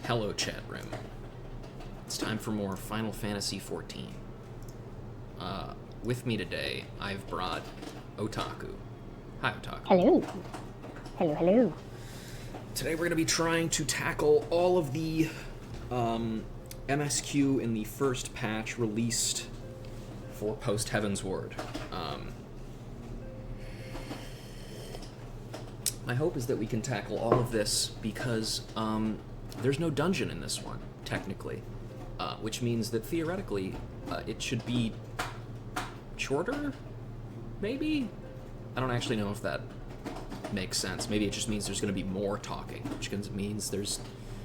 Hello, chat room. It's time for more Final Fantasy XIV. With me today, I've brought Otaku. Hi, Otaku. Hello. Hello, hello. Today we're going to be trying to tackle all of the MSQ in the first patch released for post Heavensward. My hope is that we can tackle all of this because there's no dungeon in this one, technically, which means that theoretically it should be shorter, maybe? I don't actually know if that makes sense. Maybe it just means there's going to be more talking, which means there's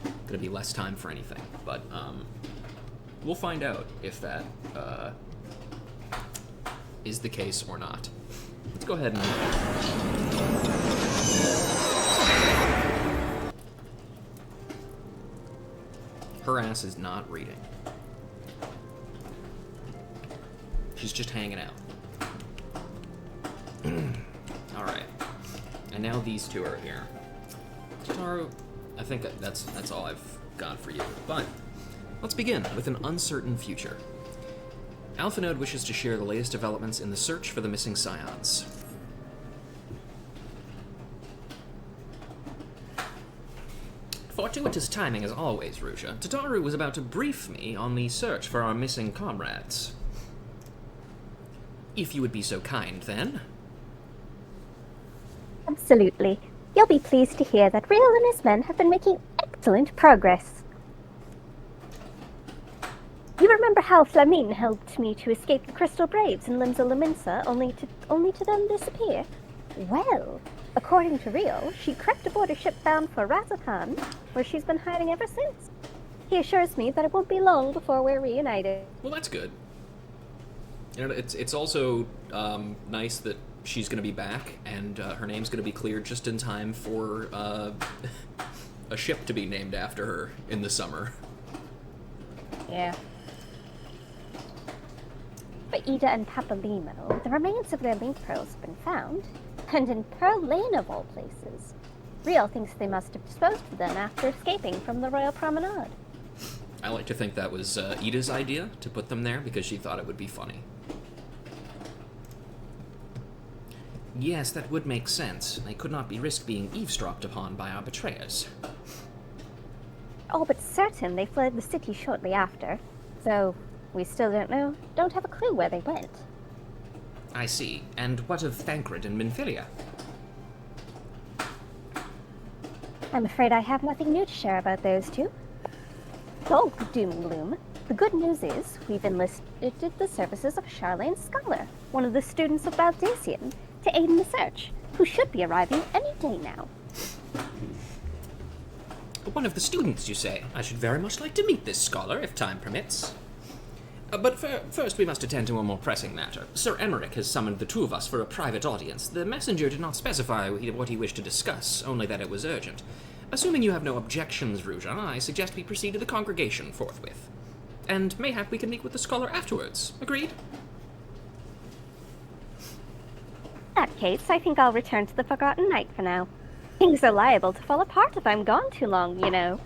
going to be less time for anything. But we'll find out if that is the case or not. Let's go ahead and... Her ass is not reading. She's just hanging out. Alright. And now these two are here. Tataru, I think that's all I've got for you. But let's begin with an uncertain future. AlphaNode wishes to share the latest developments in the search for the missing scions. Fortuitous timing as always, Ruja. Tataru was about to brief me on the search for our missing comrades. If you would be so kind, then. Absolutely. You'll be pleased to hear that Real and his men have been making excellent progress. You remember how Flamine helped me to escape the Crystal Braves in Limsa Laminsa, only to then disappear? Well, according to Real, she crept aboard a ship bound for Razathan, where she's been hiding ever since. He assures me that it won't be long before we're reunited. Well, that's good. You know, it's also nice that she's going to be back, and her name's going to be cleared just in time for a ship to be named after her in the summer. Yeah. For Ida and Papalimo, the remains of their link pearls have been found, and in Pearl Lane of all places. Real thinks they must have disposed of them after escaping from the Royal Promenade. I like to think that was Ida's idea, to put them there, because she thought it would be funny. Yes, that would make sense. They could not be risked being eavesdropped upon by our betrayers. Oh, but certain they fled the city shortly after, so we still don't have a clue where they went. I see. And what of Thancred and Minfilia? I'm afraid I have nothing new to share about those two. Oh, doom and gloom. The good news is we've enlisted the services of Charlene Scholar, one of the students of Baldesion, to aid in the search, who should be arriving any day now. One of the students, you say? I should very much like to meet this scholar, if time permits. But first we must attend to a more pressing matter. Sir Emmerich has summoned the two of us for a private audience. The messenger did not specify what he wished to discuss, only that it was urgent. Assuming you have no objections, Ruja, I suggest we proceed to the congregation forthwith. And mayhap we can meet with the scholar afterwards. Agreed? In that case, I think I'll return to the Forgotten Night for now. Things are liable to fall apart if I'm gone too long, you know.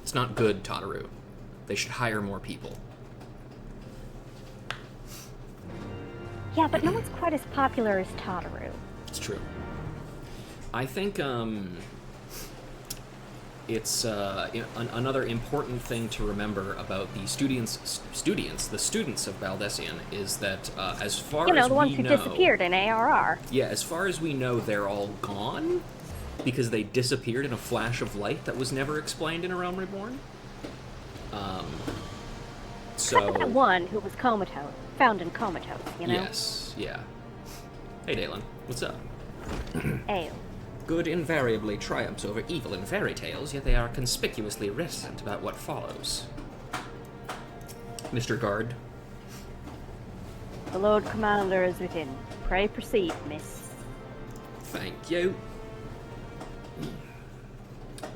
It's not good, Tataru. They should hire more people. Yeah, but no one's quite as popular as Tataru. It's true. I think, it's another important thing to remember about the students of Baldesion is that as far as we know... the ones who disappeared in ARR. Yeah, as far as we know, they're all gone because they disappeared in a flash of light that was never explained in A Realm Reborn. So... That one who was comatose, found in comatose, you know? Yes, yeah. Hey, Dalen, what's up? Ale. Good invariably triumphs over evil in fairy tales, yet they are conspicuously reticent about what follows. Mr. Guard. The Lord Commander is within. Pray proceed, miss. Thank you.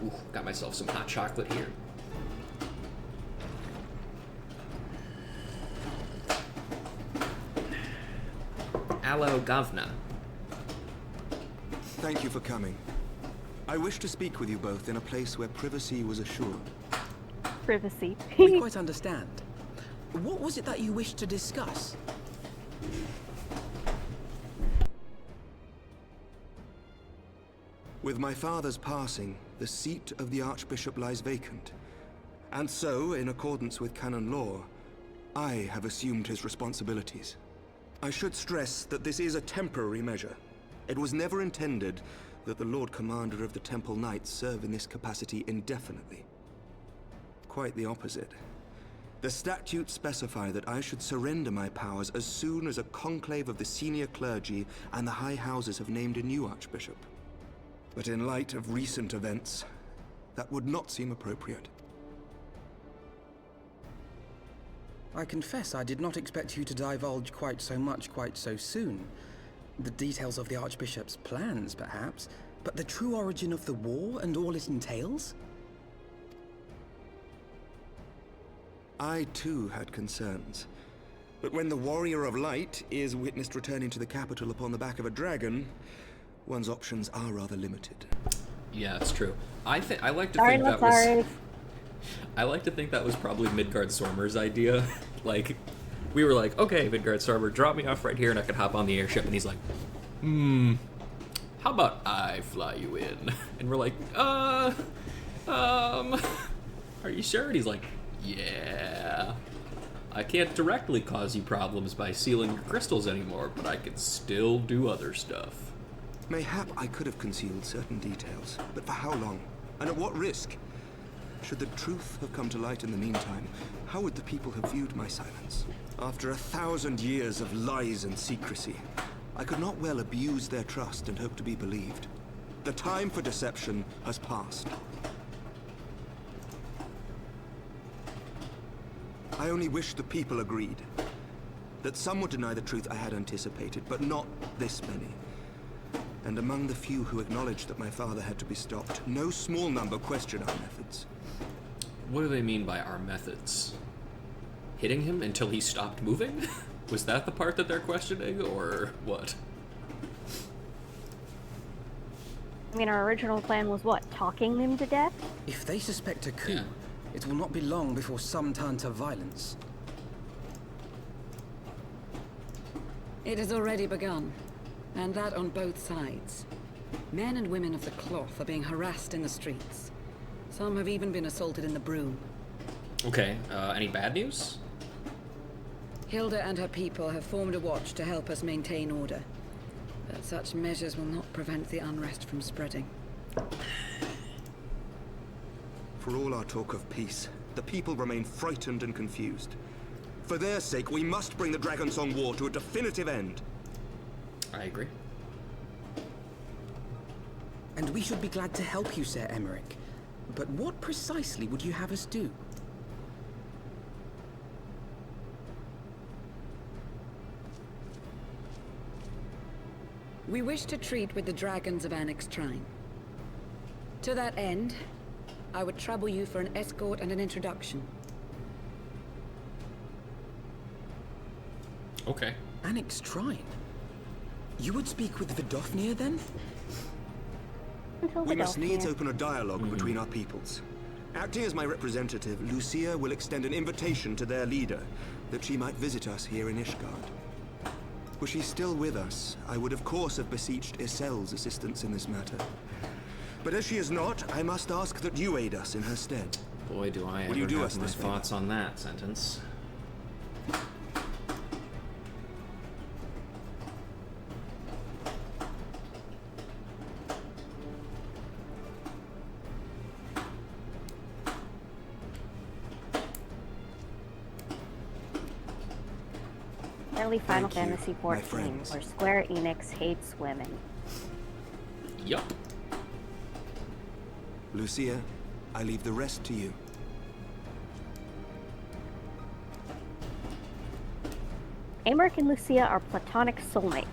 Ooh, got myself some hot chocolate here. Aloe Govna. Thank you for coming. I wish to speak with you both in a place where privacy was assured. privacy. We quite understand. What was it that you wished to discuss? With my father's passing, the seat of the Archbishop lies vacant. And so, in accordance with canon law, I have assumed his responsibilities. I should stress that this is a temporary measure. It was never intended that the Lord Commander of the Temple Knights serve in this capacity indefinitely. Quite the opposite. The statutes specify that I should surrender my powers as soon as a conclave of the senior clergy and the high houses have named a new archbishop. But in light of recent events, that would not seem appropriate. I confess I did not expect you to divulge quite so much quite so soon. The details of the Archbishop's plans, perhaps, but the true origin of the war and all it entails? I too had concerns. But when the Warrior of Light is witnessed returning to the capital upon the back of a dragon, one's options are rather limited. Yeah, it's true. I like to Sorry, think not that was. sorry. I like to think that was probably Midgard Stormer's idea. Like, we were like, okay, Midgard Stormer, drop me off right here, and I could hop on the airship. And he's like, how about I fly you in? And we're like, are you sure? And he's like, yeah. I can't directly cause you problems by sealing your crystals anymore, but I can still do other stuff. Mayhap I could have concealed certain details, but for how long? And at what risk? Should the truth have come to light in the meantime, how would the people have viewed my silence? After 1,000 years of lies and secrecy, I could not well abuse their trust and hope to be believed. The time for deception has passed. I only wish the people agreed. That some would deny the truth I had anticipated, but not this many. And among the few who acknowledged that my father had to be stopped, no small number question our methods. What do they mean by our methods? Hitting him until he stopped moving? Was that the part that they're questioning, or what? I mean, our original plan was what? Talking them to death? If they suspect a coup, Yeah. it will not be long before some turn to violence. It has already begun, and that on both sides. Men and women of the cloth are being harassed in the streets. Some have even been assaulted in the broom. Okay, any bad news? Hilda and her people have formed a watch to help us maintain order. But such measures will not prevent the unrest from spreading. For all our talk of peace, the people remain frightened and confused. For their sake, we must bring the Dragonsong War to a definitive end. I agree. And we should be glad to help you, Sir Emmerich. But what precisely would you have us do? We wish to treat with the dragons of Annex Trine. To that end, I would trouble you for an escort and an introduction. Okay. Annex Trine? You would speak with Vidofnir then? Until We must needs Vidofnir. open a dialogue between our peoples. Acting as my representative, Lucia will extend an invitation to their leader, that she might visit us here in Ishgard. Were she still with us, I would of course have beseeched Isel's assistance in this matter. But as she is not, I must ask that you aid us in her stead. Boy, do I Will ever you do have us my this favor? thoughts on that sentence. Early Final Thank you, Fantasy my XIV, friends. where Square Enix hates women. Yup. Lucia, I leave the rest to you. Amaric and Lucia are platonic soulmates.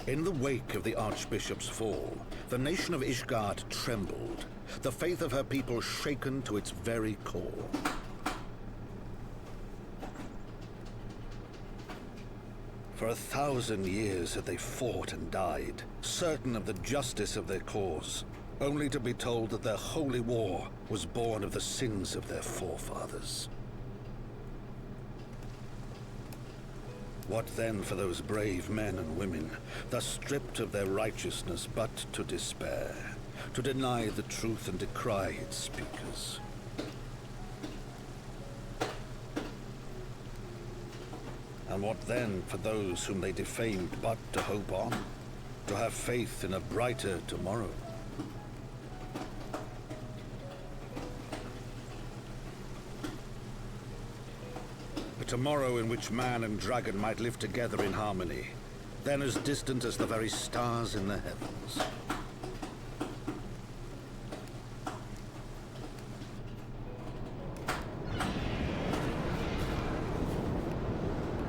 In the wake of the Archbishop's fall, the nation of Ishgard trembled, the faith of her people shaken to its very core. For 1,000 years had they fought and died, certain of the justice of their cause. only to be told that their holy war was born of the sins of their forefathers. What then for those brave men and women, thus stripped of their righteousness but to despair, to deny the truth and decry its speakers? And what then for those whom they defamed but to hope on, to have faith in a brighter tomorrow? A tomorrow in which man and dragon might live together in harmony, then as distant as the very stars in the heavens.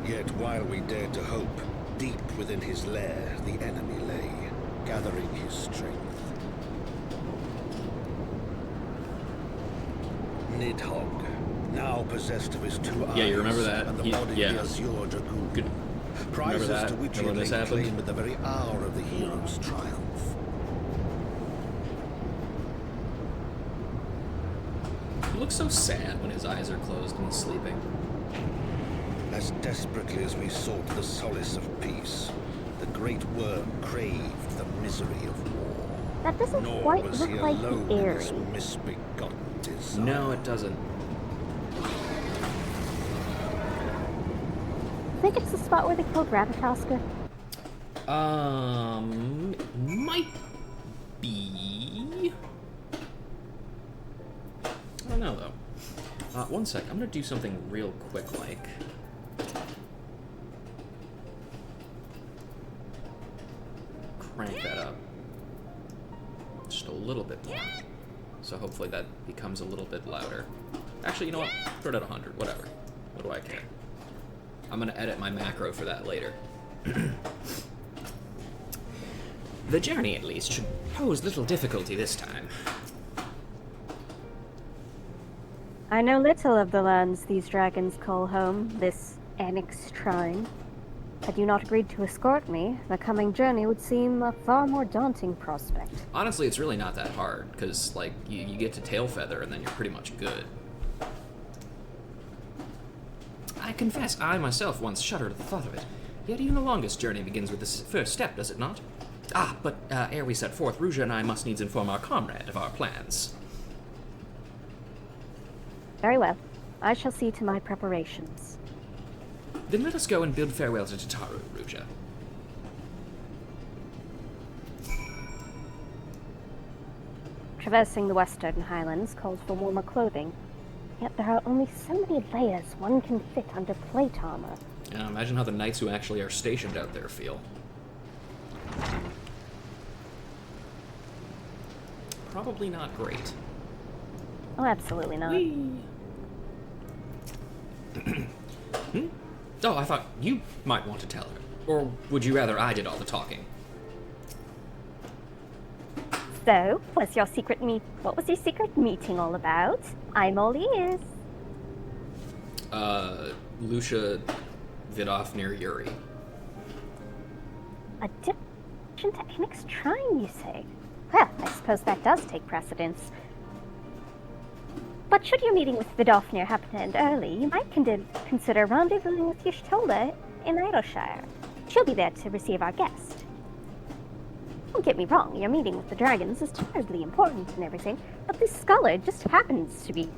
Yet while we dared to hope, deep within his lair the enemy lay, gathering his strength. Nidhogg, now possessed of his 2 eyes, Yeah, you remember that? and the body of the Azure Dragoon. Good. Prizes that? to which he Remember had this laid happened? claim at the very hour of the hero's triumph. He looks so sad when his eyes are closed and he's sleeping. As desperately as we sought the solace of peace, the great worm craved the misery of war. That doesn't Nor quite was look he like alone the in Aerie. his misbegotten desire. No, it doesn't. I think it's the spot where they killed Ravatoska. Might be. I don't know though. One sec. I'm gonna do something real quick, like. Crank that up just a little bit more. So hopefully that becomes a little bit louder. Actually, you know what? Put it at 100. Whatever. What do I care? I'm gonna edit my macro for that later. The journey, at least, should pose little difficulty this time. I know little of the lands these dragons call home, this Annex Trine. Had you not agreed to escort me, the coming journey would seem a far more daunting prospect. Honestly, it's really not that hard, because, like, you get to Tailfeather and then you're pretty much good. I confess I myself once shuddered at the thought of it. Yet even the longest journey begins with this first step, does it not? Ah, but ere we set forth, Rouge and I must needs inform our comrade of our plans. Very well. I shall see to my preparations. Then let us go and bid farewell to Tataru, Rouge. Traversing the Western Highlands calls for warmer clothing. Yet there are only so many layers one can fit under plate armor. Yeah, imagine how the knights who actually are stationed out there feel. Probably not great. Oh, absolutely not. Oh, I thought you might want to tell her. Or would you rather I did all the talking? So, what was your secret meeting all about? I'm all ears. Lucia Vidofnir Yuri. A division to Annex Trine, you say? Well, I suppose that does take precedence. But should your meeting with Vidofnir happen to end early, you might consider rendezvousing with Y'shtola in Idleshire. She'll be there to receive our guest. Don't get me wrong, your meeting with the dragons is terribly important and everything, but this scholar just happens to be...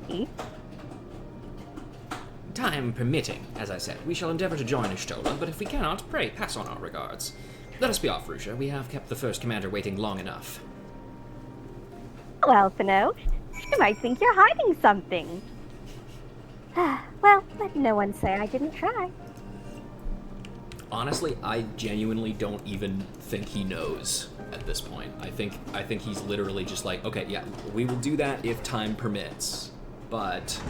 Time permitting, as I said, we shall endeavor to join Y'shtola, but if we cannot, pray pass on our regards. Let us be off, Rouge. We have kept the first commander waiting long enough. Well, Fino, she might think you're hiding something. Well, let no one say I didn't try. Honestly, I genuinely don't even think he knows at this point. I think he's literally just like, okay, yeah, we will do that if time permits, but...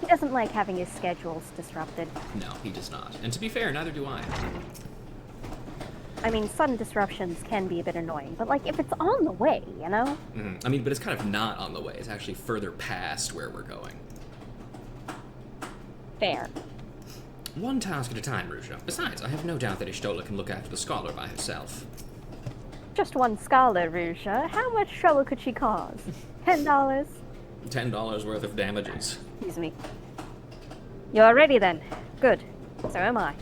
He doesn't like having his schedules disrupted. No, he does not. And to be fair, neither do I. I mean, sudden disruptions can be a bit annoying, but like, if it's on the way, you know? I mean, but it's kind of not on the way. It's actually further past where we're going. Fair. One task at a time, Rouge. Besides, I have no doubt that Y'shtola can look after the scholar by herself. just one scholar, Ruja. How much trouble could she cause? $10? $10 worth of damages. Excuse me. You're ready then. Good. So am I.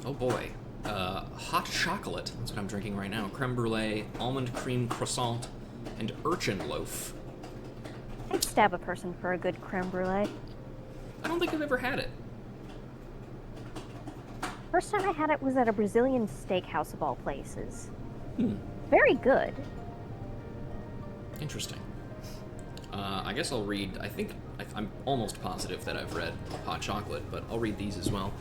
Oh boy. Hot chocolate. That's what I'm drinking right now. Creme brulee, almond cream croissant, and urchin loaf. I'd stab a person for a good creme brulee. I don't think I've ever had it. First time I had it was at a Brazilian steakhouse of all places. Very good. Interesting. I guess I'll read, I'm almost positive that I've read hot chocolate, but I'll read these as well.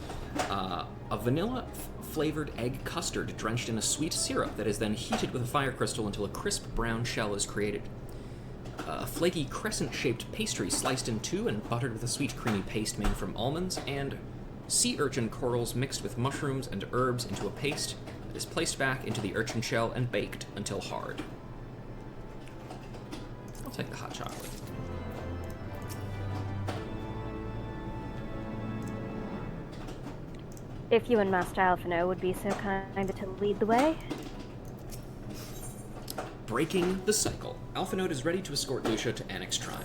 A vanilla-flavored egg custard drenched in a sweet syrup that is then heated with a fire crystal until a crisp brown shell is created. A flaky crescent-shaped pastry sliced in two and buttered with a sweet creamy paste made from almonds, and sea urchin corals mixed with mushrooms and herbs into a paste that is placed back into the urchin shell and baked until hard. I'll take the hot chocolate. If you and Master Alphino would be so kind to lead the way. Breaking the cycle. Alphanode is ready to escort Lucia to Annex Shrine.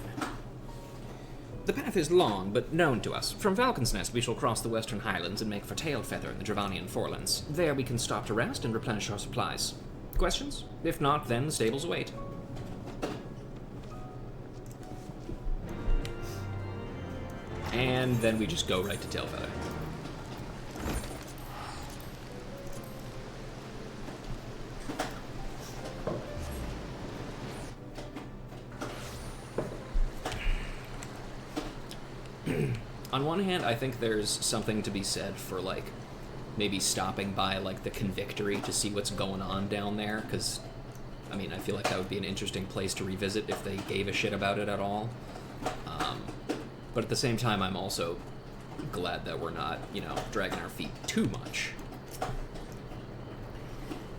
The path is long, but known to us. From Falcon's Nest, we shall cross the western highlands and make for Tailfeather in the Dravanian forelands. There we can stop to rest and replenish our supplies. Questions? If not, then the stables await. And then we just go right to Tailfeather. On one hand, I think there's something to be said for, like, maybe stopping by, like, the Convictory to see what's going on down there, because, I mean, I feel like that would be an interesting place to revisit if they gave a shit about it at all. But at the same time, I'm also glad that we're not, you know, dragging our feet too much.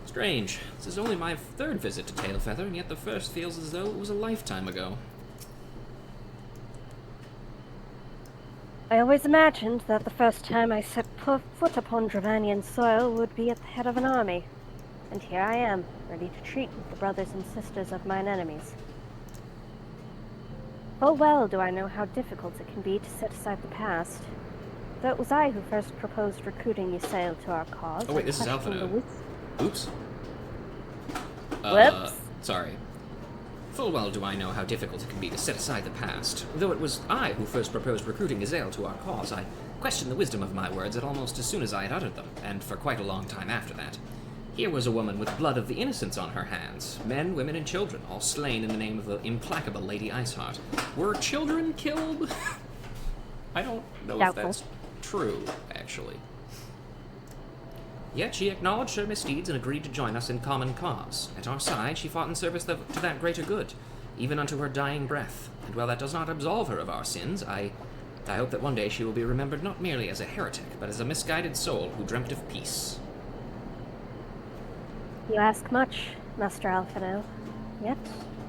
Strange. This is only my third visit to Tailfeather, and yet the first feels as though it was a lifetime ago. I always imagined that the first time I set foot upon Dravanian soil would be at the head of an army. And here I am, ready to treat with the brothers and sisters of mine enemies. Full well do I know how difficult it can be to set aside the past. Though it was I who first proposed recruiting Ysael to our cause. Oh wait, this is Alphino. Oops. Whoops. Sorry. Full well do I know how difficult it can be to set aside the past. Though it was I who first proposed recruiting Ysael to our cause, I questioned the wisdom of my words at almost as soon as I had uttered them, and for quite a long time after that. Here was a woman with blood of the innocents on her hands. Men, women, and children, all slain in the name of the implacable Lady Iceheart. Were children killed? I don't know if that's true, actually. Yet she acknowledged her misdeeds and agreed to join us in common cause. At our side, she fought in service to that greater good, even unto her dying breath. And while that does not absolve her of our sins, I hope that one day she will be remembered not merely as a heretic, but as a misguided soul who dreamt of peace. You ask much, Master Alphino. Yet,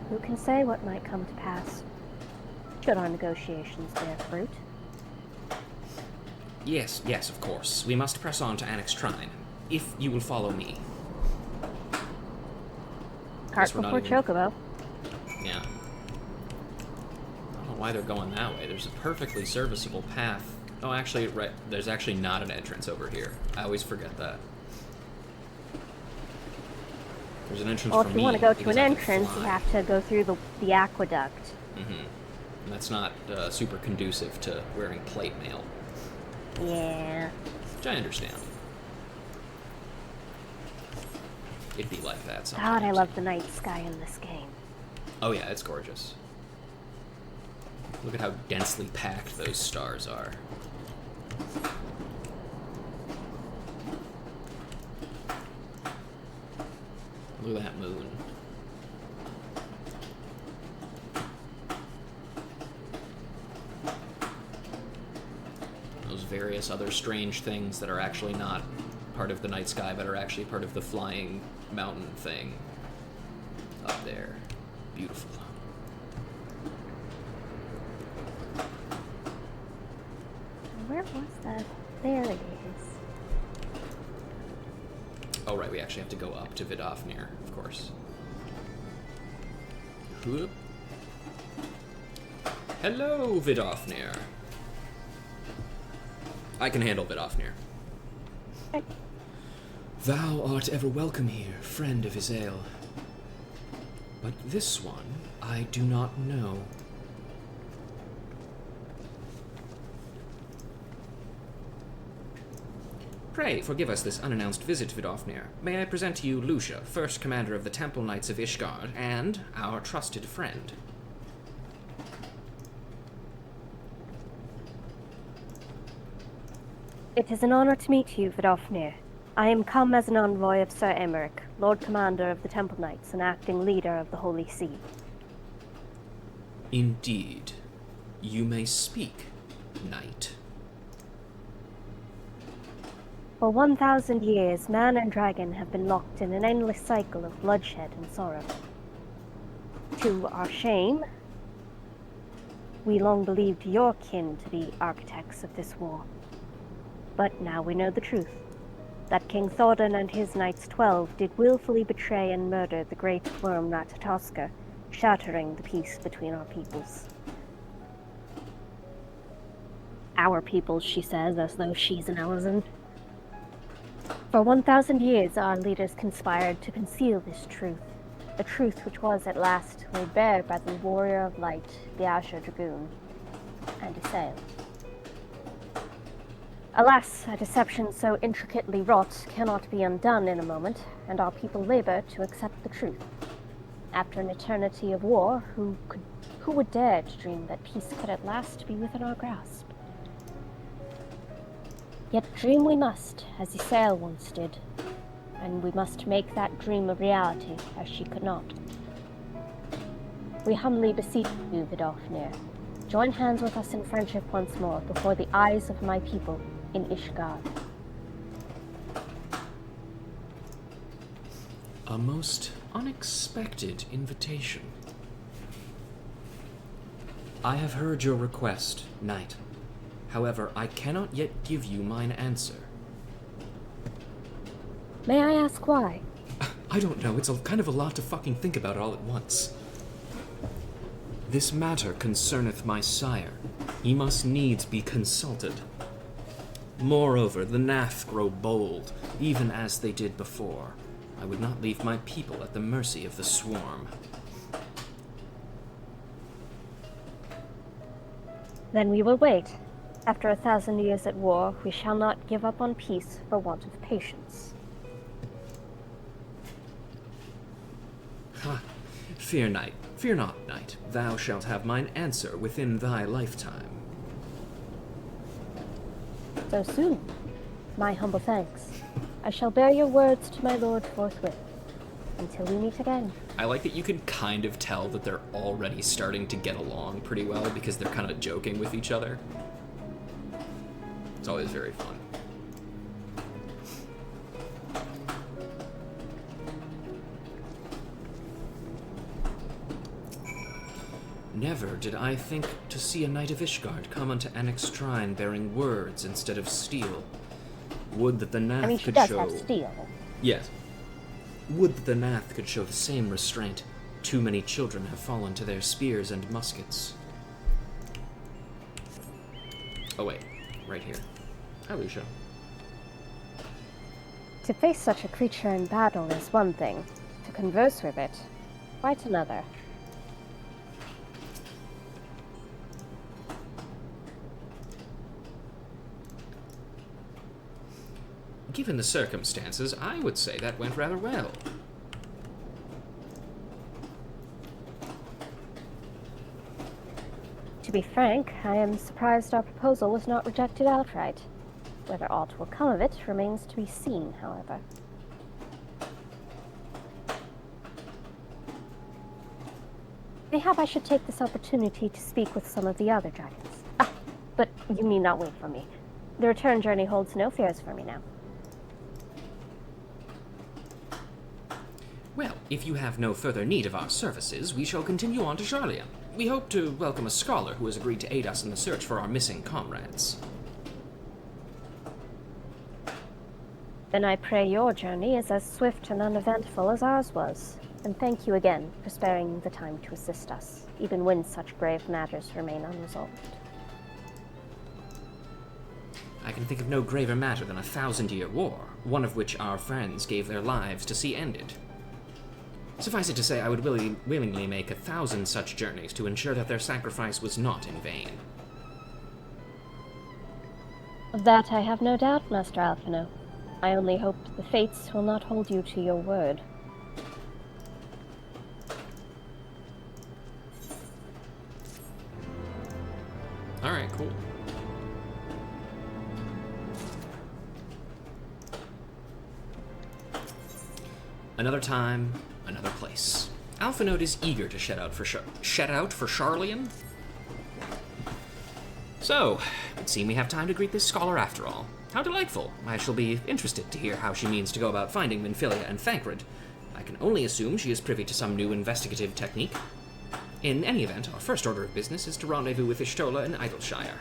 who can say what might come to pass? Should our negotiations bear fruit? Yes, of course. We must press on to Annex Shrine, if you will follow me. Cart before Chocobo. Yeah. I don't know why they're going that way. There's a perfectly serviceable path. Oh, actually, right. There's actually not an entrance over here. I always forget that. There's an entrance Well, for if me. you want to go to an I can entrance, you fly. have to go through the aqueduct. Mm-hmm. And that's not super conducive to wearing plate mail. Yeah. Which I understand. It'd be like that sometimes. God, I love the night sky in this game. Oh yeah, it's gorgeous. Look at how densely packed those stars are. Look at that moon. Those various other strange things that are actually not part of the night sky, but are actually part of the flying mountain thing up there. Beautiful. Where was that? There it is. Oh, right, we actually have to go up to Vidofnir, of course. Whoop. Hello, Vidofnir. I can handle Vidofnir. Thou art ever welcome here, friend of Isael. But this one I do not know. Pray forgive us this unannounced visit, Vidofnir. May I present to you Lucia, first commander of the Temple Knights of Ishgard, and our trusted friend. It is an honor to meet you, Vidofnir. I am come as an envoy of Sir Emmerich, Lord Commander of the Temple Knights and acting leader of the Holy See. Indeed. You may speak, knight. For 1,000 years, man and dragon have been locked in an endless cycle of bloodshed and sorrow. To our shame, we long believed your kin to be architects of this war. But now we know the truth, that King Thordan and his Knights 12 did willfully betray and murder the great worm Ratatoska, shattering the peace between our peoples. Our peoples, she says, as though she's an Amazon. For 1,000 years, our leaders conspired to conceal this truth, the truth which was at last laid bare by the warrior of light, the Azure Dragoon, and Isael. Alas, a deception so intricately wrought cannot be undone in a moment, and our people labor to accept the truth. After an eternity of war, who would dare to dream that peace could at last be within our grasp? Yet dream we must, as Isael once did, and we must make that dream a reality, as she could not. We humbly beseech you, Vidofnir, join hands with us in friendship once more before the eyes of my people in Ishgard. A most unexpected invitation. I have heard your request, knight. However, I cannot yet give you mine answer. May I ask why? I don't know, it's kind of a lot to fucking think about all at once. This matter concerneth my sire. He must needs be consulted. Moreover, the Nath grow bold, even as they did before. I would not leave my people at the mercy of the swarm. Then we will wait. After 1,000 years at war, we shall not give up on peace for want of patience. Ha! Fear not, knight. Thou shalt have mine answer within thy lifetime. So soon? My humble thanks. I shall bear your words to my lord forthwith. Until we meet again. I like that you can kind of tell that they're already starting to get along pretty well because they're kind of joking with each other. It's always very fun. Never did I think to see a knight of Ishgard come unto Annick's shrine bearing words instead of steel. Would that the Nath she could does show... have steel. Yes. Would that the Nath could show the same restraint. Too many children have fallen to their spears and muskets. Oh wait, right here. Hi, Lucia. To face such a creature in battle is one thing. To converse with it, quite another. Given the circumstances, I would say that went rather well. To be frank, I am surprised our proposal was not rejected outright. Whether aught will come of it remains to be seen, however. Mayhap I should take this opportunity to speak with some of the other dragons. Ah, but you need not wait for me. The return journey holds no fears for me now. Well, if you have no further need of our services, we shall continue on to Charlia. We hope to welcome a scholar who has agreed to aid us in the search for our missing comrades. Then I pray your journey is as swift and uneventful as ours was. And thank you again for sparing the time to assist us, even when such grave matters remain unresolved. I can think of no graver matter than a 1,000-year war, one of which our friends gave their lives to see ended. Suffice it to say, I would willingly make 1,000 such journeys to ensure that their sacrifice was not in vain. Of that I have no doubt, Master Alphino. I only hope the fates will not hold you to your word. Alright, cool. Another time, another place. Alphanode is eager to shed out for Charlian. So, it would seem we have time to greet this scholar after all. How delightful. I shall be interested to hear how she means to go about finding Minfilia and Thancred. I can only assume she is privy to some new investigative technique. In any event, our first order of business is to rendezvous with Ishtola in Idleshire.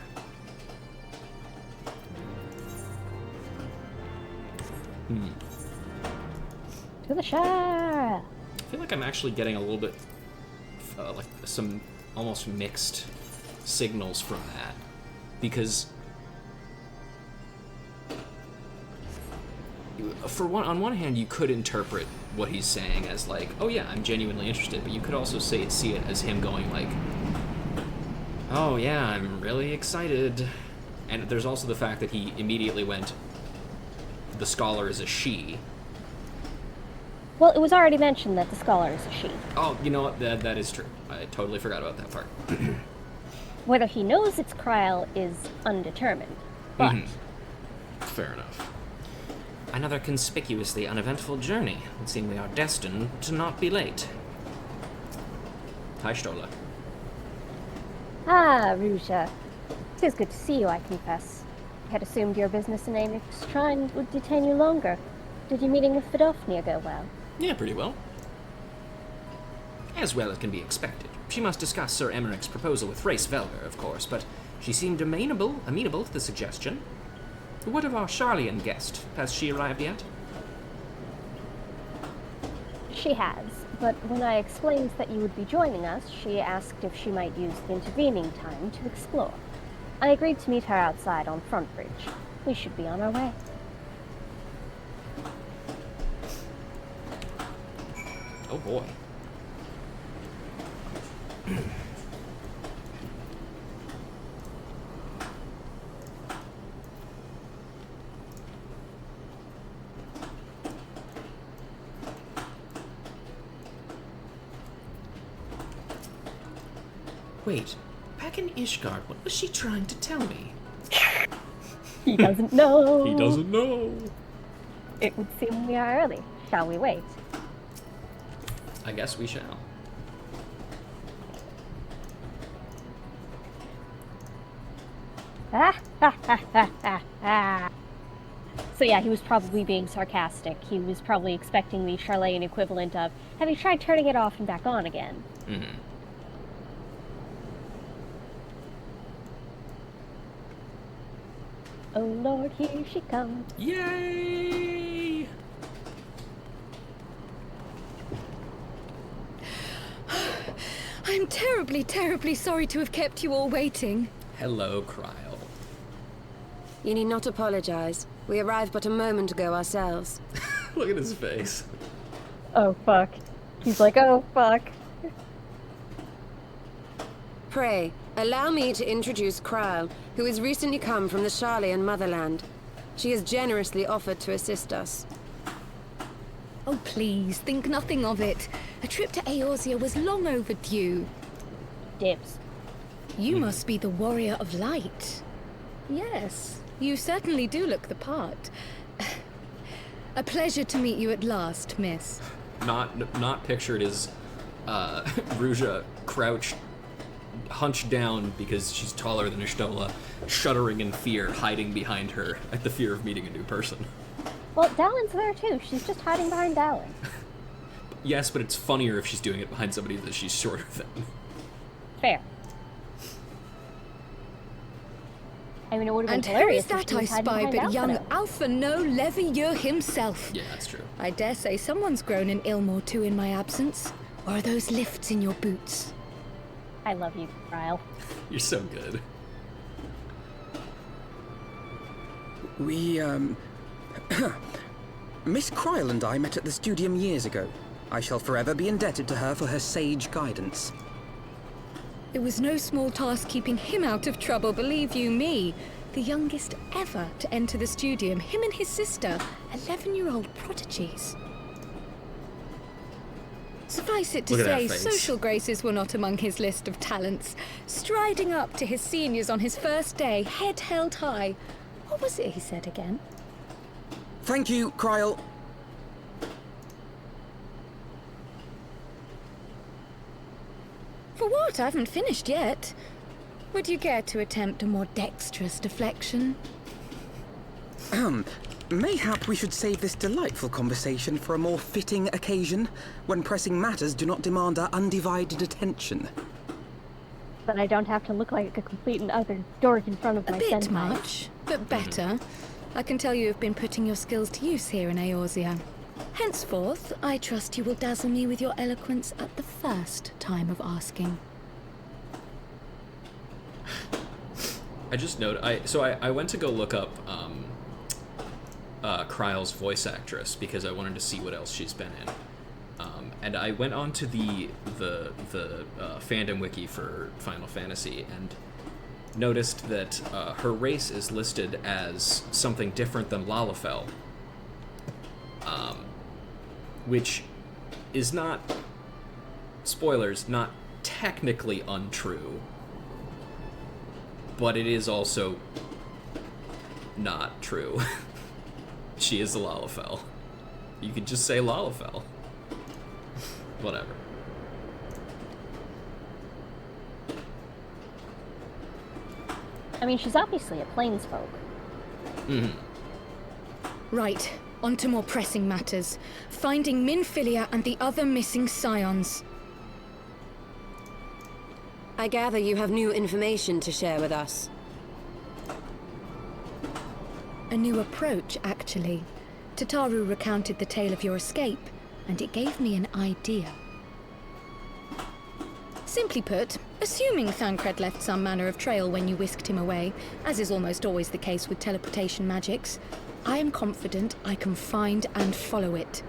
To the Shire! I feel like I'm actually getting a little bit, like some almost mixed signals from that, because on one hand, you could interpret what he's saying as like, oh yeah, I'm genuinely interested, but you could also see it as him going like, oh yeah, I'm really excited. And there's also the fact that he immediately went, the scholar is a she. Well, it was already mentioned that the scholar is a she. Oh, you know what? That is true. I totally forgot about that part. Whether he knows it's Kryl is undetermined, but... Fair enough. Another conspicuously uneventful journey. It would seem we are destined to not be late. Hi, Stola. Ah, Ruja. It is good to see you, I confess. I had assumed your business in Amyx Shrine would detain you longer. Did your meeting with Fidofnia go well? Yeah, pretty well. As well as can be expected. She must discuss Sir Emmerich's proposal with Race Velver, of course, but she seemed amenable to the suggestion. What of our Charlian guest? Has she arrived yet? She has, but when I explained that you would be joining us, she asked if she might use the intervening time to explore. I agreed to meet her outside on Front Bridge. We should be on our way. Oh boy. Wait, back in Ishgard, what was she trying to tell me? He doesn't know. He doesn't know. It would seem we are early. Shall we wait? I guess we shall. So yeah, he was probably being sarcastic. He was probably expecting the Charlene equivalent of, have you tried turning it off and back on again? Mm-hmm. Oh Lord, here she comes. Yay! I'm terribly, terribly sorry to have kept you all waiting. Hello, Kryl. You need not apologize. We arrived but a moment ago ourselves. Look at his face. Oh fuck. He's like, oh fuck. Pray, allow me to introduce Kryl, who has recently come from the Charlian motherland. She has generously offered to assist us. Oh, please, think nothing of it. A trip to Eorzea was long overdue. Dibs. You must be the Warrior of Light. Yes, you certainly do look the part. A pleasure to meet you at last, miss. Not pictured as Ruja crouched, hunched down because she's taller than Ishtola, shuddering in fear, hiding behind her at the fear of meeting a new person. Well, Dallin's there too. She's just hiding behind Dallin. Yes, but it's funnier if she's doing it behind somebody that she's shorter than. Fair. I mean, it would have And been who hilarious is if that she I was hiding spy behind but young Alphino. Alpha No Levier himself? Yeah, that's true. I dare say someone's grown an Ilmore too in my absence. Or are those lifts in your boots? I love you, Ryle. You're so good. We, Miss Cryle and I met at the studium years ago. I shall forever be indebted to her for her sage guidance. It was no small task keeping him out of trouble, believe you me. The youngest ever to enter the studium, him and his sister, 11-year-old prodigies. Suffice it to Look at say, that face. social graces were not among his list of talents. Striding up to his seniors on his first day, head held high. What was it he said again? Thank you, Cryle. For what? I haven't finished yet. Would you care to attempt a more dexterous deflection? Mayhap we should save this delightful conversation for a more fitting occasion, when pressing matters do not demand our undivided attention. But I don't have to look like a complete and utter dork in front of A my bit senpai. much, but better. I can tell you have been putting your skills to use here in Eorzea. Henceforth, I trust you will dazzle me with your eloquence at the first time of asking. I just noted. I went to go look up Kryle's voice actress because I wanted to see what else she's been in. And I went on to the fandom wiki for Final Fantasy and noticed that her race is listed as something different than Lalafell, which is not, spoilers, not technically untrue, but it is also not true. She is a Lalafell. You could just say Lalafell. Whatever. I mean, she's obviously a plainsfolk. Right, on to more pressing matters. Finding Minfilia and the other missing scions. I gather you have new information to share with us. A new approach, actually. Tataru recounted the tale of your escape, and it gave me an idea. Simply put, assuming Thancred left some manner of trail when you whisked him away, as is almost always the case with teleportation magics, I am confident I can find and follow it.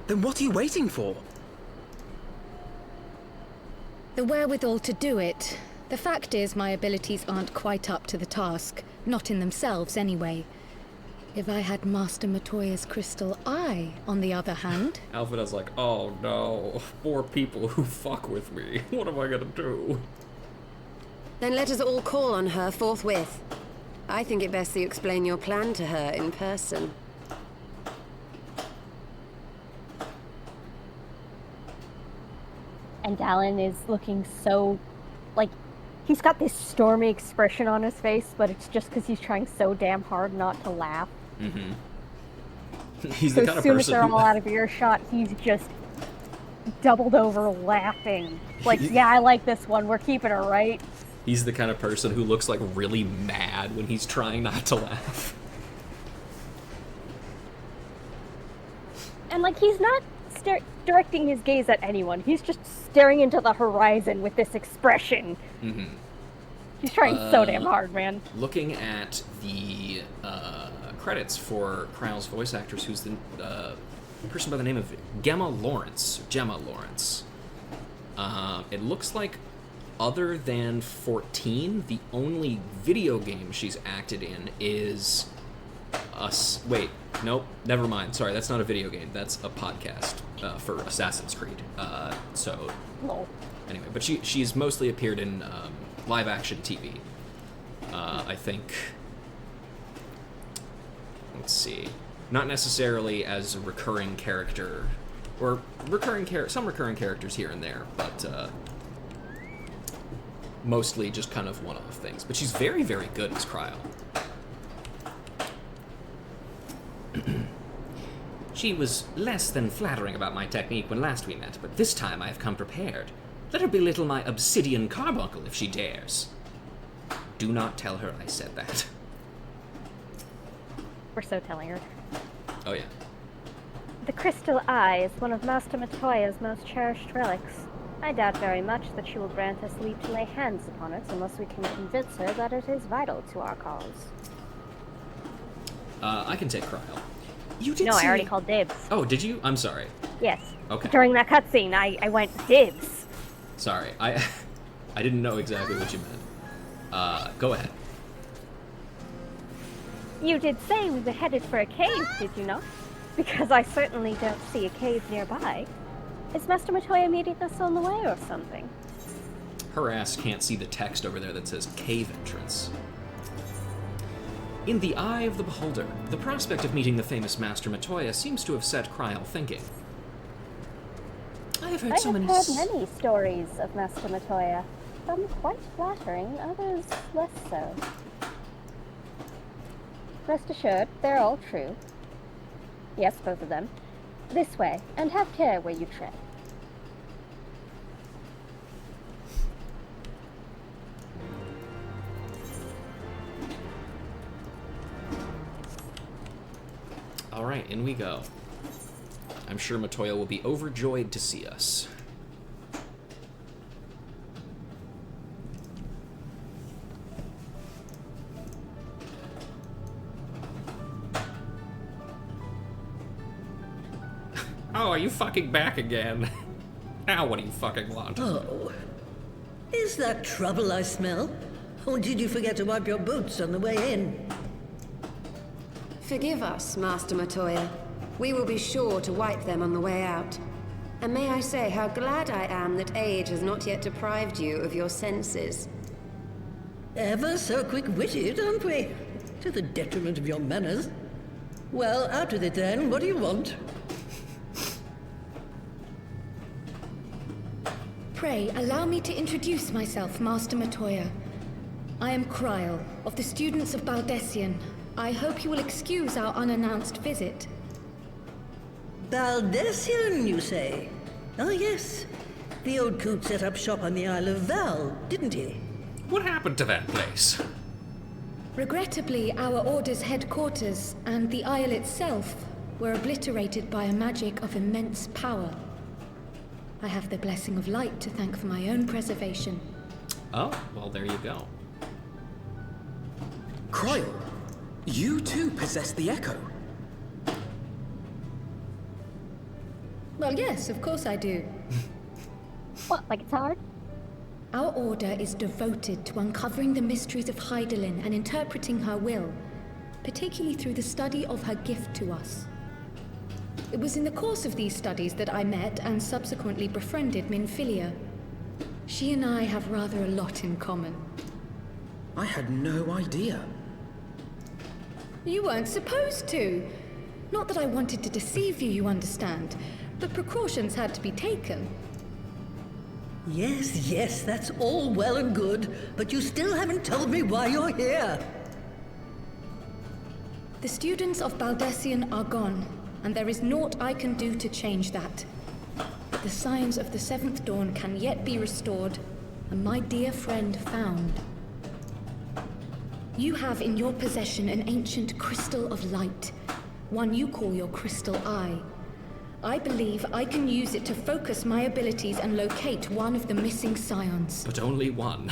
Then what are you waiting for? The wherewithal to do it. The fact is, my abilities aren't quite up to the task. Not in themselves, anyway. If I had Master Matoya's crystal eye, on the other hand... Alpha's like, oh no, more people who fuck with me. What am I gonna do? Then let us all call on her forthwith. I think it best that you explain your plan to her in person. And Alan is looking so, like, he's got this stormy expression on his face, but it's just because he's trying so damn hard not to laugh. He's So the kind as of soon as person they're who... all out of earshot, he's just doubled over laughing. Like, yeah, I like this one. We're keeping her, right? He's the kind of person who looks like really mad when he's trying not to laugh. And, like, he's not directing his gaze at anyone. He's just staring into the horizon with this expression. He's trying so damn hard, man. Looking at the credits for Kryle's voice actress, who's the person by the name of Gemma Lawrence. It looks like, other than 14, the only video game she's acted in is wait, nope, never mind. Sorry, that's not a video game. That's a podcast for Assassin's Creed. So, Lol. anyway, but she's mostly appeared in live-action TV. I think... Let's see. Not necessarily as a recurring character, or some recurring characters here and there, but mostly just kind of one-off things. But she's very, very good as Kryle. She was less than flattering about my technique when last we met, but this time I have come prepared. Let her belittle my obsidian carbuncle if she dares. Do not tell her I said that. We're so telling her. Oh, yeah. The crystal eye is one of Master Matoya's most cherished relics. I doubt very much that she will grant us leave to lay hands upon it unless we can convince her that it is vital to our cause. I can take Cryle. You did No, say... I already called dibs. Oh, did you? I'm sorry. Yes. Okay. During that cutscene, I went dibs. Sorry. I didn't know exactly what you meant. Go ahead. You did say we were headed for a cave, did you not? Because I certainly don't see a cave nearby. Is Master Matoya meeting us on the way or something? Her ass can't see the text over there that says cave entrance. In the eye of the beholder, the prospect of meeting the famous Master Matoya seems to have set Cryle thinking. I have heard many stories of Master Matoya. Some quite flattering, others less so. Rest assured, they're all true. Yes, both of them. This way, and have care where you tread. All right, in we go. I'm sure Matoya will be overjoyed to see us. Oh, are you fucking back again? Now what do you fucking want? Oh. Is that trouble I smell? Or did you forget to wipe your boots on the way in? Forgive us, Master Matoya. We will be sure to wipe them on the way out. And may I say how glad I am that age has not yet deprived you of your senses. Ever so quick-witted, aren't we? To the detriment of your manners. Well, out with it then. What do you want? Pray, allow me to introduce myself, Master Matoya. I am Cryle, of the students of Baldessian. I hope you will excuse our unannounced visit. Baldessian, you say? Ah, yes. The old coot set up shop on the Isle of Val, didn't he? What happened to that place? Regrettably, our Order's headquarters and the Isle itself were obliterated by a magic of immense power. I have the blessing of light to thank for my own preservation. Oh, well, there you go. Cryle, you too possess the Echo. Well, yes, of course I do. What, like it's hard? Our Order is devoted to uncovering the mysteries of Hydaelyn and interpreting her will, particularly through the study of her gift to us. It was in the course of these studies that I met and subsequently befriended Minfilia. She and I have rather a lot in common. I had no idea. You weren't supposed to. Not that I wanted to deceive you, you understand, but precautions had to be taken. Yes, yes, that's all well and good, but you still haven't told me why you're here. The students of Baldessian are gone, and there is naught I can do to change that. The signs of the Seventh Dawn can yet be restored, and my dear friend found. You have in your possession an ancient crystal of light, one you call your crystal eye. I believe I can use it to focus my abilities and locate one of the missing scions. But only one.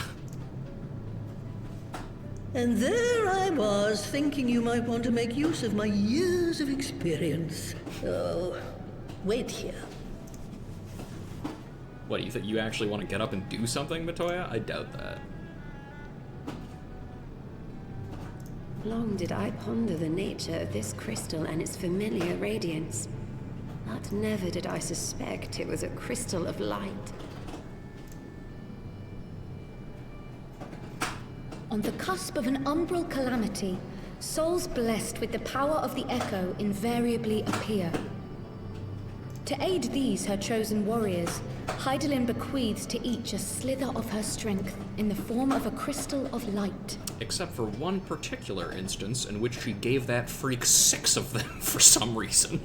And there I was, thinking you might want to make use of my years of experience. Oh, wait here. What, do you think you actually want to get up and do something, Matoya? I doubt that. Long did I ponder the nature of this crystal and its familiar radiance. But never did I suspect it was a crystal of light. On the cusp of an umbral calamity, souls blessed with the power of the Echo invariably appear. To aid these, her chosen warriors, Hydaelyn bequeaths to each a slither of her strength in the form of a crystal of light. Except for one particular instance in which she gave that freak 6 of them for some reason.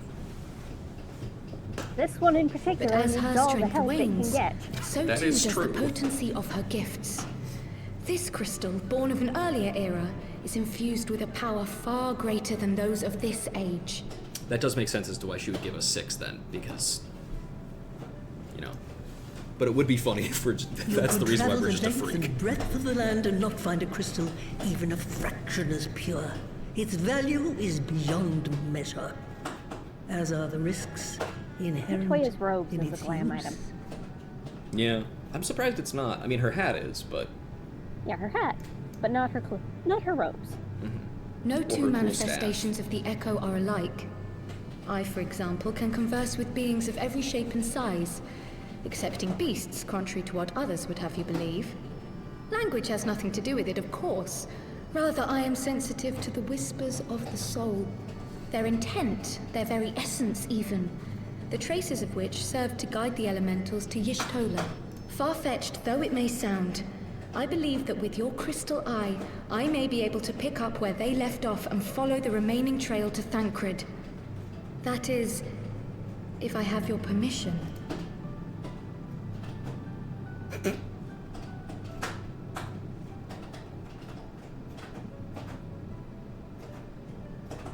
This one in particular But as needs her all the strength help it can wanes, get. so That too is does true. the potency of her gifts. This crystal, born of an earlier era, is infused with a power far greater than those of this age. That does make sense as to why she would give us 6 then, because, you know. But it would be funny if that's the reason why we're just a freak. You can travel the length and breadth of the land and not find a crystal even a fraction as pure. Its value is beyond measure, as are the risks inherent Matoya's robes in is a its glam use. item. Yeah, I'm surprised it's not. I mean, her hat is, but... Yeah, her hat, but not her not her robes. No Or two her manifestations of the Echo are alike. I, for example, can converse with beings of every shape and size, excepting beasts, contrary to what others would have you believe. Language has nothing to do with it, of course. Rather, I am sensitive to the whispers of the soul. Their intent, their very essence even, the traces of which serve to guide the elementals to Y'shtola. Far-fetched though it may sound, I believe that with your crystal eye, I may be able to pick up where they left off and follow the remaining trail to Thancred. That is, if I have your permission.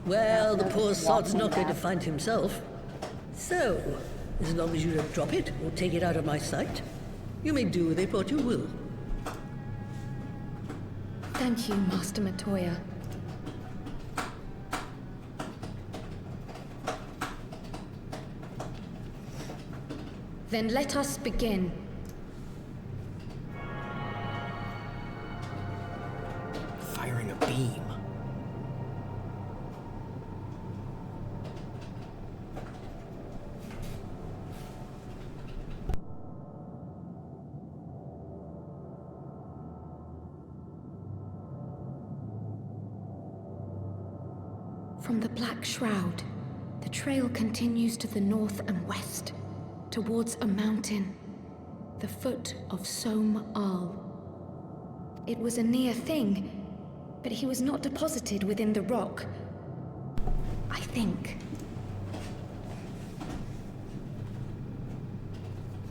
Well, the poor sod's not going to find himself. So, as long as you don't drop it or take it out of my sight, you may do with it what you will. Thank you, Master Matoya. Then let us begin. Firing a beam. From the Black Shroud, the trail continues to the north and west, towards a mountain, the foot of Som Al. It was a near thing, but he was not deposited within the rock. I think.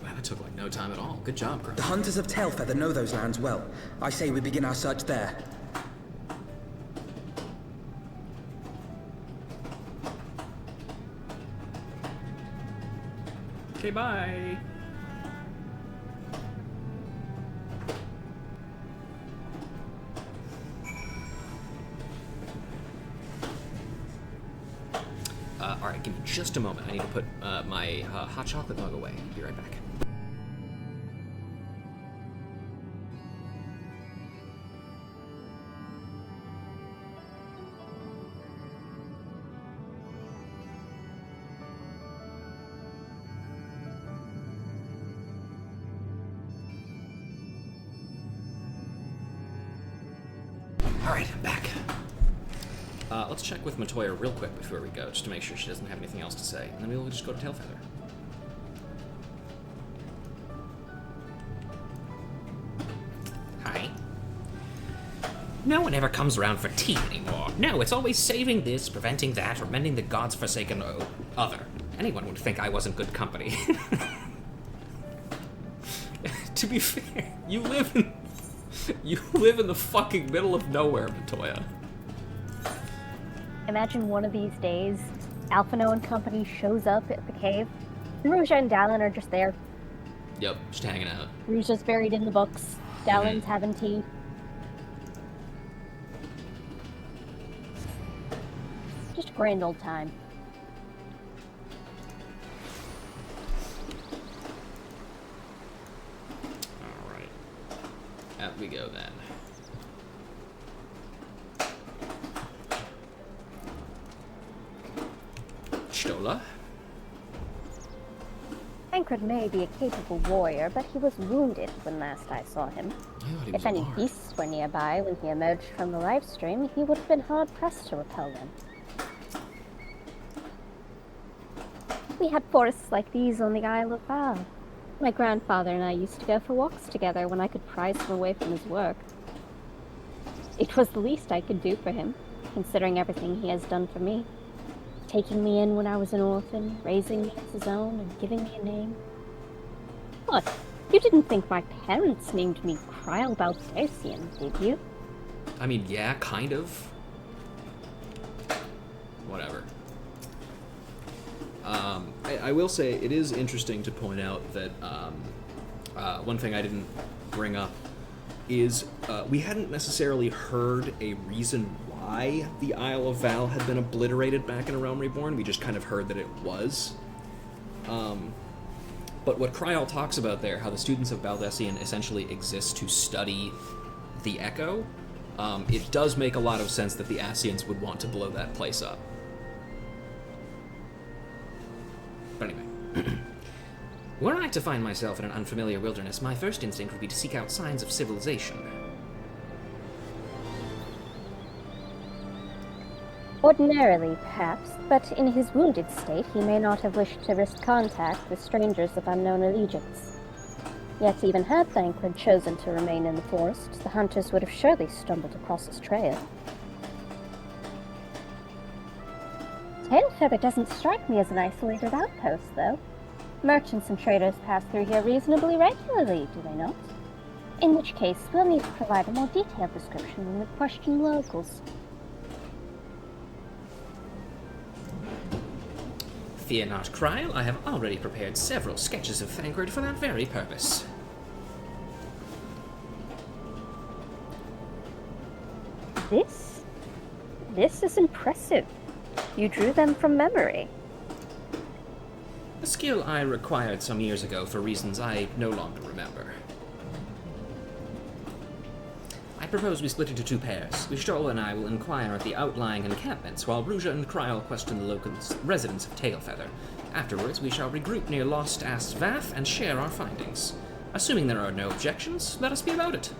Wow, that took like no time at all. Good job, Chris. The hunters of Tailfeather know those lands well. I say we begin our search there. Okay, bye. Alright, give me just a moment. I need to put my hot chocolate mug away. Be right back. Alright, I'm back. Let's check with Matoya real quick before we go, just to make sure she doesn't have anything else to say, and then we'll just go to Tailfeather. Hi. No one ever comes around for tea anymore. No, it's always saving this, preventing that, or mending the god's forsaken other. Anyone would think I wasn't good company. To be fair, you live in the fucking middle of nowhere, Matoya. Imagine one of these days, Alphino and company shows up at the cave, and Ruja and Dallin are just there. Yep, just hanging out. Ruja's buried in the books. Dallin's having tea. Just a grand old time. Alright. Out we go then. Stola? Tancred may be a capable warrior, but he was wounded when last I saw him. I thought he was If any alarmed. beasts were nearby when he emerged from the live stream, he would have been hard-pressed to repel them. We had forests like these on the Isle of Val. My grandfather and I used to go for walks together when I could prise him away from his work. It was the least I could do for him, considering everything he has done for me. Taking me in when I was an orphan, raising me as his own, and giving me a name. What? You didn't think my parents named me Cryle Baldacian, did you? I mean, yeah, kind of. Whatever. I will say it is interesting to point out that one thing I didn't bring up is we hadn't necessarily heard a reason why the Isle of Val had been obliterated back in A Realm Reborn. We just kind of heard that it was. But what Cryol talks about there, how the students of Baldacian essentially exist to study the Echo, it does make a lot of sense that the Ascians would want to blow that place up. But anyway. Were I to find myself in an unfamiliar wilderness, my first instinct would be to seek out signs of civilization. Ordinarily, perhaps, but in his wounded state he may not have wished to risk contact with strangers of unknown allegiance. Yet even had Thancred chosen to remain in the forest, the hunters would have surely stumbled across his trail. Tailfeather doesn't strike me as an isolated outpost, though. Merchants and traders pass through here reasonably regularly, do they not? In which case, we'll need to provide a more detailed description when we question locals. Fear not, Cryol, I have already prepared several sketches of Thancred for that very purpose. This is impressive. You drew them from memory. A skill I acquired some years ago for reasons I no longer remember. I propose we split into two pairs. Stoll and I will inquire at the outlying encampments, while Ruja and Cryol question the local residents of Tailfeather. Afterwards, we shall regroup near Lost Ass Vath and share our findings. Assuming there are no objections, let us be about it.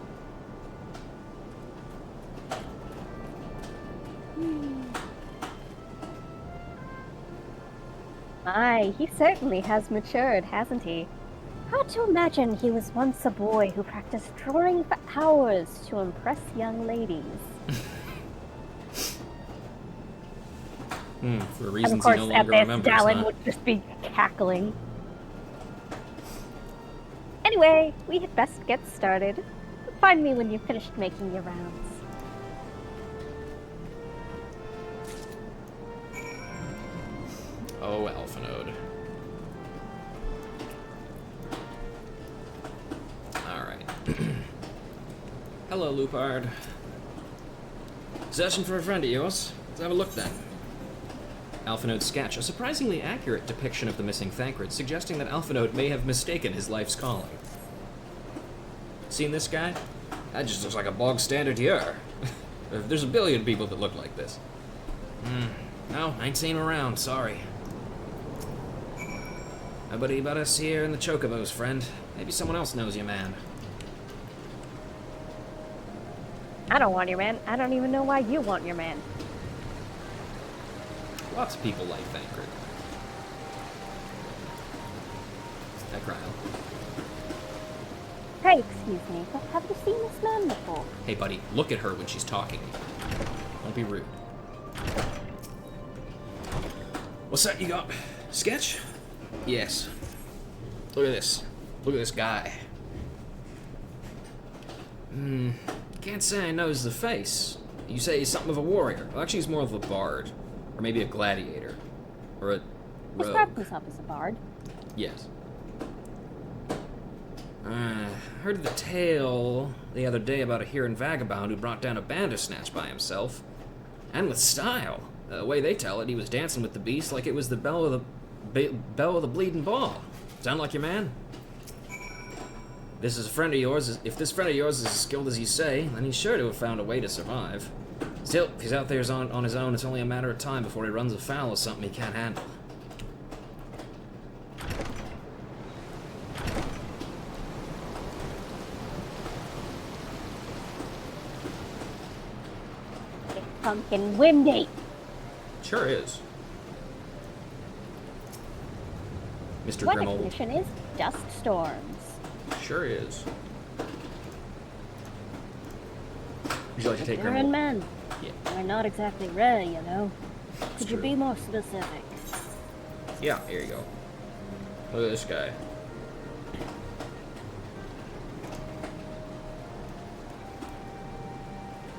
Aye, he certainly has matured, hasn't he? Hard to imagine he was once a boy who practiced drawing for hours to impress young ladies. For reasons and of course, he no longer at this, remembers, Dallin huh? would just be cackling. Anyway, we had best get started. Find me when you've finished making your rounds. Oh, Alphanode. Alright. Hello, Lupard. Searching for a friend of yours? Let's have a look then. Alphanode's sketch, a surprisingly accurate depiction of the missing Thancred, suggesting that Alphanode may have mistaken his life's calling. Seen this guy? That just looks like a bog standard year. There's a billion people that look like this. No, I ain't seen him around, sorry. Nobody but us here and the Chocobos, friend. Maybe someone else knows you, man. I don't want your man. I don't even know why you want your man. Lots of people like Thancred. Hi, Cryol. Pray excuse me, but have you seen this man before? Hey, buddy, look at her when she's talking. Don't be rude. What's that you got? Sketch? Yes. Look at this. Look at this guy. Can't say I knows the face. You say he's something of a warrior. Well, actually, he's more of a bard. Or maybe a gladiator. Or a rogue. Describe himself as a bard. Yes. Heard the tale the other day about a Huron vagabond who brought down a bandersnatch by himself. And with style. The way they tell it, he was dancing with the beast like it was the bell of the bleeding ball. Sound like your man? This is a friend of yours. If this friend of yours is as skilled as you say, then he's sure to have found a way to survive. Still, if he's out there on his own, it's only a matter of time before he runs afoul of something he can't handle. It's pumpkin windy. Sure is. Mr. Weather Grimmel. condition is dust storms. Sure is. Would you like to take You're in Grimmel? men. Yeah. We're not exactly rare, you know. Could you true. be more specific? Yeah, here you go. Look at this guy.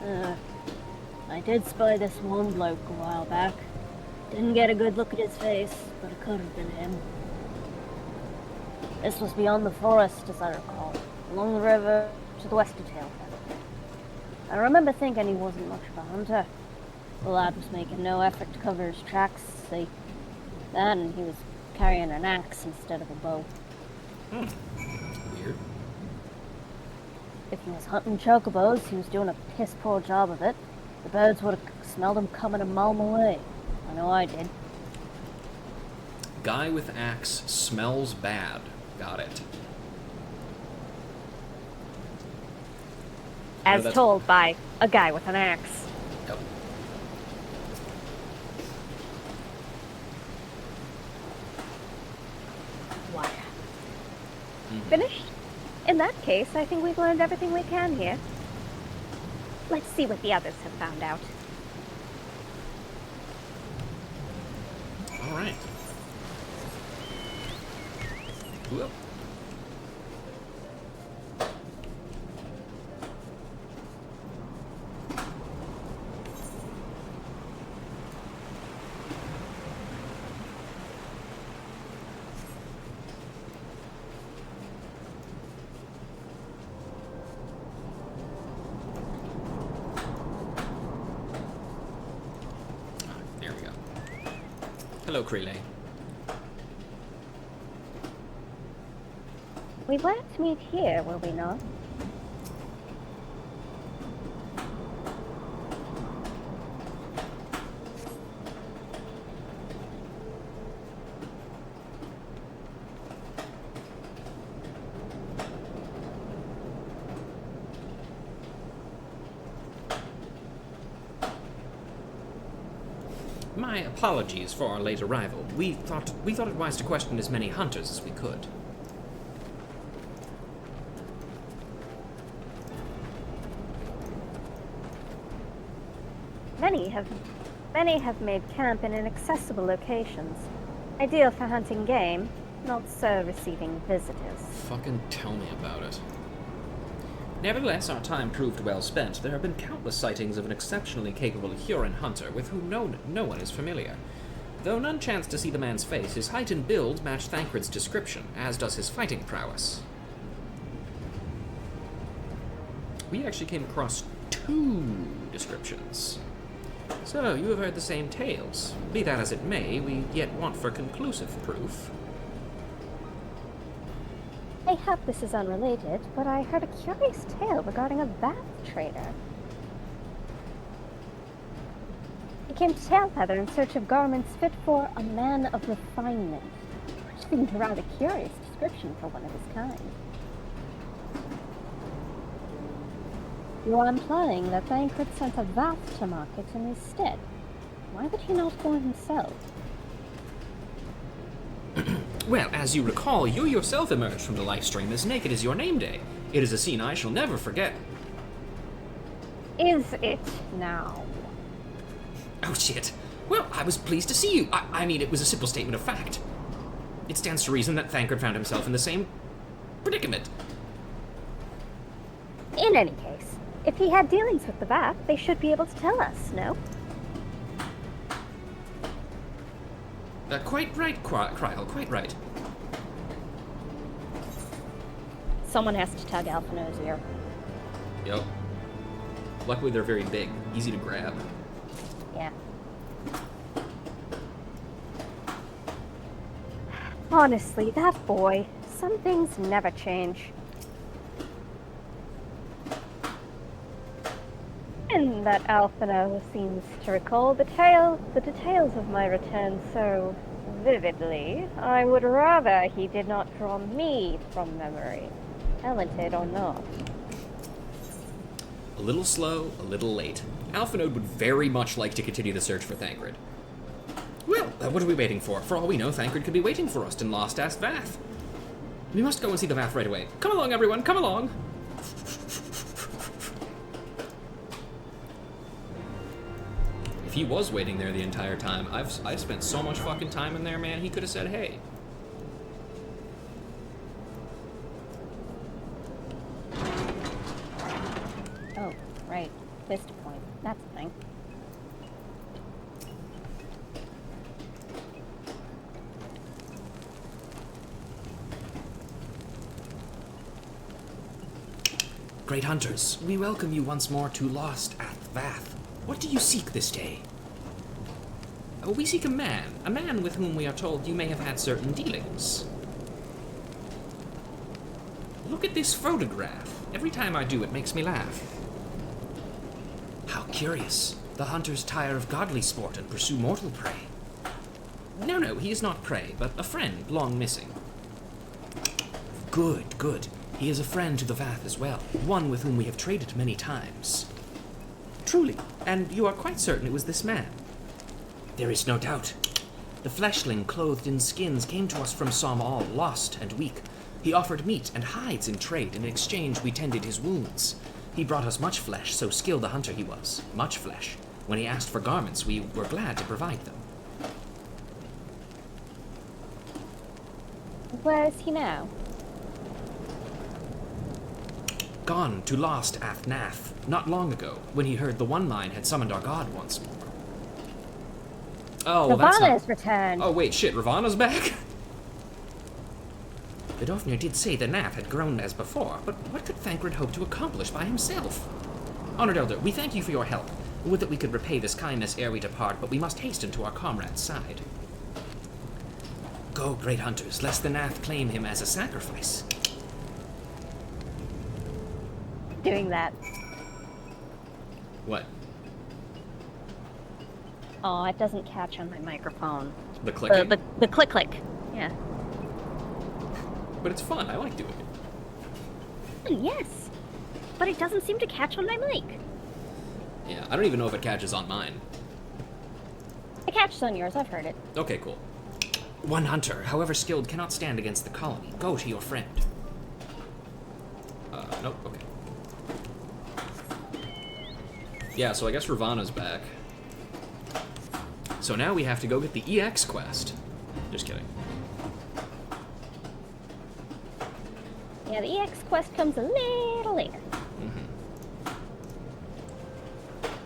I did spy this one bloke a while back. Didn't get a good look at his face, but it could have been him. This was beyond the forest, as I recall, along the river to the west of Tailfeather. I remember thinking he wasn't much of a hunter. The lad was making no effort to cover his tracks, see. Then he was carrying an axe instead of a bow. Weird. If he was hunting chocobos, he was doing a piss-poor job of it. The birds would have smelled him coming a mile away. I know I did. Guy with axe smells bad. Got it. As that's- told by a guy with an axe. Yep. What? Finished? In that case, I think we've learned everything we can here. Let's see what the others have found out. All right. Whoop. There we go. Hello, Krele. We were to meet here, were we not? My apologies for our late arrival. We thought it wise to question as many hunters as we could. Many have made camp in inaccessible locations. Ideal for hunting game, not so receiving visitors. Fucking tell me about it. Nevertheless, our time proved well spent. There have been countless sightings of an exceptionally capable Huron hunter with whom no one is familiar. Though none chanced to see the man's face, his height and build match Thancred's description, as does his fighting prowess. We actually came across 2 descriptions. So, you have heard the same tales. Be that as it may, we yet want for conclusive proof. Mayhap this is unrelated, but I heard a curious tale regarding a bath trader. He came to Tailfeather in search of garments fit for a man of refinement, which seemed a rather curious description for one of his kind. You are implying that Thancred sent a Vath to market in his stead. Why would he not go himself? Well, as you recall, you yourself emerged from the live stream as naked as your name day. It is a scene I shall never forget. Is it now? Oh, shit. Well, I was pleased to see you. I mean, it was a simple statement of fact. It stands to reason that Thancred found himself in the same predicament. In any case, if he had dealings with the Vath, they should be able to tell us, no? Quite right, Kryl, quite right. Someone has to tug Alphino's ear. Yep. Luckily, they're very big, easy to grab. Yeah. Honestly, that boy, some things never change. And that Alphino seems to recall the details of my return so vividly. I would rather he did not draw me from memory, talented or not. A little slow, a little late. Alphanode would very much like to continue the search for Thancred. Well, what are we waiting for? For all we know, Thancred could be waiting for us in Lost Ass Vath. We must go and see the Vath right away. Come along, everyone, come along! If he was waiting there the entire time, I've spent so much fucking time in there, man, he could have said, hey. Oh, right. Vista Point. That's a thing. Great hunters, we welcome you once more to Lost at Vath. What do you seek this day? Oh, we seek a man with whom we are told you may have had certain dealings. Look at this photograph. Every time I do, it makes me laugh. How curious. The hunters tire of godly sport and pursue mortal prey. No, he is not prey, but a friend long missing. Good, good. He is a friend to the Vath as well, one with whom we have traded many times. Truly, and you are quite certain it was this man? There is no doubt. The fleshling clothed in skins came to us from Somal, lost and weak. He offered meat and hides in trade. In exchange, we tended his wounds. He brought us much flesh, so skilled a hunter he was. Much flesh. When he asked for garments, we were glad to provide them. Where is he now? Gone to Lost Athnath, not long ago, when he heard the One Mind had summoned our god once more. Oh, well, that's not... Ravana's returned. Oh, wait, shit, Ravana's back? The Dofnir did say the Nath had grown as before, but what could Thancred hope to accomplish by himself? Honored Elder, we thank you for your help. Would that we could repay this kindness ere we depart, but we must hasten to our comrade's side. Go, great hunters, lest the Nath claim him as a sacrifice. Doing that. What? Oh, it doesn't catch on my microphone. The clicking? The click. Yeah. But it's fun, I like doing it. Yes. But it doesn't seem to catch on my mic. Yeah, I don't even know if it catches on mine. It catches on yours, I've heard it. Okay, cool. One hunter, however skilled, cannot stand against the colony. Go to your friend. Nope, okay. Yeah, so I guess Ravana's back. So now we have to go get the EX quest. Just kidding. Yeah, the EX quest comes a little later. Mm-hmm.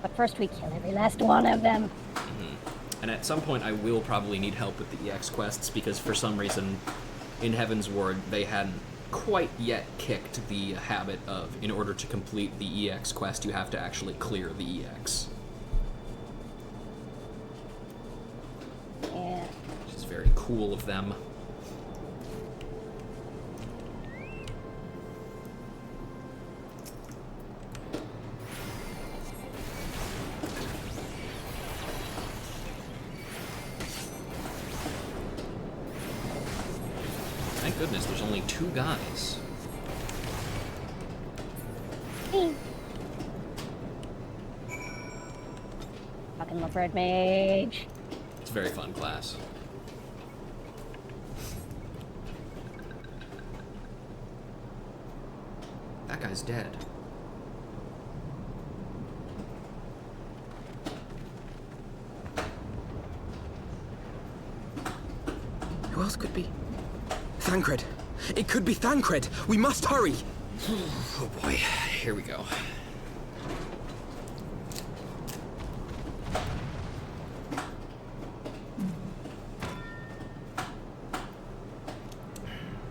But first we kill every last one of them. Mm-hmm. And at some point I will probably need help with the EX quests, because for some reason in Heavensward they hadn't quite yet kicked the habit of, in order to complete the EX quest, you have to actually clear the EX. Yeah. Which is very cool of them. Thank goodness there's only 2 guys. Hey. Fucking love Red Mage. It's a very fun class. That guy's dead. Who else could be? Thancred! It could be Thancred! We must hurry! Oh boy, here we go.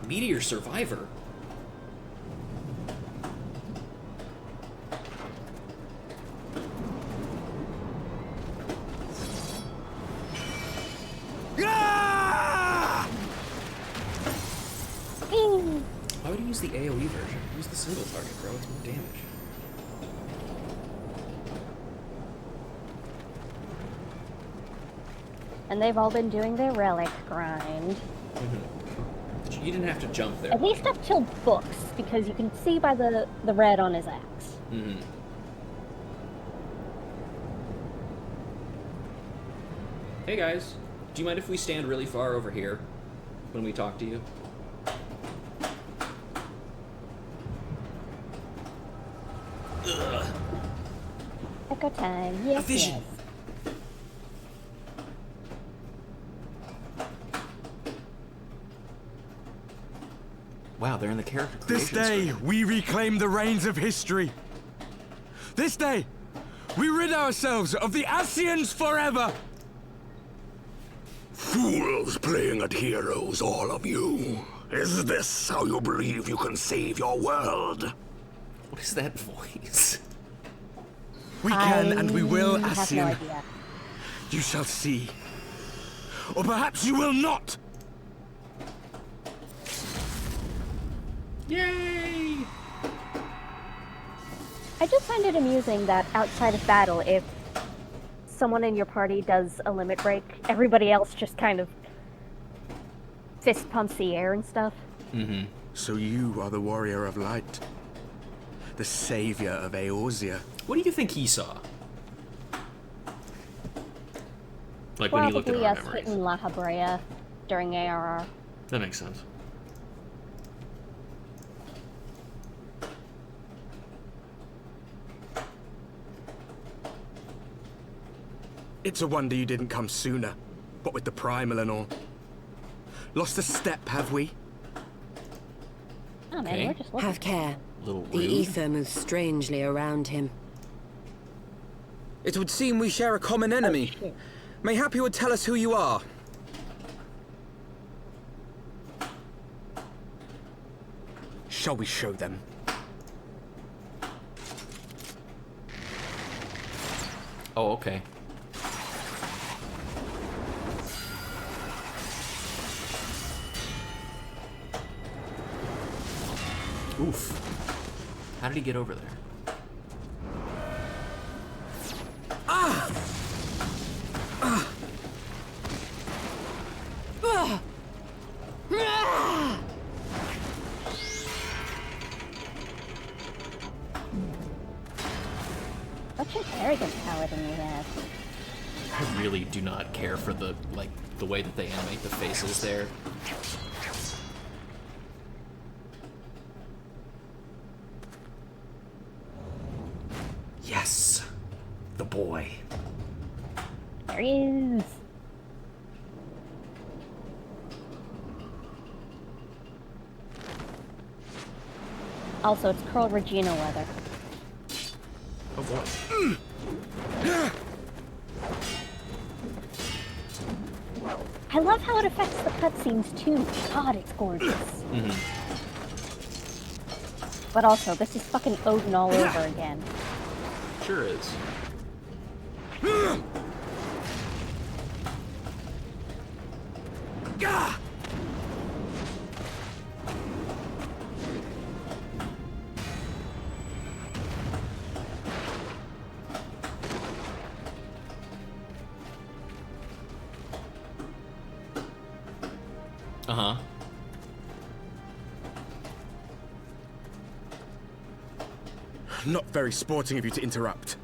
Meteor Survivor? Why would you use the AoE version? Use the single target, bro. It's more damage. And they've all been doing their relic grind. You didn't have to jump there. At least up till books, because you can see by the red on his axe. Mm-hmm. Hey guys, do you mind if we stand really far over here when we talk to you? Ugh. Echo time, yes, A vision. yes. Wow, they're in the character creation This day, screen. we reclaim the reins of history. This day, We rid ourselves of the Ascians forever! Fools playing at heroes, all of you. Is this how you believe you can save your world? What is that voice? We can and we will, I have no Ascian. idea. You shall see. Or perhaps you will not! Yay! I just find it amusing that outside of battle, if someone in your party does a limit break, everybody else just kind of fist pumps the air and stuff. Mm-hmm. So you are the warrior of light. The savior of Eorzea. What do you think he saw? Like when he looked at Probably our us memories. hitting La Habrea during ARR. That makes sense. It's a wonder you didn't come sooner. What with the primal and all. Lost a step, have we? Oh man, Okay. we're just looking. Have care. Little The rude. ether moves strangely around him. It would seem we share a common enemy. shit. Mayhap you would tell us who you are. Shall we show them? Oh, okay. Oof. How did he get over there? Such an arrogant paladin we have. I really do not care for the way that they animate the faces there. Yes, the boy. There he is. Also, it's Curl Regina weather. Oh boy. I love how it affects the cutscenes too. God, it's gorgeous. But also, this is fucking Odin all over again. Sure is. Uh-huh. Not very sporting of you to interrupt.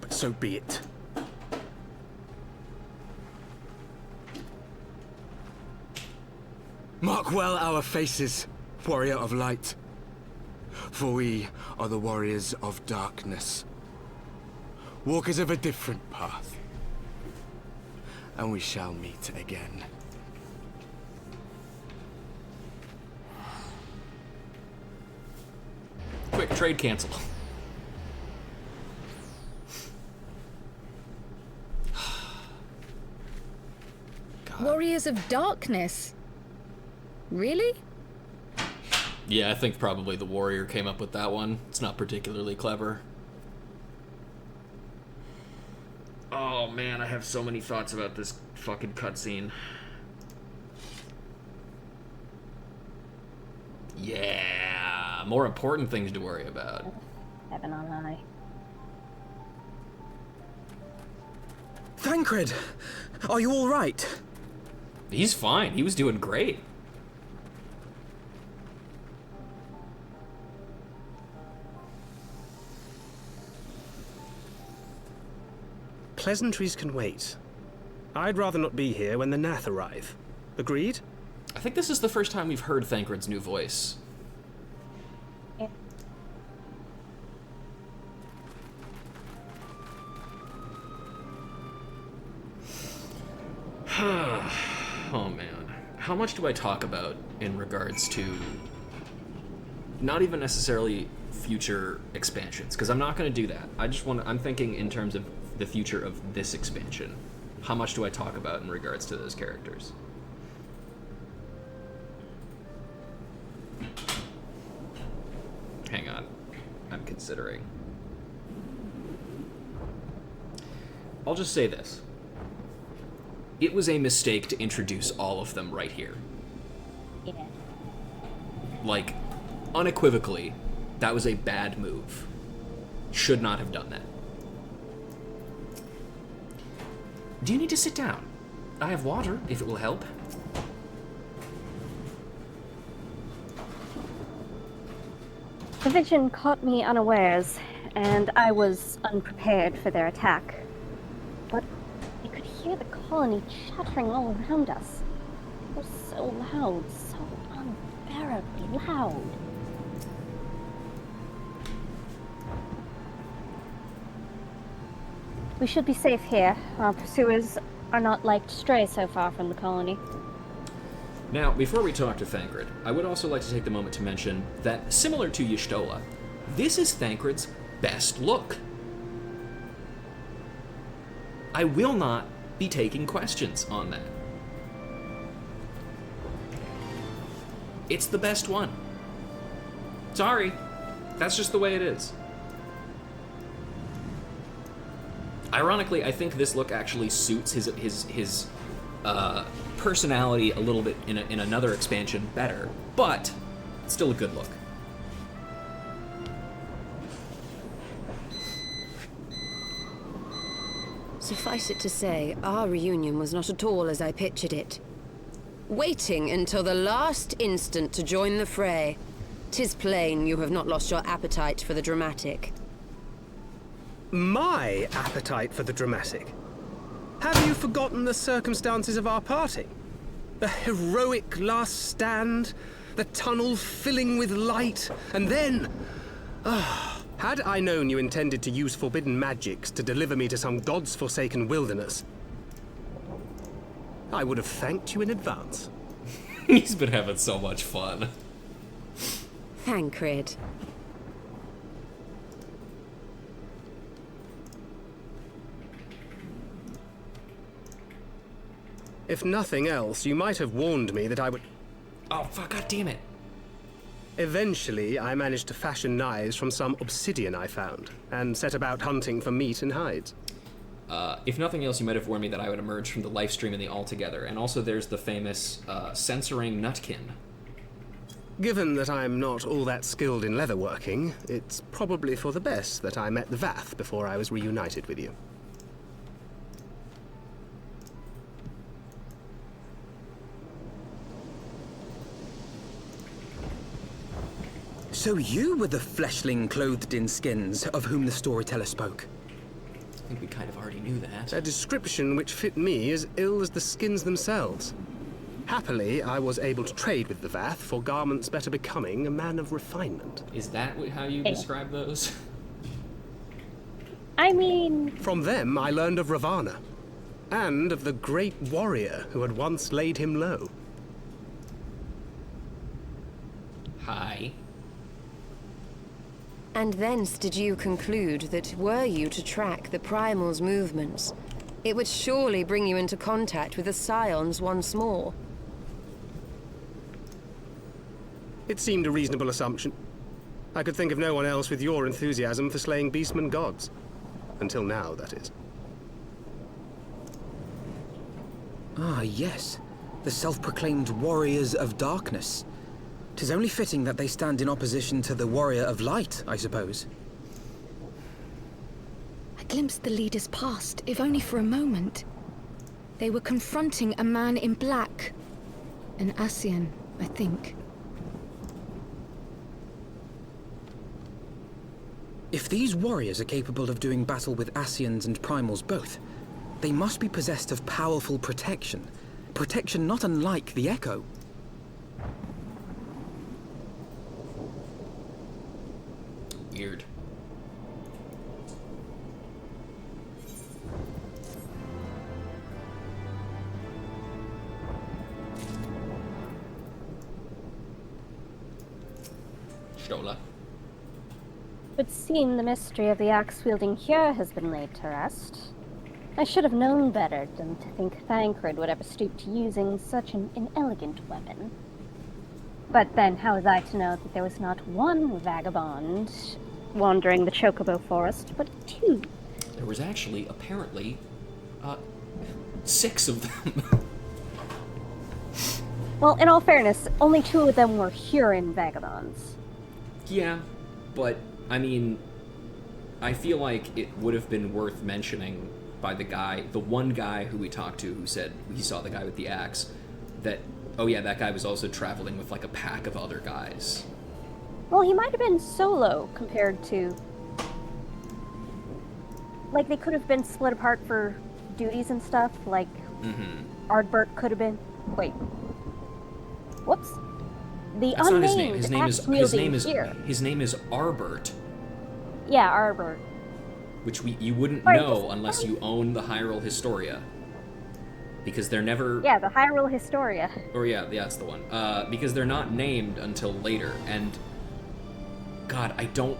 But so be it. Mark well our faces, warrior of light. For we are the warriors of darkness. Walkers of a different path. And we shall meet again. Quick, trade cancel. Warriors of Darkness? Really? Yeah, I think probably the warrior came up with that one. It's not particularly clever. Oh man, I have so many thoughts about this fucking cutscene. Yeah, more important things to worry about. Heaven on high. Thancred! Are you all right? He's fine. He was doing great. Pleasantries can wait. I'd rather not be here when the Nath arrive. Agreed? I think this is the first time we've heard Thancred's new voice. Oh man. How much do I talk about in regards to not even necessarily future expansions, because I'm not going to do that. I'm thinking in terms of the future of this expansion. How much do I talk about in regards to those characters? Hang on. I'm considering. I'll just say this. It was a mistake to introduce all of them right here. Yeah. Like, unequivocally, that was a bad move. Should not have done that. Do you need to sit down? I have water, if it will help. The vision caught me unawares, and I was unprepared for their attack. But I could hear the colony chattering all around us. It was so loud, so unbearably loud. We should be safe here. Our pursuers are not like to stray so far from the colony. Now, before we talk to Thancred, I would also like to take the moment to mention that, similar to Y'shtola, this is Thancred's best look. I will not be taking questions on that. It's the best one. Sorry. That's just the way it is. Ironically, I think this look actually suits his personality a little bit in another expansion better, but it's still a good look. Suffice it to say, our reunion was not at all as I pictured it. Waiting until the last instant to join the fray. 'Tis plain you have not lost your appetite for the dramatic. My appetite for the dramatic? Have you forgotten the circumstances of our parting? The heroic last stand, the tunnel filling with light, and then... had I known you intended to use forbidden magics to deliver me to some god's forsaken wilderness, I would have thanked you in advance. He's been having so much fun. Thancred. If nothing else, you might have warned me that I would... Oh, fuck, God damn it. Eventually, I managed to fashion knives from some obsidian I found, and set about hunting for meat and hides. If nothing else, you might have warned me that I would emerge from the live stream in the Altogether, and also there's the famous censoring nutkin. Given that I'm not all that skilled in leatherworking, it's probably for the best that I met the Vath before I was reunited with you. So you were the fleshling clothed in skins of whom the storyteller spoke? I think we kind of already knew that. A description which fit me as ill as the skins themselves. Happily, I was able to trade with the Vath for garments better becoming a man of refinement. Is that how you describe those? I mean... From them, I learned of Ravana, and of the great warrior who had once laid him low. Hi. And thence did you conclude that were you to track the Primal's movements, it would surely bring you into contact with the Scions once more. It seemed a reasonable assumption. I could think of no one else with your enthusiasm for slaying beastmen gods. Until now, that is. Ah, yes. The self-proclaimed warriors of darkness. 'Tis only fitting that they stand in opposition to the warrior of light, I suppose. I glimpsed the leaders past, if only for a moment. They were confronting a man in black. An Ascian, I think. If these warriors are capable of doing battle with Ascians and Primals both, they must be possessed of powerful protection. Protection not unlike the Echo. Weird. Y'shtola. would seem the mystery of the axe-wielding here has been laid to rest. I should have known better than to think Thancred would ever stoop to using such an inelegant weapon. But then how was I to know that there was not one vagabond wandering the Chocobo Forest, but 2? There was actually, apparently, 6 of them. Well, in all fairness, only 2 of them were Huron vagabonds. Yeah, but, I mean, I feel like it would have been worth mentioning by the one guy who we talked to who said he saw the guy with the axe, that, oh yeah, that guy was also traveling with like a pack of other guys. Well, he might have been solo compared to... Like, they could have been split apart for duties and stuff, like Ardbert could have been... Wait. Whoops. The That's not his name. His name is Arbert. Yeah, Arbert. Which you wouldn't know unless you own the Hyrule Historia. Because they're never... Yeah, the Hyrule Historia. Or yeah, that's the one. Because they're not named until later, and... God, I don't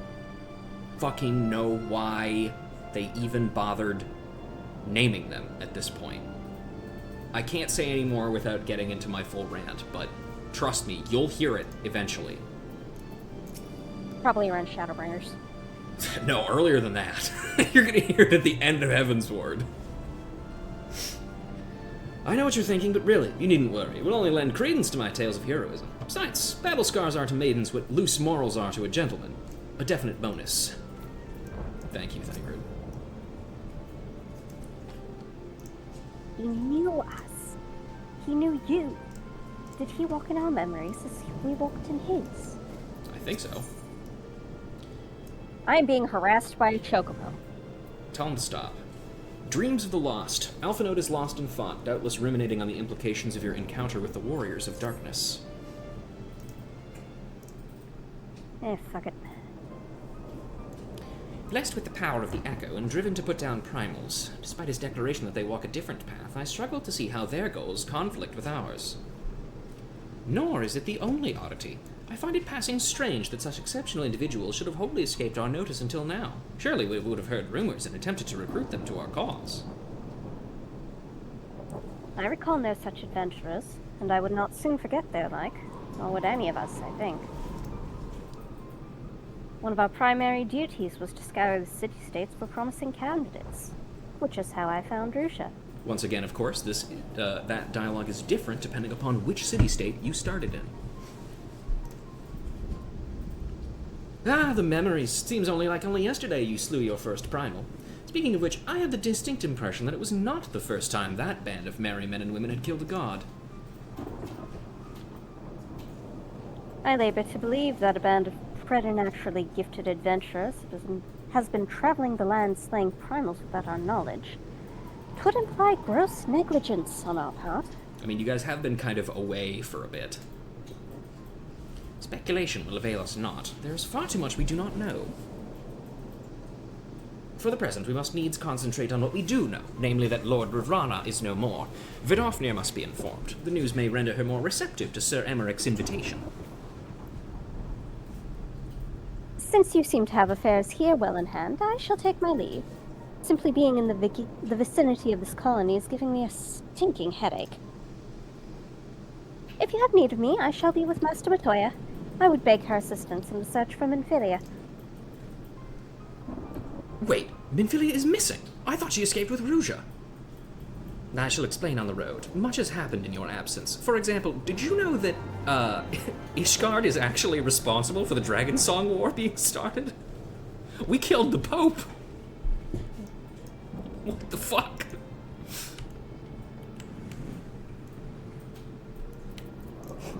fucking know why they even bothered naming them at this point. I can't say any more without getting into my full rant, but trust me, you'll hear it eventually. Probably around Shadowbringers. No, earlier than that. You're gonna hear it at the end of Heavensward. I know what you're thinking, but really, you needn't worry. It will only lend credence to my tales of heroism. Besides, battle scars are to maidens what loose morals are to a gentleman. A definite bonus. Thank you, Thancred. He knew us. He knew you. Did he walk in our memories as we walked in his? I think so. I am being harassed by a chocobo. Tell him to stop. Dreams of the Lost. Alphinaud is lost in thought, doubtless ruminating on the implications of your encounter with the Warriors of Darkness. Fuck it. Blessed with the power of the Echo and driven to put down primals, despite his declaration that they walk a different path, I struggle to see how their goals conflict with ours. Nor is it the only oddity. I find it passing strange that such exceptional individuals should have wholly escaped our notice until now. Surely we would have heard rumors and attempted to recruit them to our cause. I recall no such adventurers, and I would not soon forget their like, nor would any of us, I think. One of our primary duties was to scour the city-states for promising candidates, which is how I found Rusha. Once again, of course, that dialogue is different depending upon which city-state you started in. Ah, the memories. Seems only yesterday you slew your first primal. Speaking of which, I had the distinct impression that it was not the first time that band of merry men and women had killed a god. I labor to believe that a band of preternaturally gifted adventurers has been traveling the land slaying primals without our knowledge. It would imply gross negligence on our part. I mean, you guys have been kind of away for a bit. Speculation will avail us not. There is far too much we do not know. For the present, we must needs concentrate on what we do know, namely that Lord Rivrana is no more. Vidofnir must be informed. The news may render her more receptive to Sir Emeric's invitation. Since you seem to have affairs here well in hand, I shall take my leave. Simply being in the vicinity of this colony is giving me a stinking headache. If you have need of me, I shall be with Master Matoya. I would beg her assistance in the search for Minfilia. Wait, Minfilia is missing. I thought she escaped with Ruja. I shall explain on the road. Much has happened in your absence. For example, did you know that, Ishgard is actually responsible for the Dragon Song War being started? We killed the Pope! What the fuck?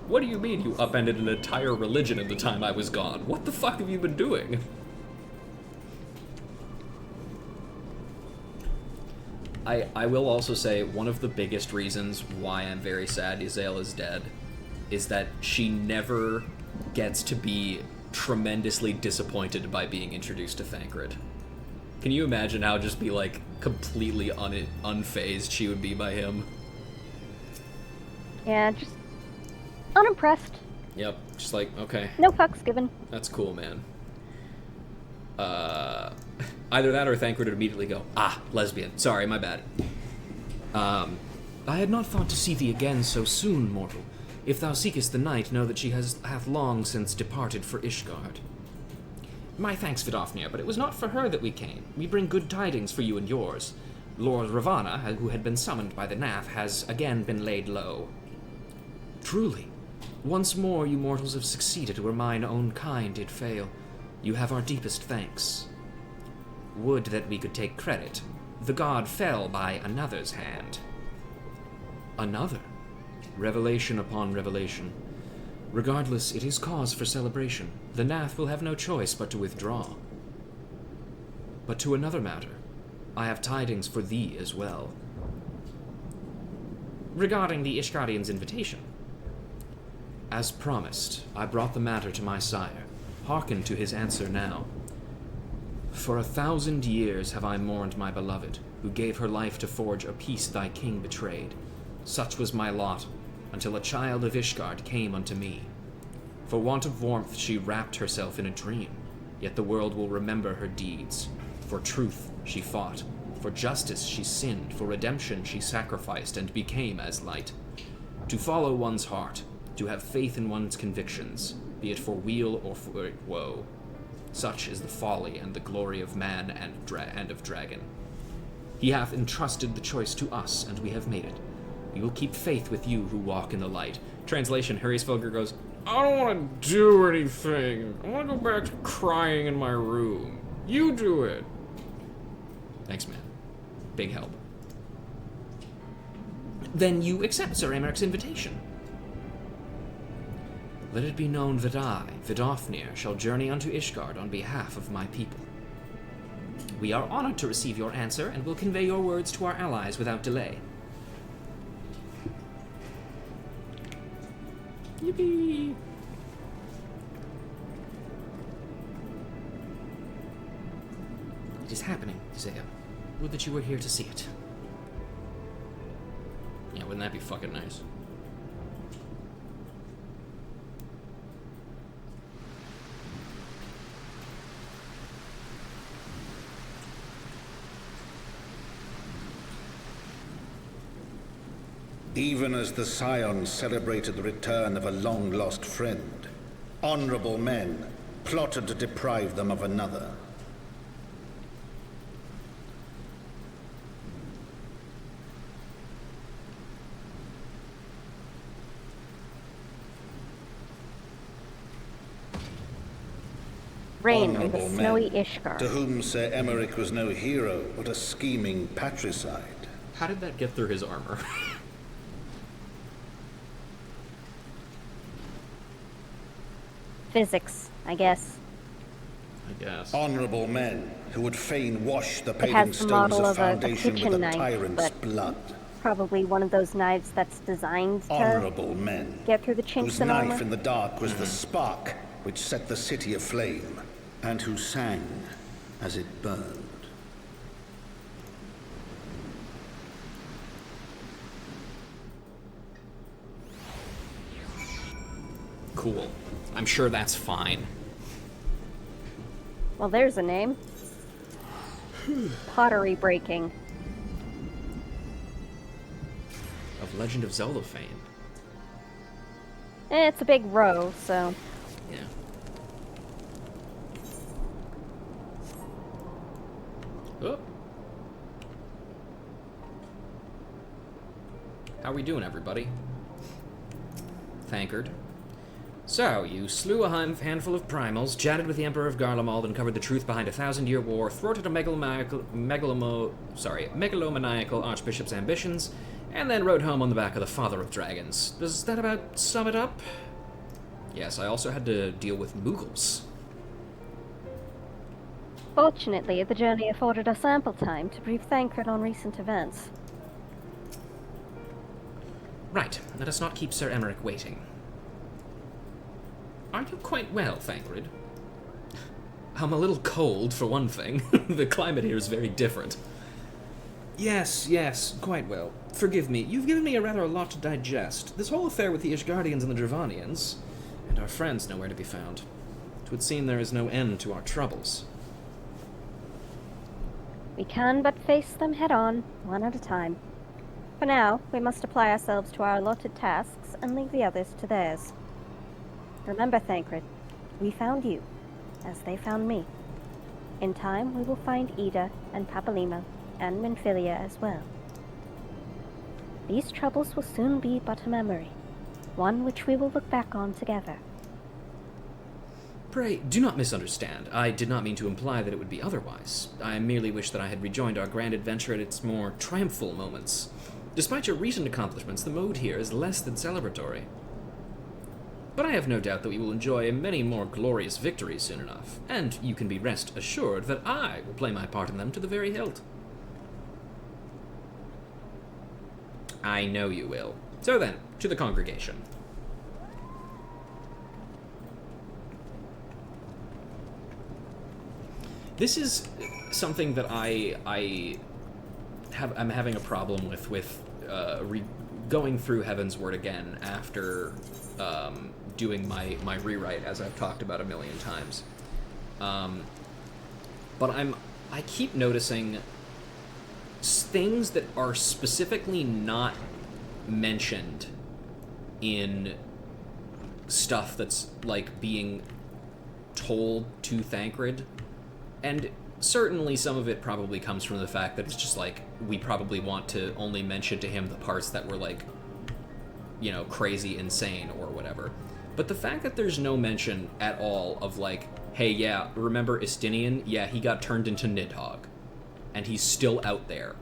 What do you mean you upended an entire religion in the time I was gone? What the fuck have you been doing? I will also say one of the biggest reasons why I'm very sad Izael is dead is that she never gets to be tremendously disappointed by being introduced to Thancred. Can you imagine how just be like completely unfazed she would be by him? Yeah, just unimpressed. Yep, just like, okay. No fucks given. That's cool, man. Either that or Thancred would immediately go, "Ah, lesbian. Sorry, my bad." "I had not thought to see thee again so soon, mortal. If thou seekest the night, know that she hath long since departed for Ishgard." "My thanks, Vidofnir, but it was not for her that we came. We bring good tidings for you and yours. Lord Ravana, who had been summoned by the Nath, has again been laid low." "Truly. Once more you mortals have succeeded where mine own kind did fail. You have our deepest thanks." "Would that we could take credit. The god fell by another's hand." "Another? Revelation upon revelation. Regardless, it is cause for celebration. The Nath will have no choice but to withdraw. But to another matter. I have tidings for thee as well." "Regarding the Ishgardian's invitation?" "As promised, I brought the matter to my sire. Hearken to his answer now. For 1,000 years have I mourned my beloved, who gave her life to forge a peace thy king betrayed. Such was my lot, until a child of Ishgard came unto me. For want of warmth she wrapped herself in a dream, yet the world will remember her deeds. For truth she fought, for justice she sinned, for redemption she sacrificed and became as light. To follow one's heart, to have faith in one's convictions, be it for weal or for woe. Such is the folly and the glory of man and of dragon. He hath entrusted the choice to us, and we have made it. We will keep faith with you who walk in the light." Translation, Harrisfelger goes, "I don't want to do anything. I want to go back to crying in my room. You do it." Thanks, man. Big help. "Then you accept Sir Amaric's invitation?" "Let it be known that I, Vidofnir, shall journey unto Ishgard on behalf of my people." "We are honored to receive your answer, and will convey your words to our allies without delay." Yippee! "It is happening, Isaiah. Would that you were here to see it." Yeah, wouldn't that be fucking nice? Even as the Scions celebrated the return of a long-lost friend, honorable men plotted to deprive them of another. Rain in the Honorable snowy men, Ishgard. to whom Sir Emeric was no hero, but a scheming patricide. How did that get through his armor? Physics, I guess. I guess. Honorable men who would fain wash the It paving has the stones model of of a foundation with kitchen a knife, tyrant's but blood. probably one of those knives that's designed to Honorable men get through the chinks whose in knife armor. in the dark was the spark which set the city aflame, and who sang as it burned. Cool. I'm sure that's fine. Well, there's a name. Pottery breaking. Of Legend of Zelda fame. It's a big row, so... Yeah. Oh. How we doing, everybody? Thancred. So, you slew a handful of primals, chatted with the Emperor of Garlemald, uncovered the truth behind a 1,000-year war, thwarted a megalomaniacal archbishop's ambitions, and then rode home on the back of the Father of Dragons. Does that about sum it up? Yes, I also had to deal with Moogles. Fortunately, the journey afforded us ample time to brief Thancred on recent events. Right, let us not keep Sir Emeric waiting. Are you quite well, Thancred? I'm a little cold, for one thing. The climate here is very different. Yes, quite well. Forgive me, you've given me a lot to digest. This whole affair with the Ishgardians and the Dravanians, and our friends nowhere to be found. 'Twould seem there is no end to our troubles. We can but face them head-on, one at a time. For now, we must apply ourselves to our allotted tasks and leave the others to theirs. Remember, Thancred, we found you, as they found me. In time, we will find Ida and Papalima, and Minfilia as well. These troubles will soon be but a memory, one which we will look back on together. Pray, do not misunderstand. I did not mean to imply that it would be otherwise. I merely wish that I had rejoined our grand adventure at its more triumphal moments. Despite your recent accomplishments, the mood here is less than celebratory. But I have no doubt that we will enjoy many more glorious victories soon enough, and you can be rest assured that I will play my part in them to the very hilt. I know you will. So then, to the congregation. This is something that I'm having a problem with going through Heavensward again after doing my rewrite, as I've talked about a million times. But I keep noticing things that are specifically not mentioned in stuff that's like being told to Thancred. And certainly some of it probably comes from the fact that it's just like, we probably want to only mention to him the parts that were like, you know, crazy, insane, or whatever. But the fact that there's no mention at all of like, hey, yeah, remember Istinian? Yeah, he got turned into Nidhogg. And he's still out there.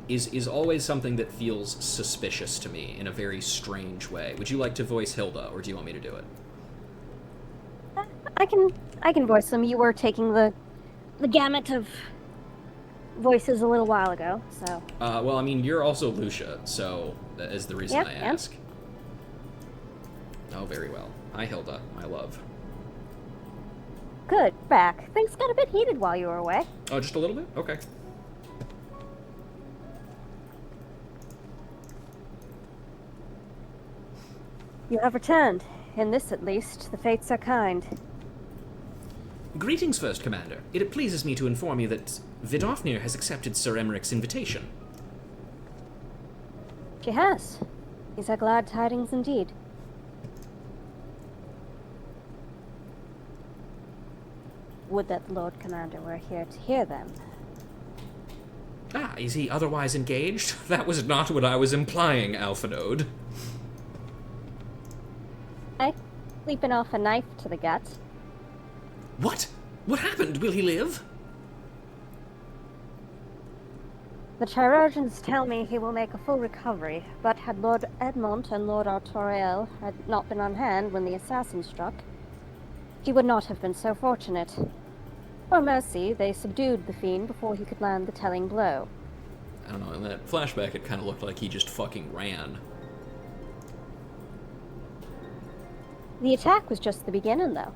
Is always something that feels suspicious to me in a very strange way. Would you like to voice Hilda, or do you want me to do it? I can voice them. You were taking the gamut of voices a little while ago, so... well, I mean, you're also Lucia, so that is the reason I ask. Oh, very well. Hi, Hilda, my love. Good, back. Things got a bit heated while you were away. Oh, just a little bit? Okay. You have returned. In this, at least, the fates are kind. Greetings, First Commander. It pleases me to inform you that Vidofnir has accepted Sir Emmerich's invitation. She has. These are glad tidings indeed. Would that the Lord Commander were here to hear them. Ah, is he otherwise engaged? That was not what I was implying, Alphanode. Leaping off a knife to the gut. What? What happened? Will he live? The chirurgeons tell me he will make a full recovery, but had Lord Edmont and Lord Artoriel had not been on hand when the assassin struck, he would not have been so fortunate. For mercy, they subdued the fiend before he could land the telling blow. I don't know, in that flashback it kind of looked like he just fucking ran. The attack was just the beginning, though.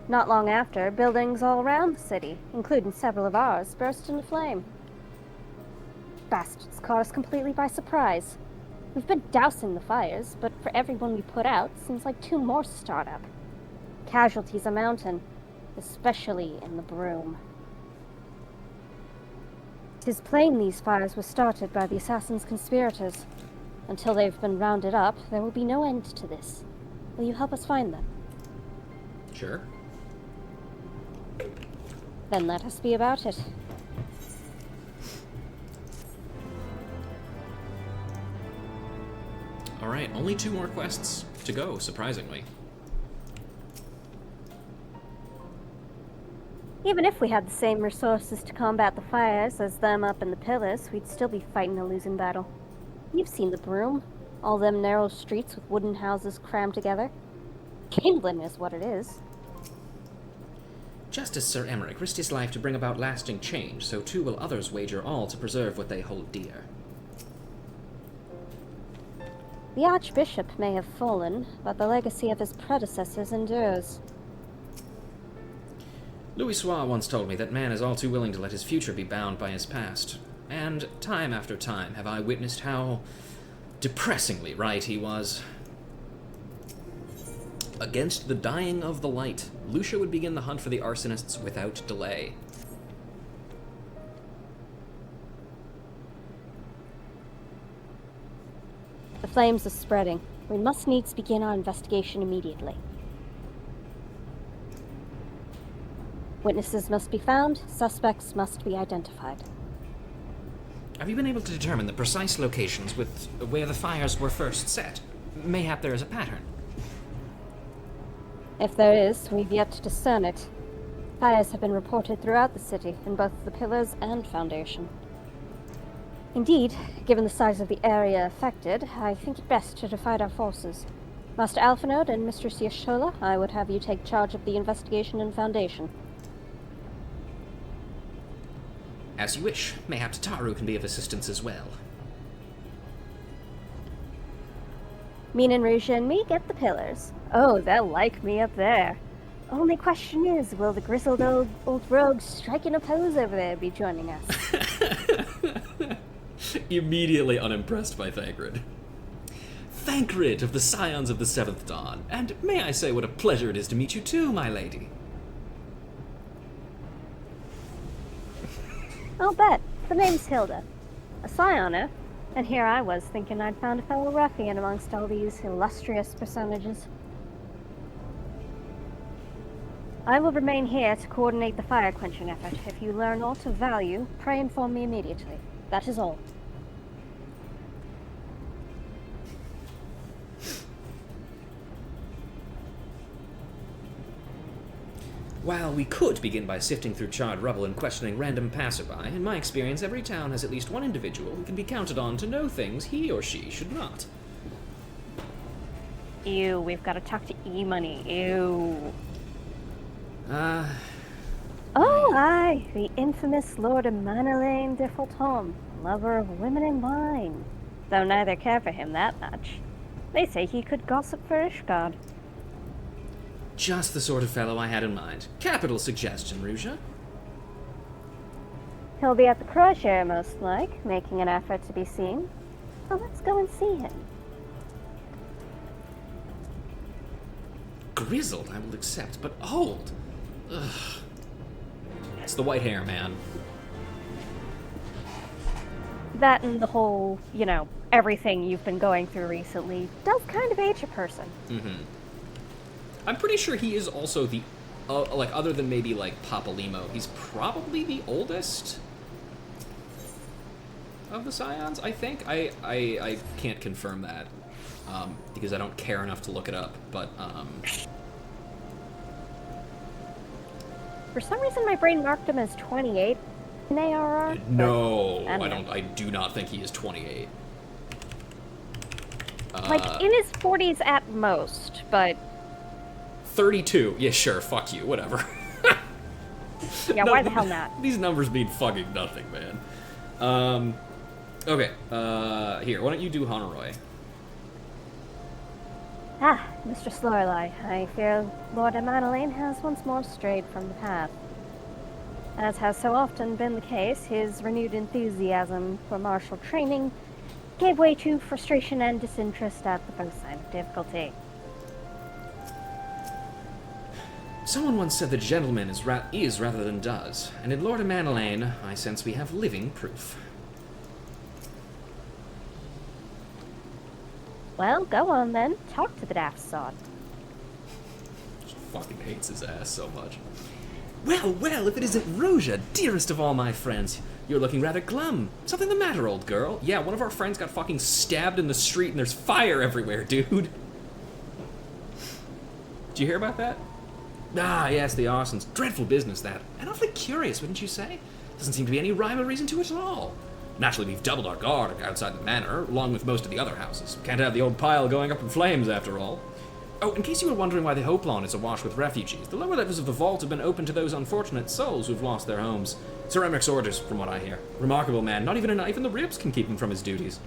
Not long after, buildings all around the city, including several of ours, burst into flame. Bastards caught us completely by surprise. We've been dousing the fires, but for every one we put out, seems like 2 more start up. Casualties are mounting, especially in the Broom. 'Tis plain these fires were started by the assassin's conspirators. Until they've been rounded up, there will be no end to this. Will you help us find them? Sure. Then let us be about it. Alright, only 2 more quests to go, surprisingly. Even if we had the same resources to combat the fires as them up in the pillars, we'd still be fighting a losing battle. You've seen the Broom. All them narrow streets with wooden houses crammed together. Kindling is what it is. Just as Sir Emmerich risked his life to bring about lasting change, so too will others wager all to preserve what they hold dear. The Archbishop may have fallen, but the legacy of his predecessors endures. Louis Soir once told me that man is all too willing to let his future be bound by his past, and time after time have I witnessed how depressingly right he was. Against the dying of the light, Lucia would begin the hunt for the arsonists without delay. The flames are spreading. We must needs begin our investigation immediately. Witnesses must be found, suspects must be identified. Have you been able to determine the precise locations with where the fires were first set? Mayhap there is a pattern. If there is, we've yet to discern it. Fires have been reported throughout the city, in both the pillars and foundation. Indeed, given the size of the area affected, I think it best to divide our forces. Master Alphanode and Mistress Yashola, I would have you take charge of the investigation and foundation. As you wish. Mayhap Tataru can be of assistance as well. Mean and Rouge and me get the pillars. Oh, they'll like me up there. Only question is, will the grizzled old rogue striking a pose over there be joining us? Immediately unimpressed by Thancred. Thancred of the Scions of the Seventh Dawn, and may I say what a pleasure it is to meet you too, my lady. I'll bet. The name's Hilda. A Scioner, and here I was thinking I'd found a fellow ruffian amongst all these illustrious personages. I will remain here to coordinate the fire-quenching effort. If you learn aught of value, pray inform me immediately. That is all. While we could begin by sifting through charred rubble and questioning random passerby, in my experience, every town has at least one individual who can be counted on to know things he or she should not. Ew, we've got to talk to E-Money. Ew. Oh, aye, the infamous Lord Manolaine de Fulton, lover of women and wine. Though neither care for him that much. They say he could gossip for Ishgard. Just the sort of fellow I had in mind. Capital suggestion, Ruja. He'll be at the crochet, most like, making an effort to be seen. So let's go and see him. Grizzled, I will accept, but old. Ugh. It's the white hair, man. That and the whole, everything you've been going through recently does kind of age a person. Mm-hmm. I'm pretty sure he is also the, other than maybe, Papa Limo, he's probably the oldest of the Scions, I think. I can't confirm that, because I don't care enough to look it up, but, For some reason, my brain marked him as 28 in ARR. No, I do not think he is 28. In his 40s at most, but... 32. Yeah, sure, fuck you, whatever. Yeah, why the hell not? These numbers mean fucking nothing, man. Okay, here, why don't you do Honoroi? Ah, Mistress Lorelei, I fear Lord Manolaine has once more strayed from the path. As has so often been the case, his renewed enthusiasm for martial training gave way to frustration and disinterest at the first sign of difficulty. Someone once said that gentleman is rather than does, and in Lord Manolaine, I sense we have living proof. Well, go on then. Talk to the daft sod. She fucking hates his ass so much. Well, if it isn't Roja, dearest of all my friends. You're looking rather glum. Something the matter, old girl? Yeah, one of our friends got fucking stabbed in the street and there's fire everywhere, dude. Did you hear about that? Ah, yes, the arsons. Dreadful business, that. And awfully curious, wouldn't you say? Doesn't seem to be any rhyme or reason to it at all. Naturally, we've doubled our guard outside the manor, along with most of the other houses. Can't have the old pile going up in flames, after all. Oh, in case you were wondering why the Hope Lawn is awash with refugees, the lower levels of the vault have been open to those unfortunate souls who've lost their homes. Sir Emmerich's orders, from what I hear. Remarkable man. Not even a knife in the ribs can keep him from his duties.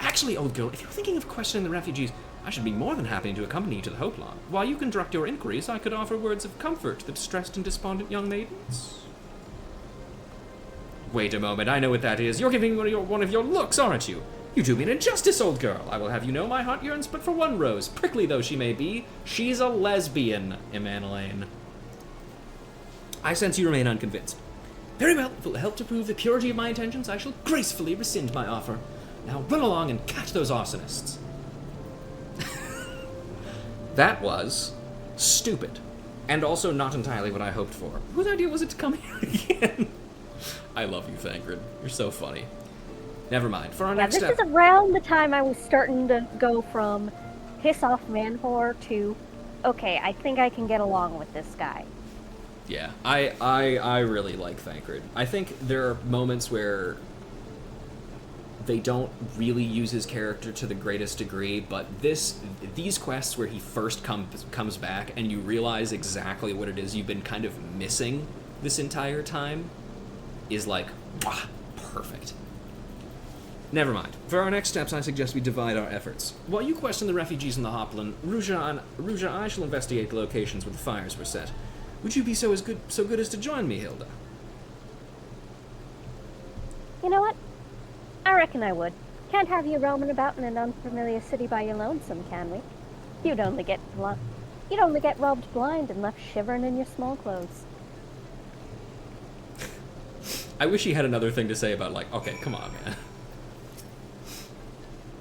Actually, old girl, if you're thinking of questioning the refugees, I should be more than happy to accompany you to the Hope Lawn. While you can direct your inquiries, I could offer words of comfort to the distressed and despondent young maidens. Wait a moment, I know what that is. You're giving one of your looks, aren't you? You do me an injustice, old girl. I will have you know my heart yearns but for one rose. Prickly though she may be, she's a lesbian, Manolaine. I sense you remain unconvinced. Very well, if it will help to prove the purity of my intentions, I shall gracefully rescind my offer. Now run along and catch those arsonists. That was stupid. And also not entirely what I hoped for. Whose idea was it to come here again? I love you, Thancred. You're so funny. Never mind. For our next this step... is around the time I was starting to go from piss off man whore to, okay, I think I can get along with this guy. Yeah, I really like Thancred. I think there are moments where they don't really use his character to the greatest degree, but these quests where he first comes back and you realize exactly what it is you've been kind of missing this entire time is like, wow, perfect. Never mind. For our next steps, I suggest we divide our efforts. While you question the refugees in the Hopland, Ruja, I shall investigate the locations where the fires were set. Would you be so good as to join me, Hilda? You know what? I reckon I would. Can't have you roaming about in an unfamiliar city by your lonesome, can we? You'd only get robbed blind and left shivering in your small clothes. I wish he had another thing to say about, like, okay, come on, man.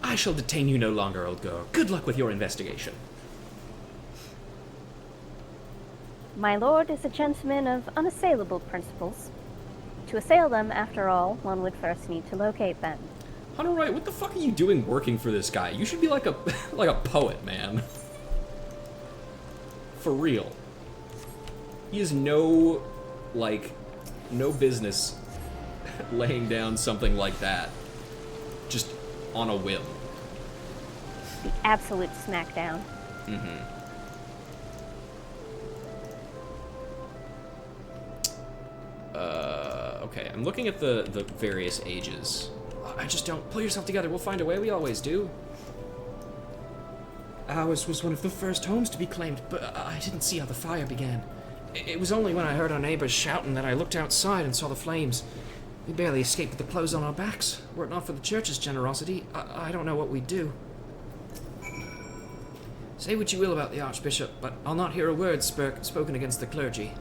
I shall detain you no longer, old girl. Good luck with your investigation. My lord is a gentleman of unassailable principles. To assail them, after all, one would first need to locate them. Hunter Wright, what the fuck are you doing working for this guy? You should be like a like a poet, man. For real. He has no business laying down something like that. Just on a whim. The absolute smackdown. Mm-hmm. Okay, I'm looking at the various ages. I just don't... Pull yourself together, we'll find a way, we always do. Ours was one of the first homes to be claimed, but I didn't see how the fire began. It was only when I heard our neighbors shouting that I looked outside and saw the flames. We barely escaped with the clothes on our backs. Were it not for the church's generosity, I don't know what we'd do. Say what you will about the Archbishop, but I'll not hear a word spoken against the clergy.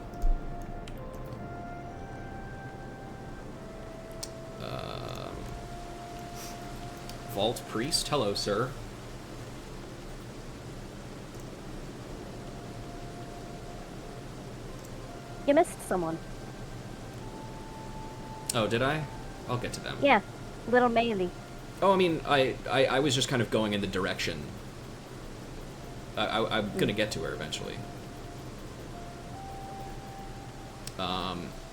Vault Priest? Hello, sir. You missed someone. Oh, did I? I'll get to them. Yeah, little Maylie. Oh, I mean, I was just kind of going in the direction. I'm gonna get to her eventually.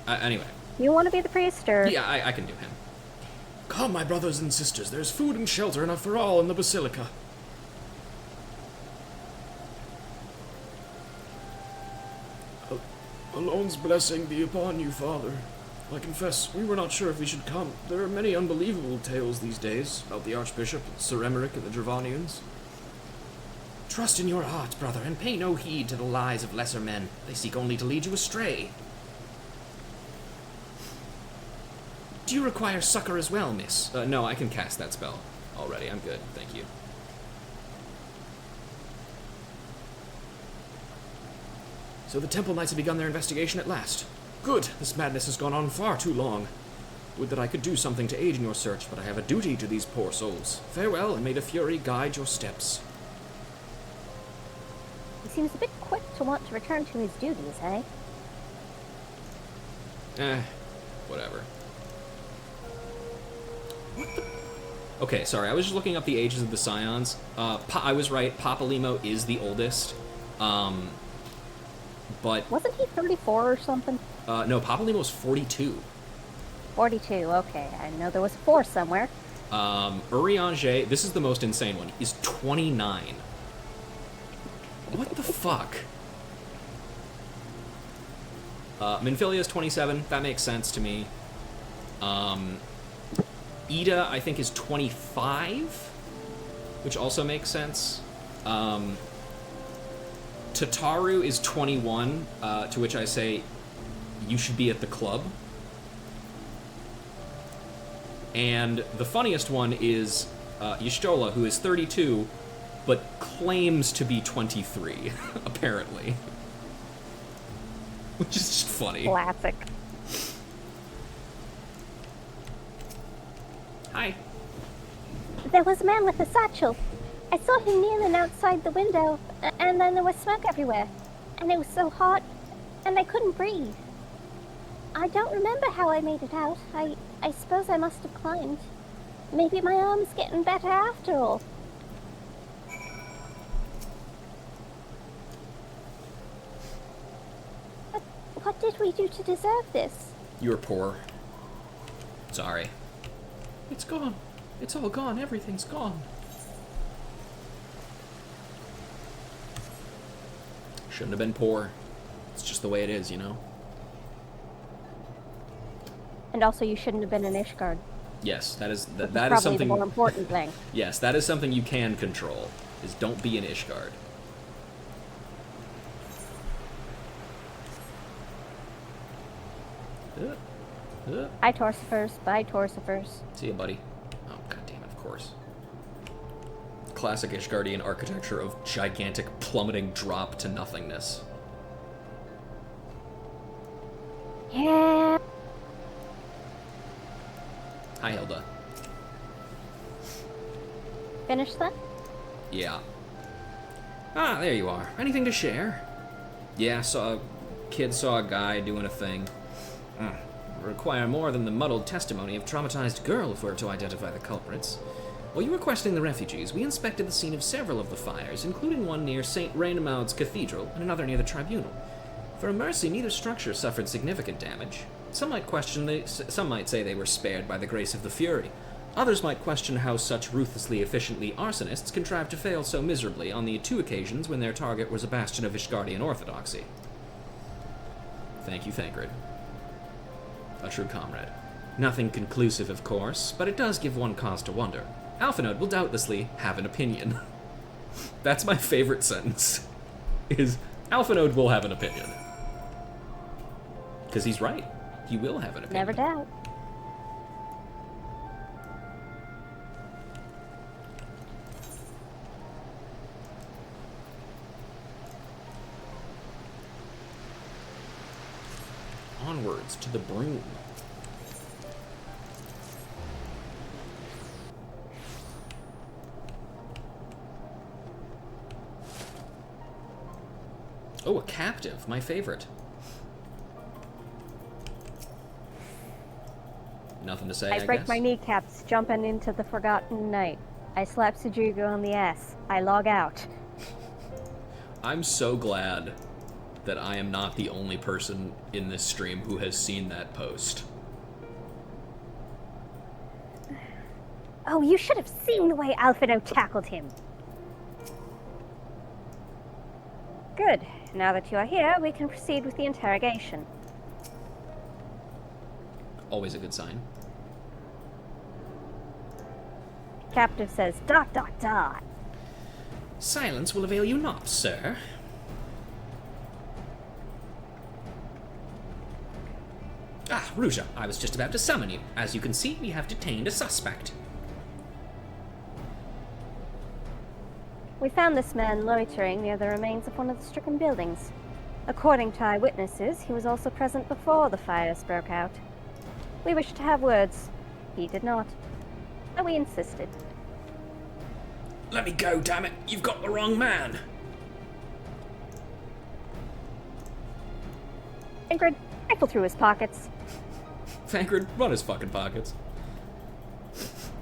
Anyway. You want to be the priest, or...? Yeah, I can do him. Come, my brothers and sisters, there's food and shelter enough for all in the Basilica. Alone's blessing be upon you, Father. I confess, we were not sure if we should come. There are many unbelievable tales these days about the Archbishop, Sir Emmerich, and the Dravanians. Trust in your heart, brother, and pay no heed to the lies of lesser men. They seek only to lead you astray. Do you require succor as well, miss? No, I can cast that spell already. I'm good, thank you. So the Temple Knights have begun their investigation at last. Good, this madness has gone on far too long. Would that I could do something to aid in your search, but I have a duty to these poor souls. Farewell, and may the Fury guide your steps. He seems a bit quick to want to return to his duties, eh? Whatever. Okay, sorry, I was just looking up the ages of the Scions. I was right, Papa Limo is the oldest. But... Wasn't he 34 or something? No, Papa Limo's 42. 42, okay. I know there was a 4 somewhere. Urianger, this is the most insane one, is 29. What the fuck? Minfilia is 27, that makes sense to me. Ida, I think, is 25, which also makes sense. Tataru is 21, to which I say, you should be at the club. And the funniest one is Y'shtola, who is 32, but claims to be 23, apparently. Which is just funny. Classic. Hi. There was a man with a satchel. I saw him kneeling outside the window, and then there was smoke everywhere. And it was so hot, and I couldn't breathe. I don't remember how I made it out. I suppose I must have climbed. Maybe my arm's getting better after all. But what did we do to deserve this? You were poor. Sorry. It's gone. It's all gone. Everything's gone. Shouldn't have been poor. It's just the way it is, you know? And also, you shouldn't have been an Ishgard. Yes, that is Probably something. the more important thing. Yes, that is something you can control. Is don't be an Ishgard. Hi, Torsifers. Bye, Torsifers. See ya, buddy. Oh, goddamn, of course. Classic Ishgardian architecture of gigantic plummeting drop to nothingness. Yeah. Hi, Hilda. Finish that? Yeah. Ah, there you are. Anything to share? Yeah, kid saw a guy doing a thing. Require more than the muddled testimony of traumatized girl if we're to identify the culprits. While you were questioning the refugees, we inspected the scene of several of the fires, including one near St. Rainmaud's Cathedral and another near the Tribunal. For a mercy, neither structure suffered significant damage. Some might say they were spared by the grace of the Fury. Others might question how such ruthlessly efficiently arsonists contrived to fail so miserably on the 2 occasions when their target was a bastion of Ishgardian orthodoxy. Thank you, Thancred. A true comrade. Nothing conclusive, of course, but it does give one cause to wonder. Alphanode will doubtlessly have an opinion. That's my favorite sentence, is Alphanode will have an opinion. Because he's right. He will have an opinion. Never doubt. Onwards to the broom. Oh, a captive, my favorite. Nothing to say, I break guess. my kneecaps jumping into the Forgotten Night. I slap Sujugu on the ass. I log out. I'm so glad that I am not the only person in this stream who has seen that post. Oh, you should have seen the way Alphino tackled him. Good. Now that you are here, we can proceed with the interrogation. Always a good sign. Captive says, ... Silence will avail you not, sir. Ah, Ruja, I was just about to summon you. As you can see, we have detained a suspect. We found this man loitering near the remains of one of the stricken buildings. According to eyewitnesses, he was also present before the fires broke out. We wished to have words. He did not. So we insisted. Let me go, damn it! You've got the wrong man! Ingrid, rifle through his pockets. Thancred, run his fucking pockets.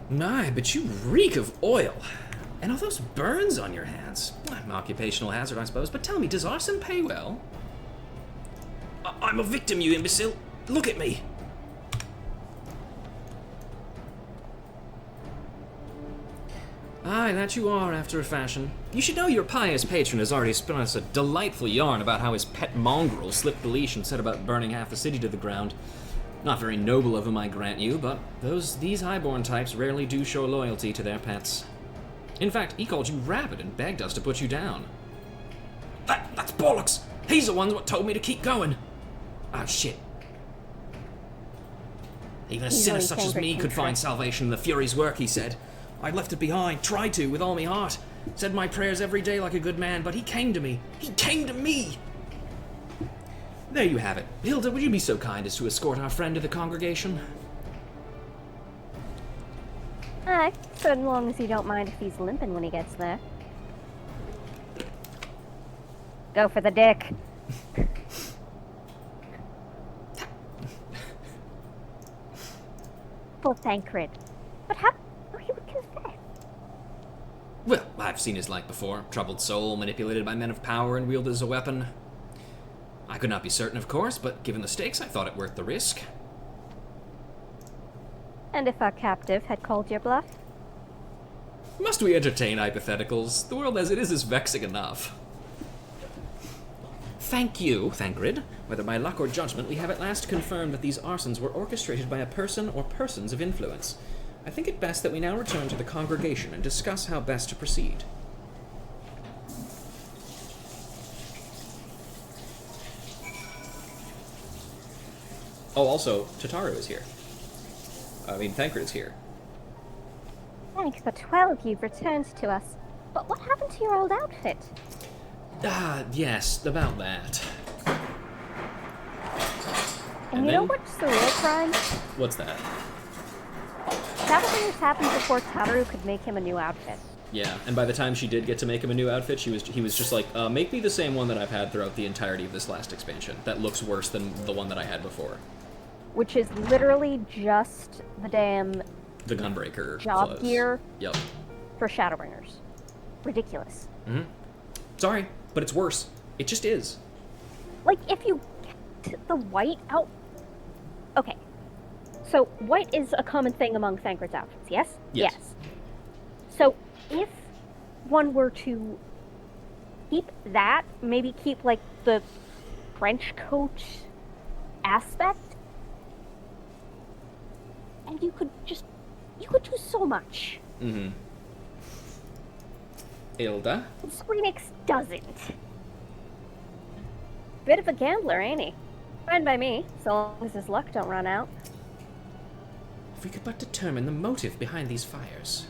My, but you reek of oil. And all those burns on your hands. An occupational hazard, I suppose, but tell me, does arson pay well? I'm a victim, you imbecile. Look at me. Aye, that you are, after a fashion. You should know your pious patron has already spun us a delightful yarn about how his pet mongrel slipped the leash and set about burning half the city to the ground. Not very noble of him, I grant you, but these highborn types rarely do show loyalty to their pets. In fact, he called you rabid and begged us to put you down. That's bollocks! He's the one what told me to keep going! Oh, shit. Even a sinner such as me could find salvation in the Fury's work, he said. I left it behind, tried to, with all my heart. Said my prayers every day like a good man, but he came to me. He came to me! There you have it. Hilda, would you be so kind as to escort our friend to the congregation? Aye, so long as you don't mind if he's limping when he gets there. Go for the dick. Full Thancred. But how he would confess? Well, I've seen his like before. Troubled soul, manipulated by men of power and wielded as a weapon. I could not be certain, of course, but given the stakes, I thought it worth the risk. And if our captive had called your bluff? Must we entertain hypotheticals? The world as it is vexing enough. Thank you, Thancred. Whether by luck or judgment, we have at last confirmed that these arsons were orchestrated by a person or persons of influence. I think it best that we now return to the congregation and discuss how best to proceed. Oh, also, Tataru is here. Thancred is here. Thank the 12 you've returned to us. But what happened to your old outfit? Ah, yes, about that. And you know what's the real crime? What's that? Shadowbringers happened before Tataru could make him a new outfit. Yeah, and by the time she did get to make him a new outfit, he was just like, make me the same one that I've had throughout the entirety of this last expansion. That looks worse than the one that I had before. Which is literally just the damn... The Gunbreaker job clothes. gear. Yep. For Shadowbringers. Ridiculous. Mm-hmm. Sorry, but it's worse. It just is. Like, if you get the white out... Okay. So, white is a common thing among Thancred's outfits, yes? Yes. So, if one were to keep that, maybe keep, like, the trench coat aspect, and you could do so much. Mm-hmm. Hilda? Squeenix doesn't. Bit of a gambler, ain't he? Fine by me, so long as his luck don't run out. If we could but determine the motive behind these fires.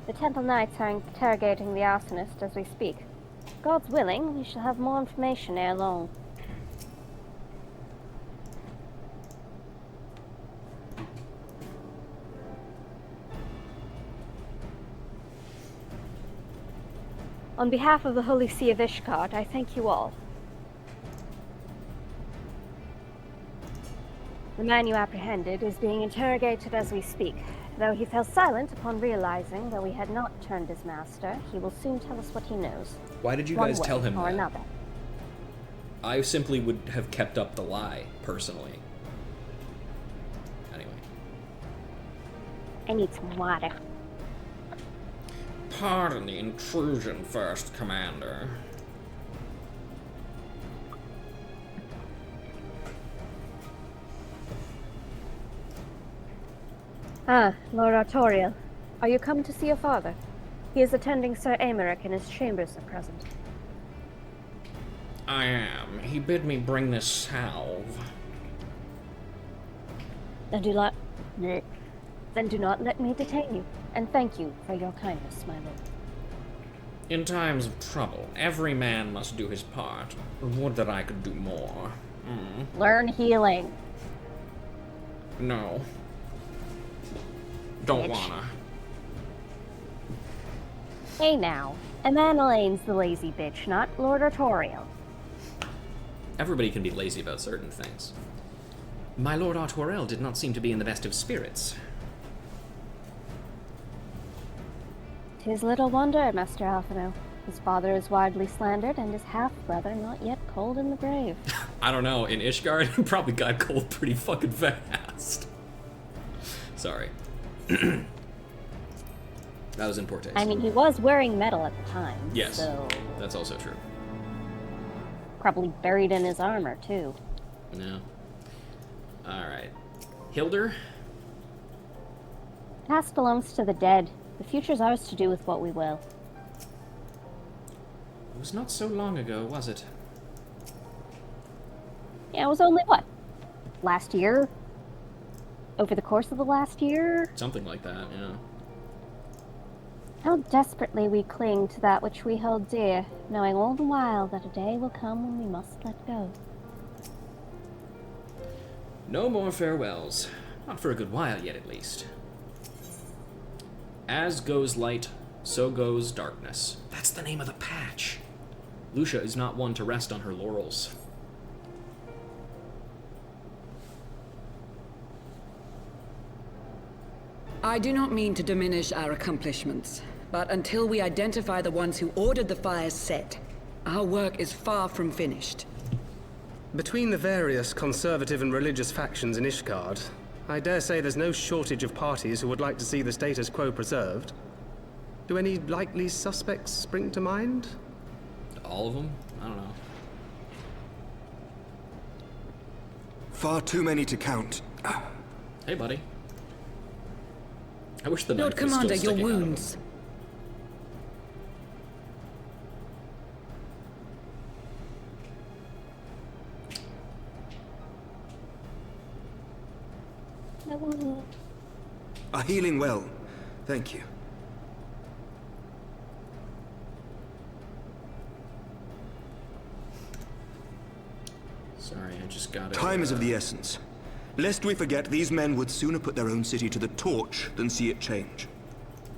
The Temple Knights are interrogating the arsonist as we speak. God's willing, we shall have more information ere long. On behalf of the Holy See of Ishgard, I thank you all. The man you apprehended is being interrogated as we speak. Though he fell silent upon realizing that we had not turned his master, he will soon tell us what he knows. Why did you guys tell him or that? Another. I simply would have kept up the lie, personally. Anyway. I need some water. Pardon the intrusion, First Commander. Ah, Lord Artoriel. Are you come to see your father? He is attending Sir Aymeric in his chambers at present. I am. He bid me bring this salve. Then do not let me detain you, and thank you for your kindness, my lord. In times of trouble, every man must do his part. Would that I could do more. Learn healing. No. Don't Bitch. wanna. Hey now, Amanalane's the lazy bitch, not Lord Artoriel. Everybody can be lazy about certain things. My Lord Artoriel did not seem to be in the best of spirits. 'Tis little wonder, Master Alphino. His father is widely slandered, and his half-brother not yet cold in the grave. I don't know, in Ishgard, he probably got cold pretty fucking fast. Sorry. That was in poor taste. I mean, he was wearing metal at the time. Yes, So that's also true. probably buried in his armor, too. No. Alright. Hilder? Past belongs to the dead. The future's ours to do with what we will. It was not so long ago, was it? Yeah, it was only, what? Last year? Over the course of the last year? Something like that, yeah. How desperately we cling to that which we hold dear, knowing all the while that a day will come when we must let go. No more farewells. Not for a good while yet, at least. As goes light, so goes darkness. That's the name of the patch. Lucia is not one to rest on her laurels. I do not mean to diminish our accomplishments, but until we identify the ones who ordered the fires set, our work is far from finished. Between the various conservative and religious factions in Ishgard, I dare say there's no shortage of parties who would like to see the status quo preserved. Do any likely suspects spring to mind? All of them? I don't know. Far too many to count. Hey, buddy. I wish the Lord knife was Commander, still your sticking out of him. wounds. Are healing well. Thank you. Sorry, I just got it. Time is of the essence. Lest we forget, these men would sooner put their own city to the torch than see it change.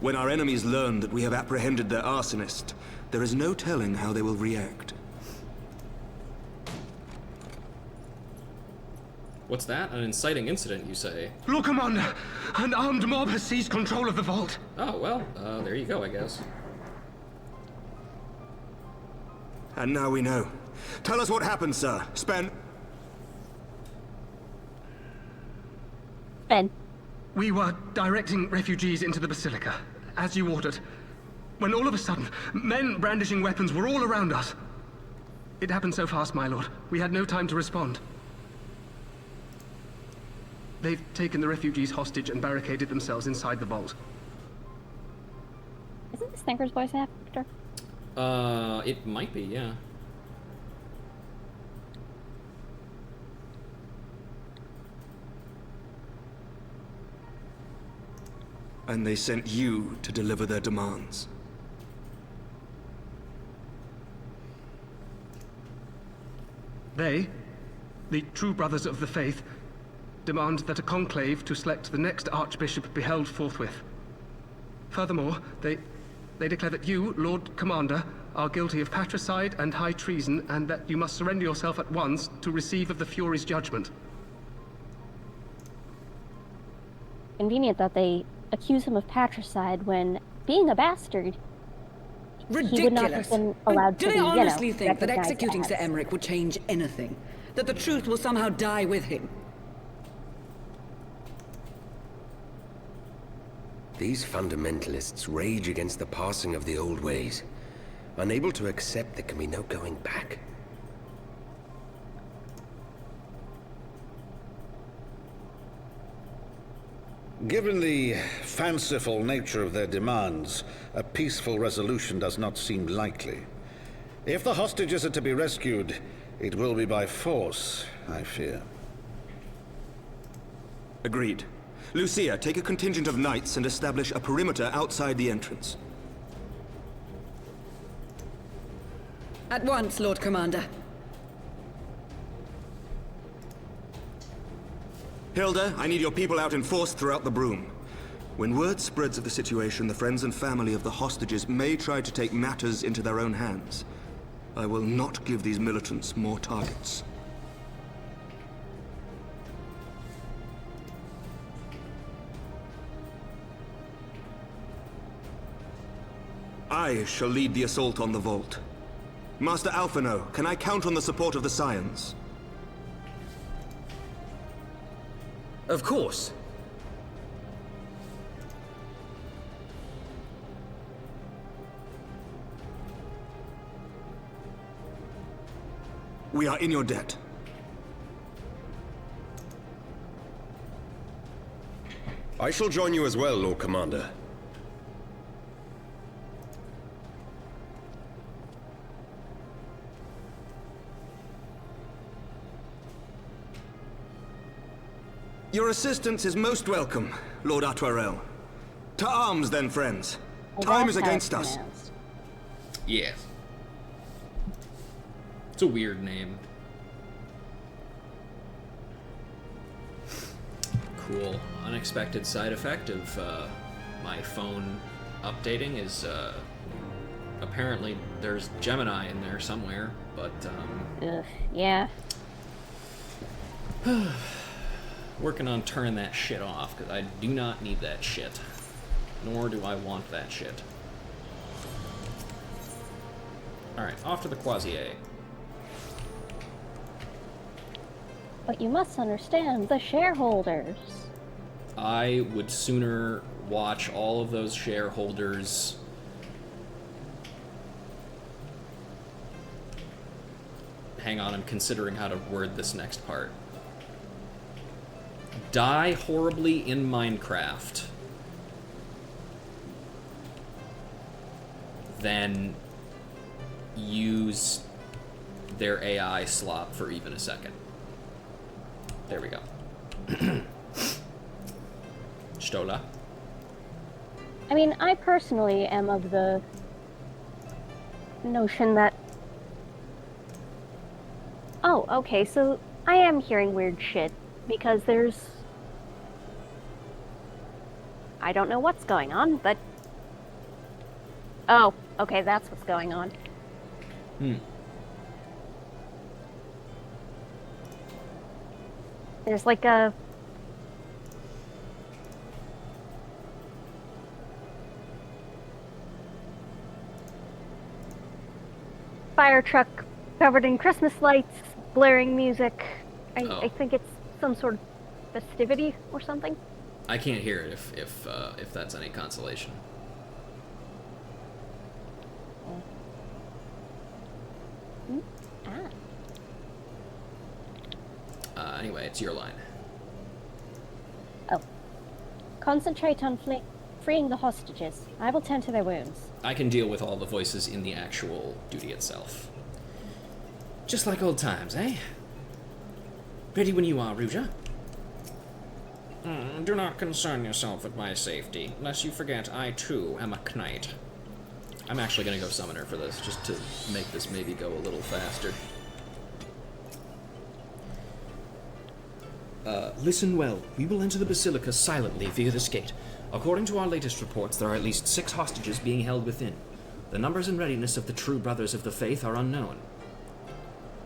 When our enemies learn that we have apprehended their arsonist, there is no telling how they will react. What's that? An inciting incident, you say? Lord Commander, an armed mob has seized control of the vault. Oh, well, there you go, I guess. And now we know. Tell us what happened, sir. Spen. Ben. We were directing refugees into the Basilica, as you ordered, when all of a sudden, men brandishing weapons were all around us. It happened so fast, my lord. We had no time to respond. They've taken the refugees hostage and barricaded themselves inside the vault. Isn't this Thinker's voice actor? It might be, yeah. And they sent you to deliver their demands. They, the true brothers of the faith, demand that a conclave to select the next archbishop be held forthwith. Furthermore, they declare that you, Lord Commander, are guilty of patricide and high treason, and that you must surrender yourself at once to receive of the Fury's judgment. Convenient that they accuse him of patricide when, being a bastard, Ridiculous. he would not have been allowed to Do be, they honestly think that recognized executing as. Sir Emmerich would change anything? That the truth will somehow die with him? These fundamentalists rage against the passing of the old ways, unable to accept there can be no going back. Given the fanciful nature of their demands, a peaceful resolution does not seem likely. If the hostages are to be rescued, it will be by force, I fear. Agreed. Lucia, take a contingent of knights and establish a perimeter outside the entrance. At once, Lord Commander. Hilda, I need your people out in force throughout the Broom. When word spreads of the situation, the friends and family of the hostages may try to take matters into their own hands. I will not give these militants more targets. I shall lead the assault on the vault. Master Alphino, can I count on the support of the Scions? Of course. We are in your debt. I shall join you as well, Lord Commander. Your assistance is most welcome, Lord Atwarel. To arms, then, friends. Time is against us. Yes. It's a weird name. Cool. Unexpected side effect of my phone updating is apparently there's Gemini in there somewhere, but Ugh, yeah. working on turning that shit off, because I do not need that shit. Nor do I want that shit. Alright, off to the Croisier. But you must understand the shareholders. I would sooner watch all of those shareholders hang on, I'm considering how to word this next part. Die horribly in Minecraft than use their AI slop for even a second. There we go. Stola. I mean, I personally am of the notion that... Oh, okay, so I am hearing weird shit, because there's... I don't know what's going on, but... Oh, okay, that's what's going on. There's like a... fire truck covered in Christmas lights, blaring music. I think it's some sort of festivity or something. I can't hear it if that's any consolation. Anyway, it's your line. Oh. Concentrate on freeing the hostages. I will tend to their wounds. I can deal with all the voices in the actual duty itself. Just like old times, eh? Ready when you are, Ruja. Do not concern yourself with my safety, lest you forget I too am a knight. I'm actually gonna go summon her for this, just to make this maybe go a little faster. Listen well. We will enter the Basilica silently via this gate. According to our latest reports, there are at least 6 hostages being held within. The numbers and readiness of the true brothers of the faith are unknown.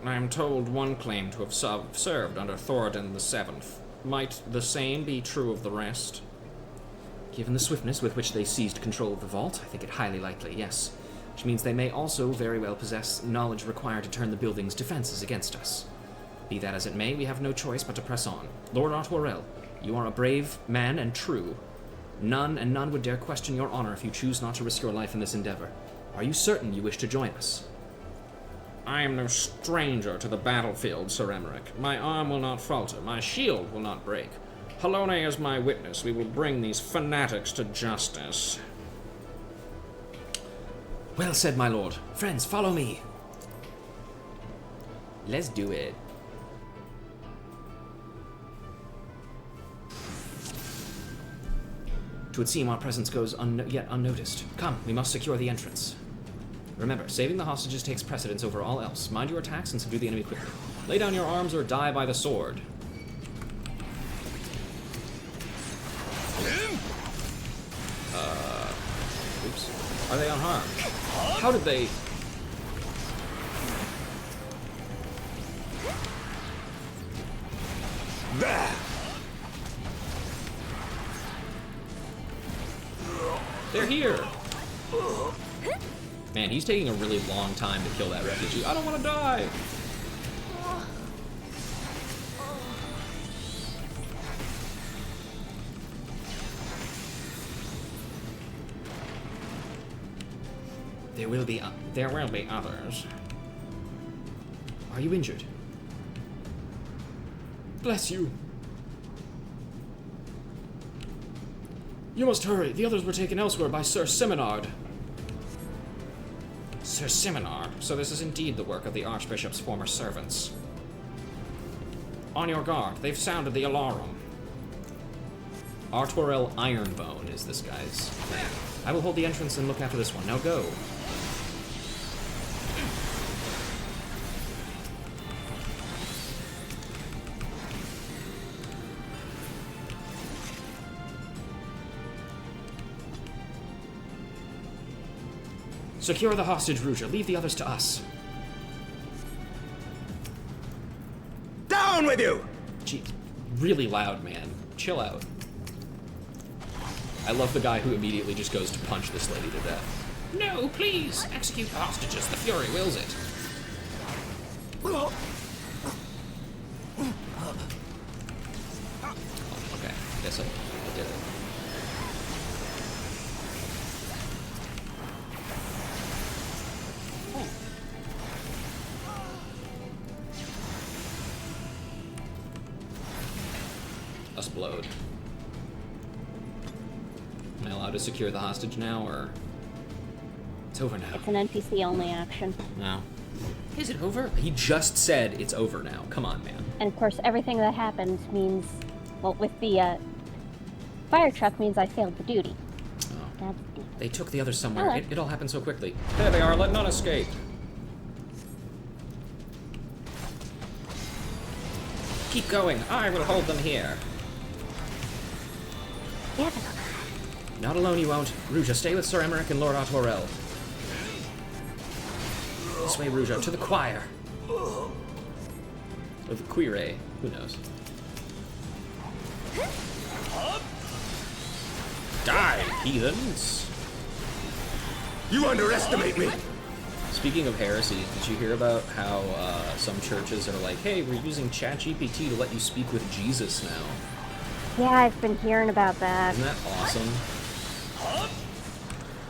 I am told one claimed to have served under Thoradin VII. Might the same be true of the rest? Given the swiftness with which they seized control of the vault, I think it highly likely, yes. Which means they may also very well possess knowledge required to turn the building's defenses against us. Be that as it may, we have no choice but to press on. Lord Artwarel, you are a brave man and true. None would dare question your honor if you choose not to risk your life in this endeavor. Are you certain you wish to join us? I am no stranger to the battlefield, Sir Emmerich. My arm will not falter, my shield will not break. Halone is my witness. We will bring these fanatics to justice. Well said, my lord. Friends, follow me. Let's do it. It would seem our presence goes yet unnoticed. Come, we must secure the entrance. Remember, saving the hostages takes precedence over all else. Mind your attacks and subdue the enemy quickly. Lay down your arms or die by the sword. Oops. Are they unharmed? How did they... They're here! Man, he's taking a really long time to kill that refugee. I don't want to die! There will be others. Are you injured? Bless you. You must hurry. The others were taken elsewhere by Sir Simonard. Sir Simonard? So this is indeed the work of the Archbishop's former servants. On your guard. They've sounded the alarum. Artwarel Ironbone is this guy's name. I will hold the entrance and look after this one. Now go. Secure the hostage, Ruja. Leave the others to us. Down with you! Gee, really loud, man. Chill out. I love the guy who immediately just goes to punch this lady to death. No, please! Execute the hostages. The Fury wills it. Oh, okay, I guess I did it. Us blowed. Am I allowed to secure the hostage now, or... It's over now. It's an NPC only action. No. Is it over? He just said it's over now. Come on, man. And of course, everything that happens means, well, with the fire truck means I failed the duty. Oh. They took the others somewhere. Hello. It all happened so quickly. There they are. Let none escape. Keep going. I will hold them here. Yeah. Not alone, you won't. Ruja, stay with Sir Emmerich and Lord Autorel. This way, Ruja, to the choir. Or the quire. Who knows? Die, heathens! You underestimate me! Speaking of heresies, did you hear about how some churches are like, hey, we're using ChatGPT to let you speak with Jesus now? Yeah, I've been hearing about that. Isn't that awesome?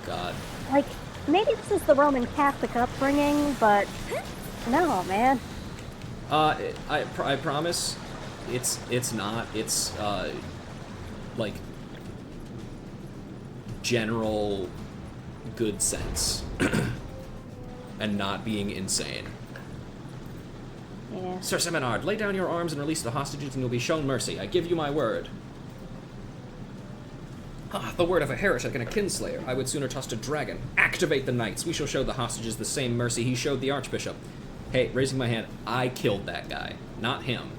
God. Like, maybe this is the Roman Catholic upbringing, but no, man. I promise, it's not. It's like general good sense and not being insane. Yeah. Sir Seminard, lay down your arms and release the hostages, and you'll be shown mercy. I give you my word. Ah, the word of a heretic and a kinslayer. I would sooner trust a dragon. Activate the knights. We shall show the hostages the same mercy he showed the archbishop. Hey, raising my hand, I killed that guy, not him.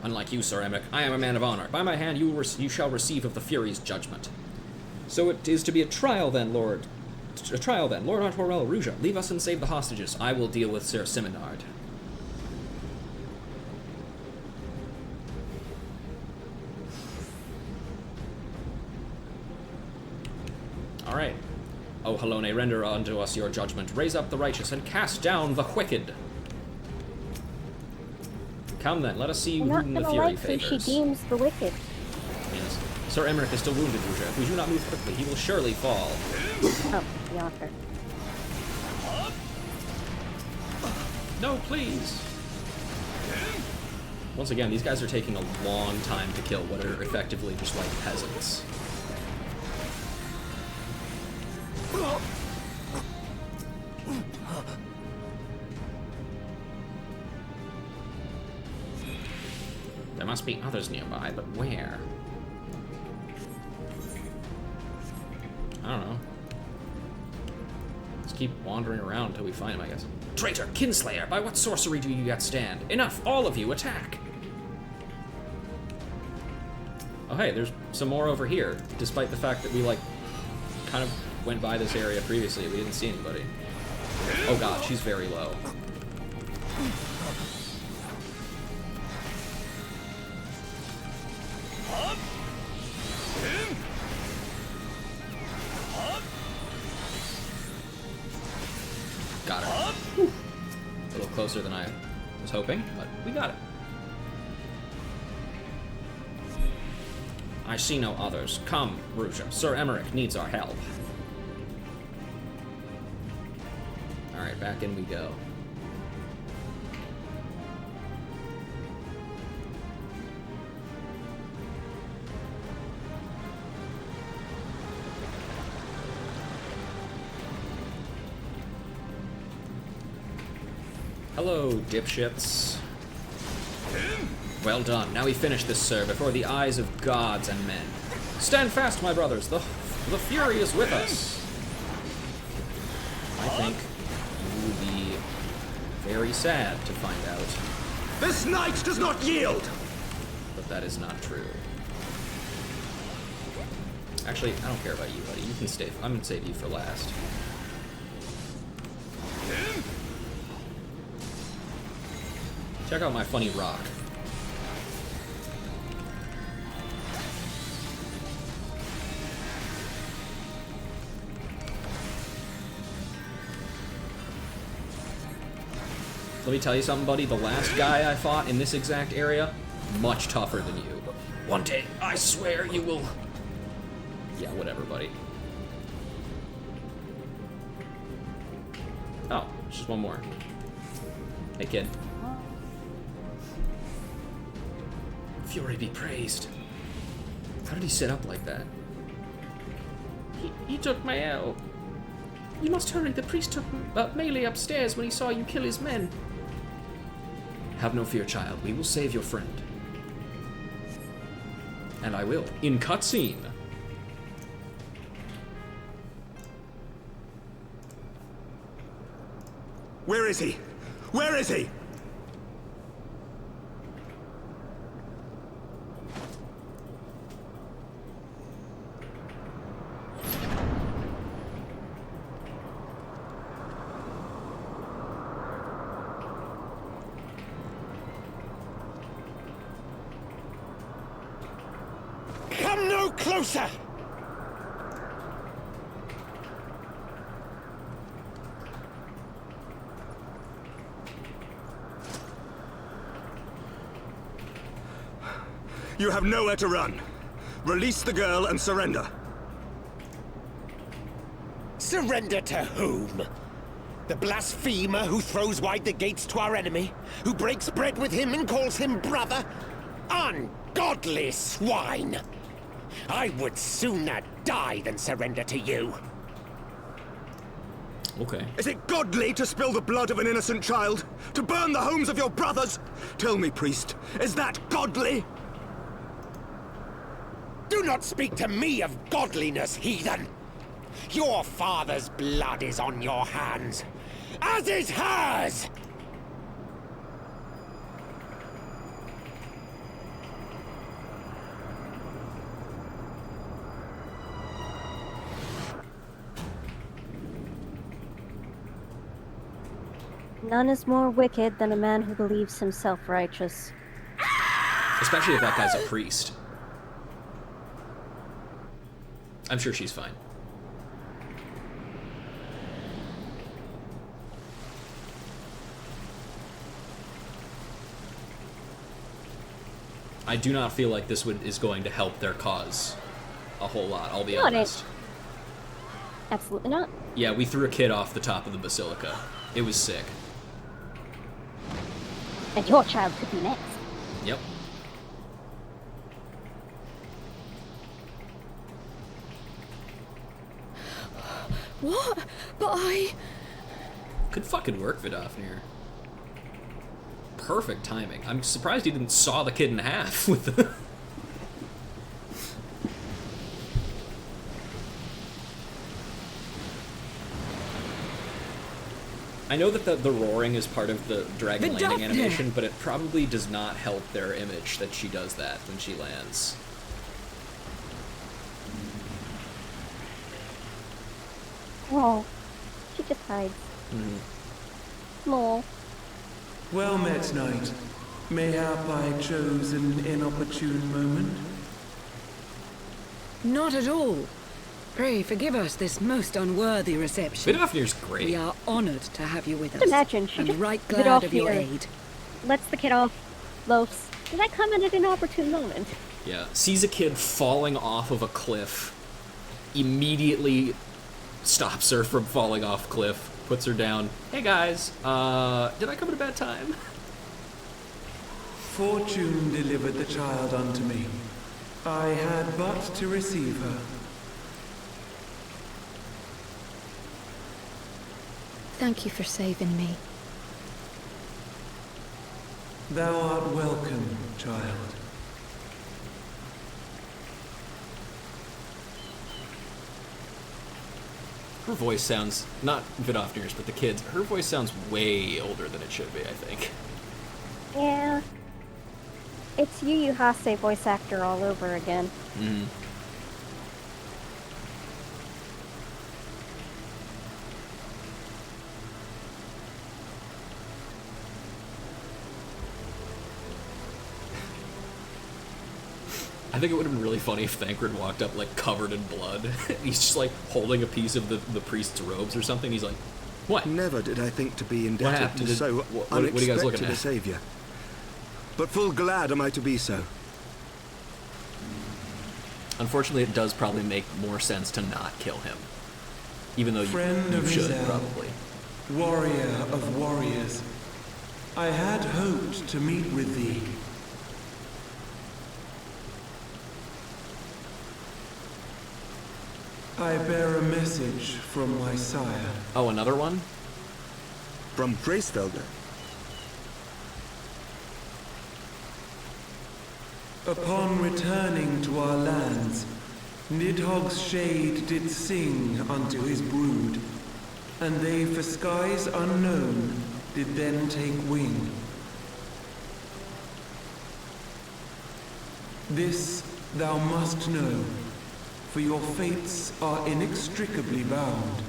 Unlike you, Sir Emmerich, I am a man of honor. By my hand, you shall receive of the Fury's judgment. So it is to be a trial then, Lord. A trial then. Lord Autorel, Ruja, leave us and save the hostages. I will deal with Sir Seminard. Alright. O Halone, render unto us your judgment. Raise up the righteous and cast down the wicked. Come then, let us see whom the Fury favors. Who she deems the wicked. Yes. Sir Emmerich is still wounded, Ruja. If we do not move quickly, he will surely fall. Oh, the author. No, please! Once again, these guys are taking a long time to kill what are effectively just like peasants. There must be others nearby, but where? I don't know. Let's keep wandering around until we find him, I guess. Traitor, Kinslayer, by what sorcery do you yet stand? Enough, all of you, attack! Oh hey, there's some more over here, despite the fact that we, like, kind of went by this area previously. We didn't see anybody. Oh god, she's very low. Got her. A little closer than I was hoping, but we got it. I see no others. Come, Ruja. Sir Emmerich needs our help. Alright, back in we go. Hello, dipshits. Well done. Now we finish this, sir, before the eyes of gods and men. Stand fast, my brothers. The Fury is with us. I think we will be very sad to find out. This knight does not yield! But that is not true. Actually, I don't care about you, buddy. You can stay. I'm gonna save you for last. Check out my funny rock. Let me tell you something, buddy. The last guy I fought in this exact area, much tougher than you. One day, I swear you will... Yeah, whatever, buddy. Oh, just one more. Hey, kid. Fury be praised. How did he sit up like that? He took my L. You must hurry. The priest took Melee upstairs when he saw you kill his men. Have no fear, child. We will save your friend. And I will. In cutscene. Where is he? Where is he? Come no closer! You have nowhere to run. Release the girl and surrender. Surrender to whom? The blasphemer who throws wide the gates to our enemy? Who breaks bread with him and calls him brother? Ungodly swine! I would sooner die than surrender to you. Okay. Is it godly to spill the blood of an innocent child? To burn the homes of your brothers? Tell me, priest, is that godly? Do not speak to me of godliness, heathen! Your father's blood is on your hands, as is hers! None is more wicked than a man who believes himself righteous. Especially if that guy's a priest. I'm sure she's fine. I do not feel like this is going to help their cause a whole lot, I'll be honest. Absolutely not. Yeah, we threw a kid off the top of the basilica. It was sick. And your child could be next. Yep. What? But I... Could fucking work, Vidofnir. Perfect timing. I'm surprised he didn't saw the kid in half with the... I know that the roaring is part of the dragon landing animation, but it probably does not help their image that she does that when she lands. Oh, she just hides. Small. Well met, knight. Mayhap I chose an inopportune moment? Not at all. Pray forgive us this most unworthy reception. Vidofnir's great. We are honored to have you with us. Imagine she and just right glad of your aid. Lets the kid off. Loafs. Did I come in at an opportune moment? Yeah. Sees a kid falling off of a cliff. Immediately stops her from falling off cliff. Puts her down. Hey guys, did I come at a bad time? Fortune delivered the child unto me. I had but to receive her. Thank you for saving me. Thou art welcome, child. Her voice sounds, not Vidofnir's, but the kids, her voice sounds way older than it should be, I think. Yeah. It's Yu Hase voice actor all over again. Mm. I think it would have been really funny if Thancred walked up, like, covered in blood. He's just, like, holding a piece of the priest's robes or something. He's like, what? Never did I think to be indebted to so what are you guys looking unexpected at? a savior. But full glad am I to be so. Unfortunately, it does probably make more sense to not kill him. Even though you should, Rizal, probably. Warrior of warriors, I had hoped to meet with thee. I bear a message from my sire. Oh, another one? From Gracefelder. Upon returning to our lands, Nidhogg's shade did sing unto his brood, and they for skies unknown did then take wing. This thou must know, for your fates are inextricably bound.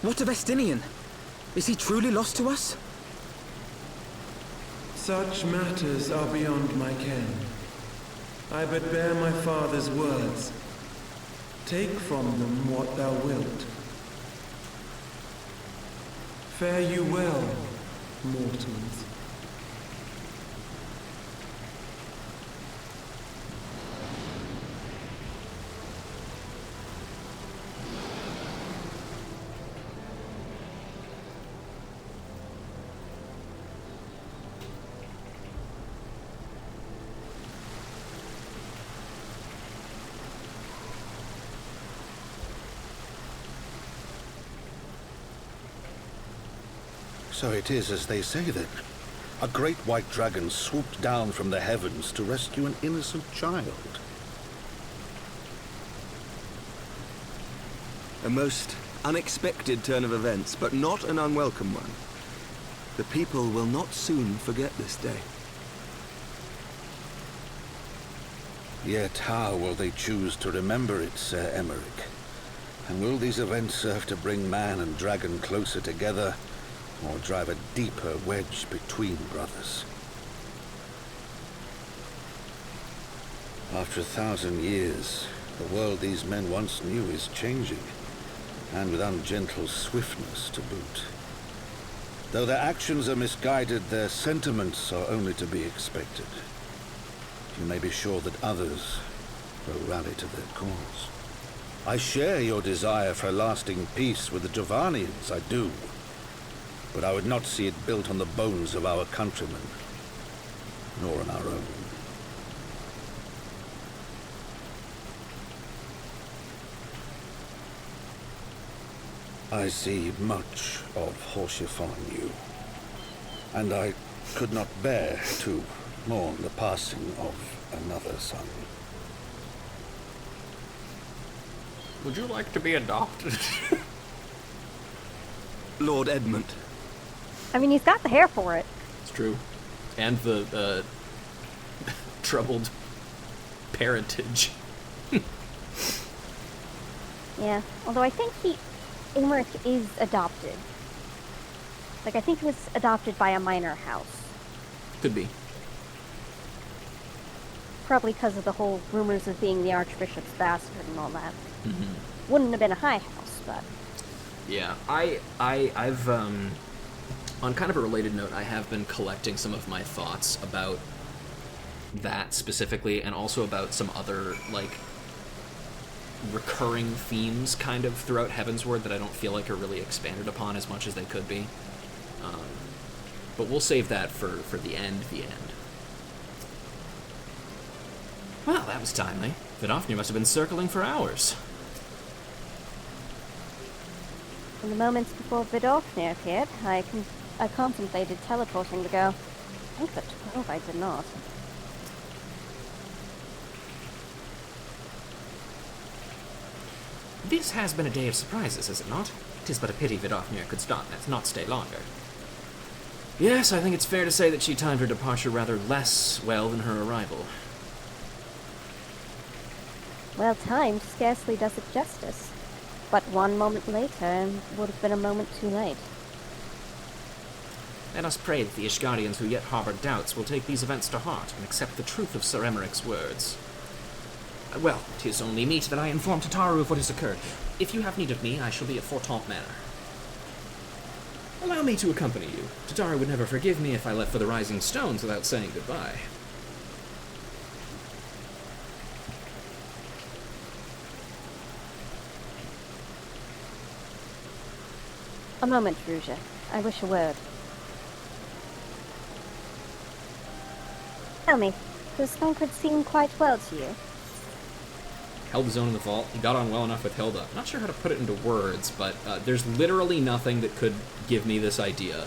What of Estinian? Is he truly lost to us? Such matters are beyond my ken. I but bear my father's words. Take from them what thou wilt. Fare you well, mortals. So it is as they say then. A great white dragon swooped down from the heavens to rescue an innocent child. A most unexpected turn of events, but not an unwelcome one. The people will not soon forget this day. Yet how will they choose to remember it, Sir Emmerich? And will these events serve to bring man and dragon closer together, or drive a deeper wedge between brothers? After 1,000 years, the world these men once knew is changing, and with ungentle swiftness to boot. Though their actions are misguided, their sentiments are only to be expected. You may be sure that others will rally to their cause. I share your desire for a lasting peace with the Jovanians, I do. But I would not see it built on the bones of our countrymen, nor on our own. I see much of Horsefon you, and I could not bear to mourn the passing of another son. Would you like to be adopted? Lord Edmund. I mean, he's got the hair for it. It's true. And the troubled parentage. Yeah, although I think Emmerich is adopted. Like, I think he was adopted by a minor house. Could be. Probably because of the whole rumors of being the Archbishop's bastard and all that. Mm-hmm. Wouldn't have been a high house, but... Yeah, I've on kind of a related note, I have been collecting some of my thoughts about that specifically, and also about some other, like, recurring themes kind of throughout Heavensward that I don't feel like are really expanded upon as much as they could be. But we'll save that for the end. Well, that was timely. Vidofnir must have been circling for hours. In the moments before Vidofnir appeared, I contemplated teleporting to go. Thank the 12 I did not. This has been a day of surprises, is it not? 'Tis but a pity Vidofnir could not stay longer. Yes, I think it's fair to say that she timed her departure rather less well than her arrival. Well timed scarcely does it justice. But one moment later would have been a moment too late. Let us pray that the Ishgardians who yet harbor doubts will take these events to heart and accept the truth of Sir Emmerich's words. Well, 'tis only meet that I inform Tataru of what has occurred. If you have need of me, I shall be at Fortemps Manor. Allow me to accompany you. Tataru would never forgive me if I left for the Rising Stones without saying goodbye. A moment, Rouge. I wish a word. Tell me, does Thancred seem quite well to you? Held his own in the vault. He got on well enough with Hilda. I'm not sure how to put it into words, but there's literally nothing that could give me this idea.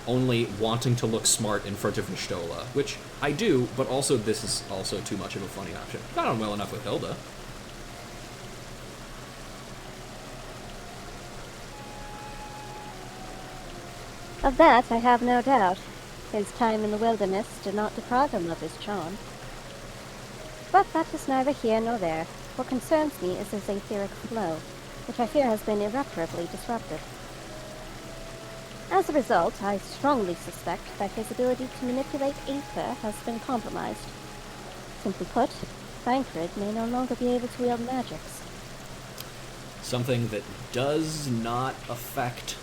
Only wanting to look smart in front of Y'shtola, which I do, but also this is also too much of a funny option. Got on well enough with Hilda. Of that I have no doubt. His time in the wilderness did not deprive him of his charm. But that is neither here nor there. What concerns me is his aetheric flow, which I fear has been irreparably disrupted. As a result, I strongly suspect that his ability to manipulate aether has been compromised. Simply put, Thancred may no longer be able to wield magics. Something that does not affect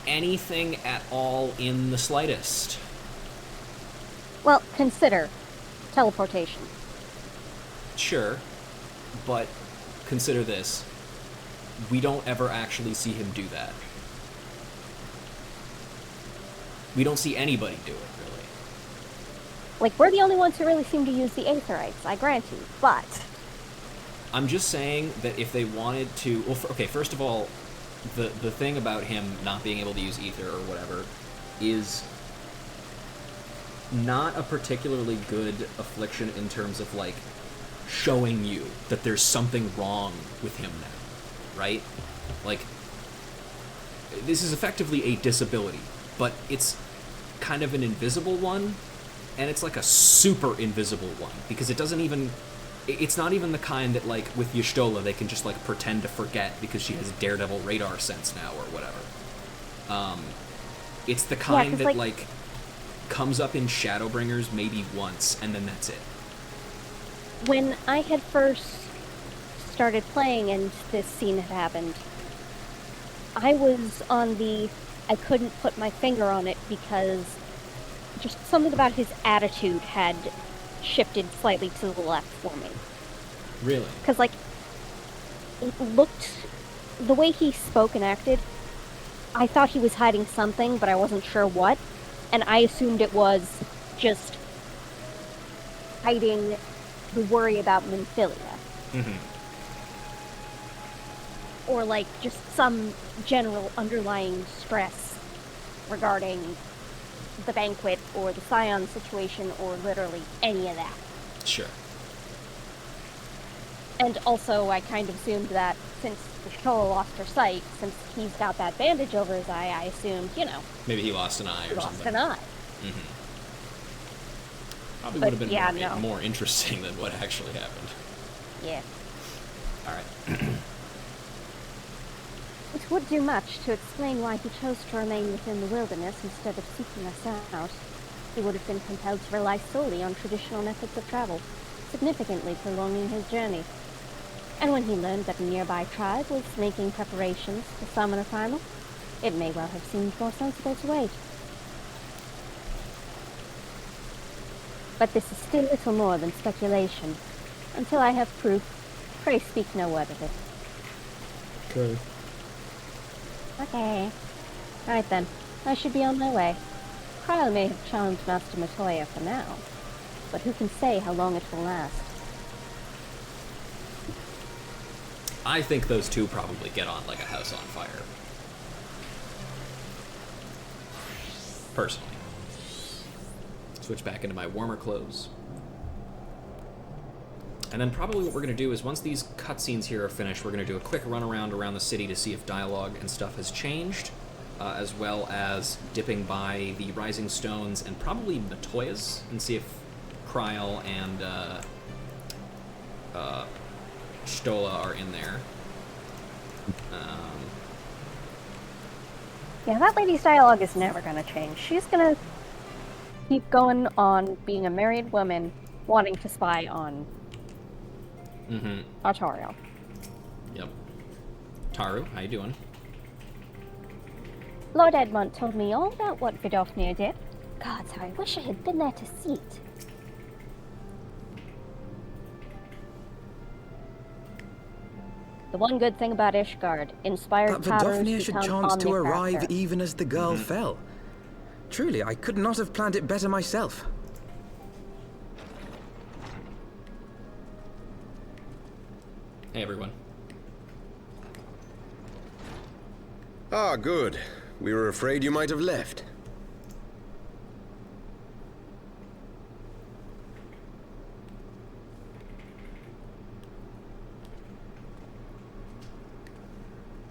anything at all in the slightest. Well, consider teleportation. Sure, but consider this. We don't ever actually see him do that. We don't see anybody do it, really. Like, we're the only ones who really seem to use the Aetherites, I grant you, but... I'm just saying that if they wanted to... Well, okay, first of all, the thing about him not being able to use ether or whatever is not a particularly good affliction in terms of, like, showing you that there's something wrong with him now, right? Like, this is effectively a disability, but it's kind of an invisible one, and it's like a super invisible one, because it doesn't even... It's not even the kind that, like, with Y'shtola, they can just, like, pretend to forget because she has Daredevil radar sense now or whatever. It's the kind that, like, comes up in Shadowbringers maybe once, and then that's it. When I had first started playing and this scene had happened, I was on the... I couldn't put my finger on it because just something about his attitude had shifted slightly to the left for me. Really? Because, like, it looked... The way he spoke and acted, I thought he was hiding something, but I wasn't sure what, and I assumed it was just hiding the worry about Nymphilia. Mm-hmm. Or, like, just some general underlying stress regarding the banquet or the Scion situation or literally any of that. Sure. And also, I kind of assumed that since Y'shtola lost her sight, since he's got that bandage over his eye, I assumed, you know... Maybe he lost an eye or something. Lost an eye. Mm-hmm. Probably But, would have been yeah, more interesting than what actually happened. Yeah. Alright. It would do much to explain why he chose to remain within the wilderness instead of seeking us out. He would have been compelled to rely solely on traditional methods of travel, significantly prolonging his journey. And when he learned that a nearby tribe was making preparations to summon a final, it may well have seemed more sensible to wait. But this is still little more than speculation. Until I have proof, pray speak no word of it. Okay. Okay. Right then. I should be on my way. Krile may have charmed Master Matoya for now, but who can say how long it will last? I think those two probably get on like a house on fire. Personally. Switch back into my warmer clothes. And then probably what we're going to do is once these cutscenes here are finished, we're going to do a quick run around the city to see if dialogue and stuff has changed, as well as dipping by the Rising Stones and probably Matoya's and see if Kryl and Stola are in there. Yeah, that lady's dialogue is never going to change. She's going to keep going on being a married woman wanting to spy on Tataru. Yep. Taru, how you doing? Lord Edmund told me all about what Vidofnir did. God, I wish I had been there to see it. The one good thing about Ishgard, inspired That Tataru Vidofnir to should become chance to arrive omnipresent. even as the girl fell. Truly, I could not have planned it better myself. Hey, everyone. Ah, good. We were afraid you might have left.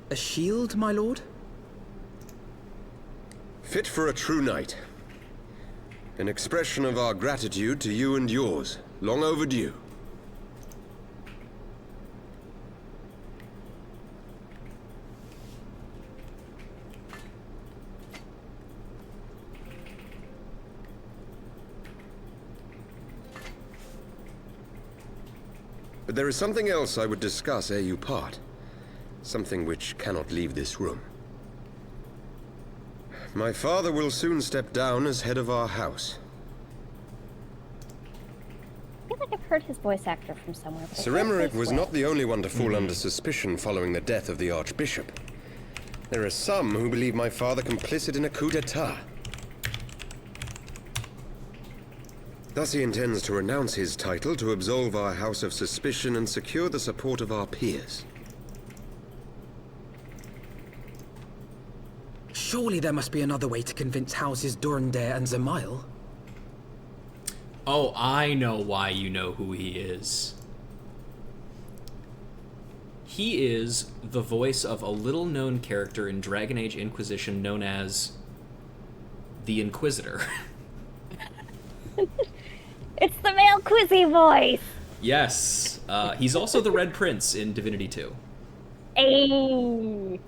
A shield, my lord? Fit for a true knight. An expression of our gratitude to you and yours. Long overdue. But there is something else I would discuss ere you part. Something which cannot leave this room. My father will soon step down as head of our house. I feel like I've heard his voice actor from somewhere. But Sir Emmerich was not the only one to fall under suspicion following the death of the Archbishop. There are some who believe my father complicit in a coup d'etat. Thus he intends to renounce his title to absolve our house of suspicion and secure the support of our peers. Surely there must be another way to convince houses Durandare and Zamail. Oh, I know why you know who he is. He is the voice of a little-known character in Dragon Age Inquisition known as the Inquisitor. It's the male Quizzy voice! Yes. He's also the Red Prince in Divinity 2. Ayy!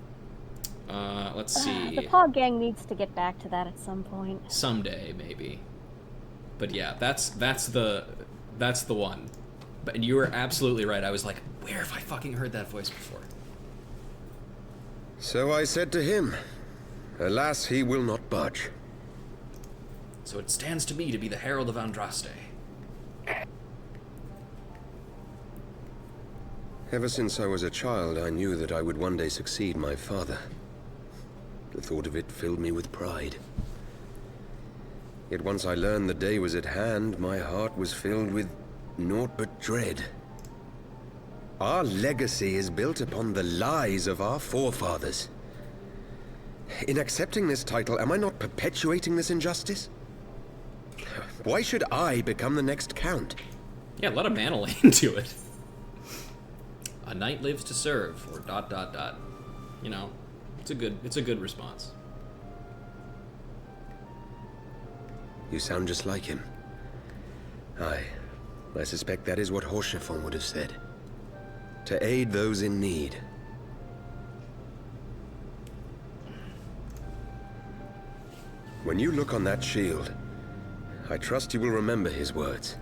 Let's see. The Pog Gang needs to get back to that at some point. Someday, maybe. But yeah, that's the one. But you were absolutely right. I was like, where have I fucking heard that voice before? So I said to him, alas, he will not budge. So it stands to me to be the Herald of Andraste. Ever since I was a child, I knew that I would one day succeed my father. The thought of it filled me with pride. Yet once I learned the day was at hand, my heart was filled with naught but dread. Our legacy is built upon the lies of our forefathers. In accepting this title, am I not perpetuating this injustice? Why should I become the next count? Yeah, let a Manolane do it. A knight lives to serve, or ... You know, it's a good response. You sound just like him. Aye, I suspect that is what Horschiffon would have said. To aid those in need. When you look on that shield, I trust you will remember his words.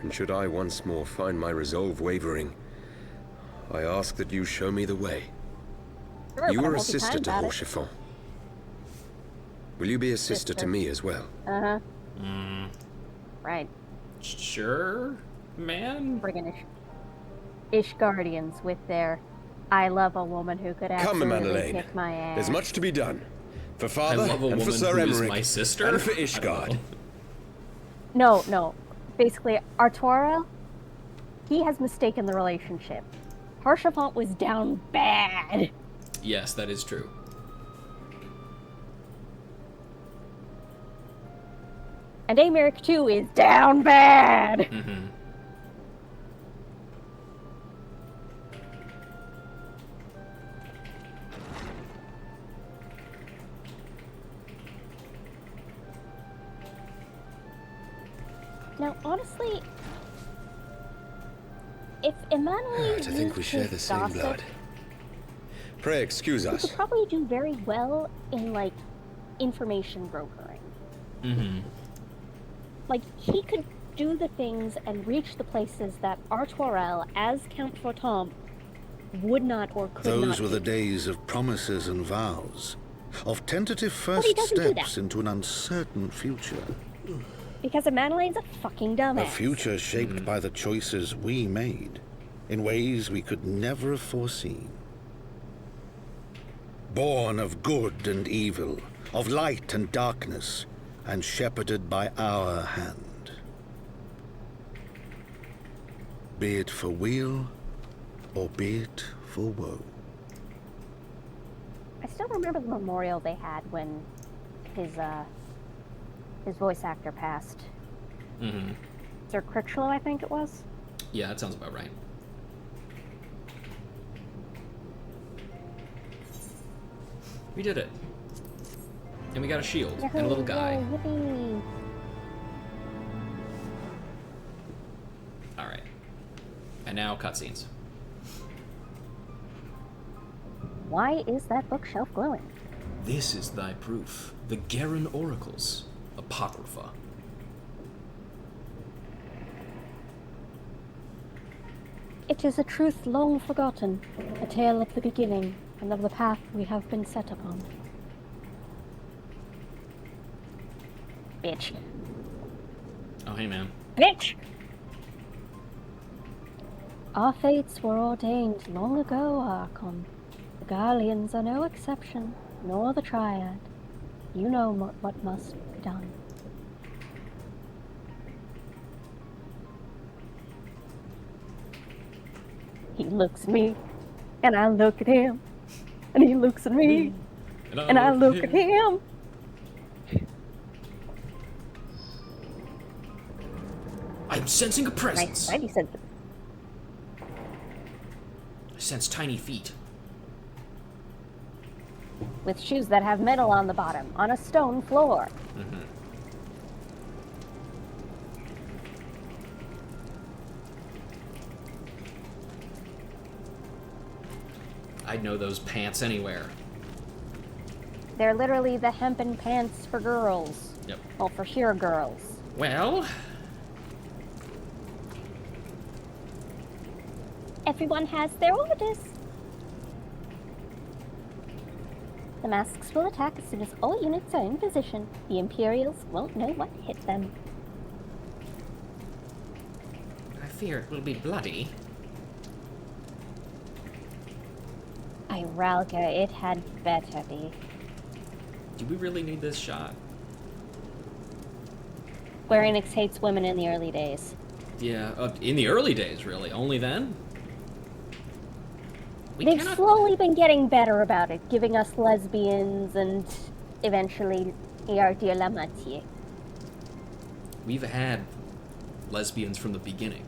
And should I once more find my resolve wavering, I ask that you show me the way. Sure, You but are I'm a sister to multi-time Horschiffon. Will you be a sister to me as well? Uh-huh. Right. Sure, man. Friggin' Ishgardians with their I love a woman who could Come, absolutely Manolane. kick my ass. There's much to be done. For I father, love a and for woman Sir who is Emmerich, my sister? and for I don't Ishgard. know. No. Basically, Artura, he has mistaken the relationship. Harshavant was down bad. Yes, that is true. And Americ too is down bad. if Emmanuel To think we share the same blood. Pray excuse he us. could probably do very well in, like, information brokering. Mm-hmm. Like, he could do the things and reach the places that Artoirel, as Count Fortemps, would not or could not. Those were the days of promises and vows, of tentative he first doesn't do steps that. into an uncertain future. Because Emmanuel's a fucking dumbass. A future shaped by the choices we made, in ways we could never have foreseen. Born of good and evil, of light and darkness, and shepherded by our hand. Be it for weal, or be it for woe. I still remember the memorial they had when his voice actor passed. Mm-hmm. Sir Critchlow, I think it was. Yeah, that sounds about right. We did it. And we got a shield and a little guy. Yippee. Alright. And now cutscenes. Why is that bookshelf glowing? This is thy proof. The Garen Oracles. Apocrypha. It is a truth long forgotten, a tale of the beginning and of the path we have been set upon. Bitch. Oh, hey, man. Bitch! Our fates were ordained long ago, Archon. The Garleans are no exception, nor the Triad. You know what must be done. He looks at me, and I look at him, and he looks at me, and I look at him. I'm sensing a presence. Nice, sense. I sense tiny feet. With shoes that have metal on the bottom, on a stone floor. Mm-hmm. I'd know those pants anywhere. They're literally the hempen pants for girls. Yep. Well, for sure girls. Well... Everyone has their orders. The masks will attack as soon as all units are in position. The Imperials won't know what hit them. I fear it will be bloody. Ralga, it had better be. Do we really need this shot? Square Enix hates women in the early days. Yeah, in the early days, really. Only then? They've slowly been getting better about it, giving us lesbians and eventually our dear La Moitié. We've had lesbians from the beginning.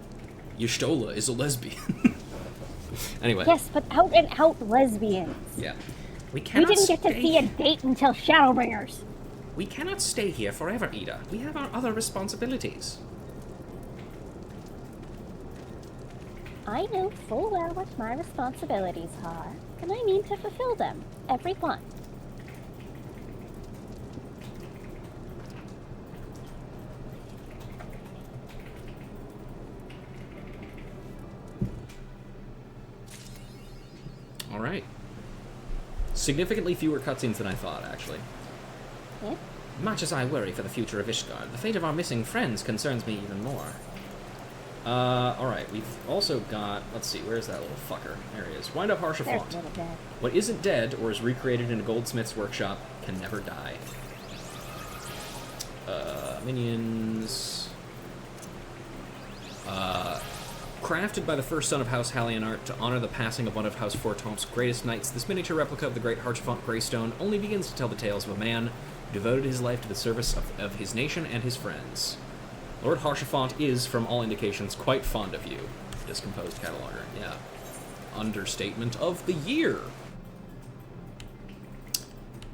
Y'shtola is a lesbian. Anyway. Yes, but out and out lesbians. Yeah. We didn't get to see a date until Shadowbringers. We cannot stay here forever, Ida. We have our other responsibilities. I know full well what my responsibilities are, and I mean to fulfill them. Every one. Alright. Significantly fewer cutscenes than I thought, actually. Yeah? Much as I worry for the future of Ishgard, the fate of our missing friends concerns me even more. Alright, we've also got... Let's see, where's that little fucker? There he is. Wind up Harshaphant. What isn't dead, or is recreated in a goldsmith's workshop, can never die. Minions... Crafted by the first son of House Hallionart to honor the passing of one of House Fortemps' greatest knights, this miniature replica of the great Harshaphant Greystone only begins to tell the tales of a man who devoted his life to the service of his nation and his friends. Lord Harshaphant is, from all indications, quite fond of you. Discomposed cataloger, yeah. Understatement of the year.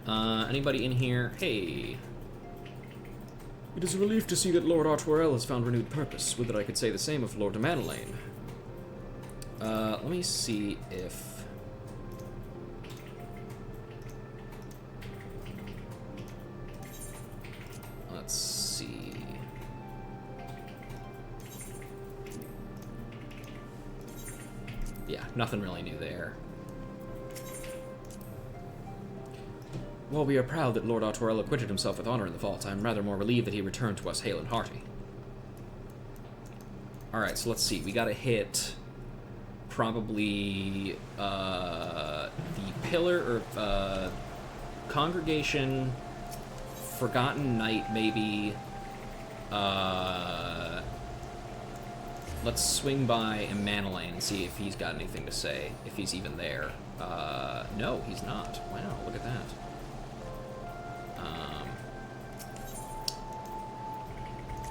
Anybody in here? Hey. It is a relief to see that Lord Artoirel has found renewed purpose. Would that I could say the same of Lord de Madeleine. Let me see if... Let's see... Yeah, nothing really new there. While we are proud that Lord Artorel acquitted himself with honor in the vault, I am rather more relieved that he returned to us hale and hearty. Alright, so let's see. We gotta hit probably the pillar, or congregation, Forgotten Knight, maybe. Let's swing by Emanelaine and see if he's got anything to say, if he's even there. No, he's not. Wow, look at that.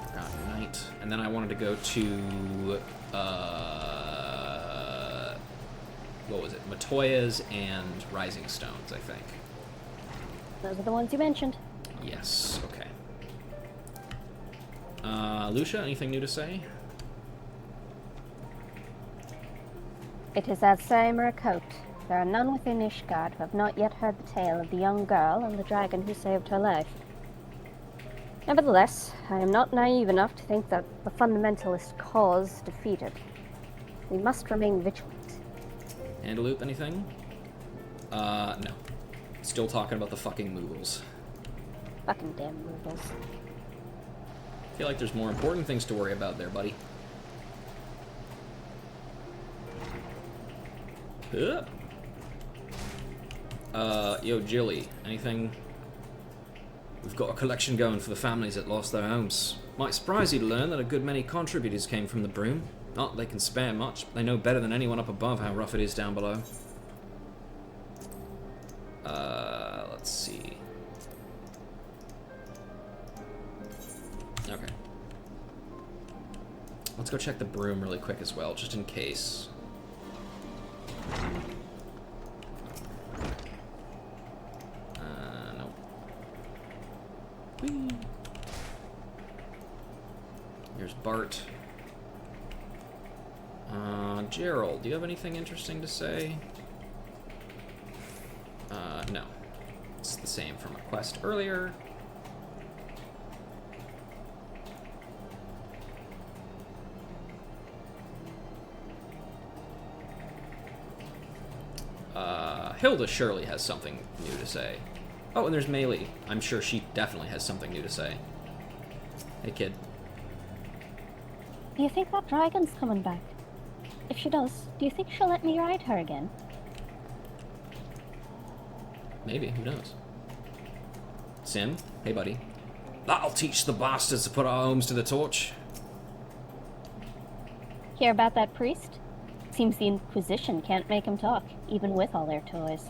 Forgotten Knight. And then I wanted to go to, what was it? Matoya's and Rising Stones, I think. Those are the ones you mentioned. Yes, okay. Lucia, anything new to say? It is as Saimur coat. There are none within Ishgard who have not yet heard the tale of the young girl and the dragon who saved her life. Nevertheless, I am not naive enough to think that the fundamentalist cause defeated. We must remain vigilant. Andaloop, anything? No. Still talking about the fucking Moogles. Fucking damn Moogles. I feel like there's more important things to worry about there, buddy. Yo, Jilly, anything? We've got a collection going for the families that lost their homes. Might surprise you to learn that a good many contributors came from the Broom. Not they can spare much, but they know better than anyone up above how rough it is down below. Let's see. Okay. Let's go check the Broom really quick as well, just in case. No. Whee. Here's Bart. Gerald, do you have anything interesting to say? No. It's the same from a quest earlier. Hilda surely has something new to say. Oh, and there's Maylee. I'm sure she definitely has something new to say. Hey, kid. Do you think that dragon's coming back? If she does, do you think she'll let me ride her again? Maybe, who knows? Sim, hey buddy. That'll teach the bastards to put our homes to the torch. Hear about that priest? Seems the Inquisition can't make him talk, even with all their toys.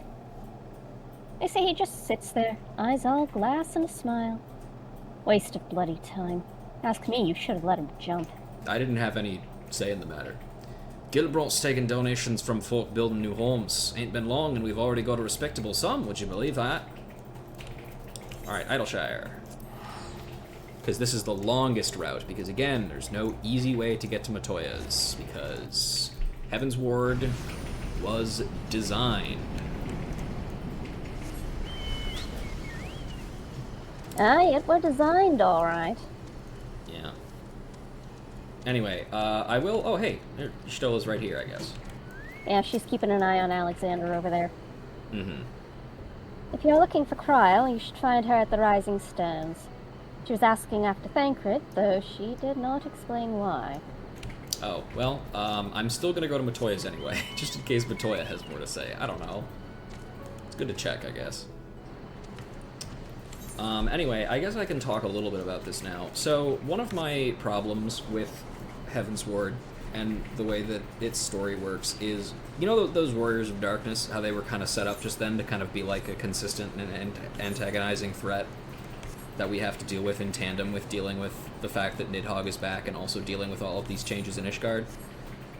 They say he just sits there, eyes all glass and a smile. Waste of bloody time. Ask me, you should have let him jump. I didn't have any say in the matter. Gilbrot's taking donations from folk building new homes. Ain't been long and we've already got a respectable sum, would you believe that? Alright, Idleshire. Because this is the longest route, because again, there's no easy way to get to Matoya's, because Heavensward was designed. Aye, it were designed alright. Yeah. Anyway, I will... Oh, hey, Stola's right here, I guess. Yeah, she's keeping an eye on Alexander over there. Mm-hmm. If you're looking for Cryle, you should find her at the Rising Stones. She was asking after Thancred, though she did not explain why. Oh, well, I'm still gonna go to Matoya's anyway, just in case Matoya has more to say. I don't know. It's good to check, I guess. Anyway, I guess I can talk a little bit about this now. So, one of my problems with Heavensward and the way that its story works is, you know those Warriors of Darkness, how they were kind of set up just then to kind of be like a consistent and antagonizing threat that we have to deal with in tandem with dealing with the fact that Nidhogg is back and also dealing with all of these changes in Ishgard?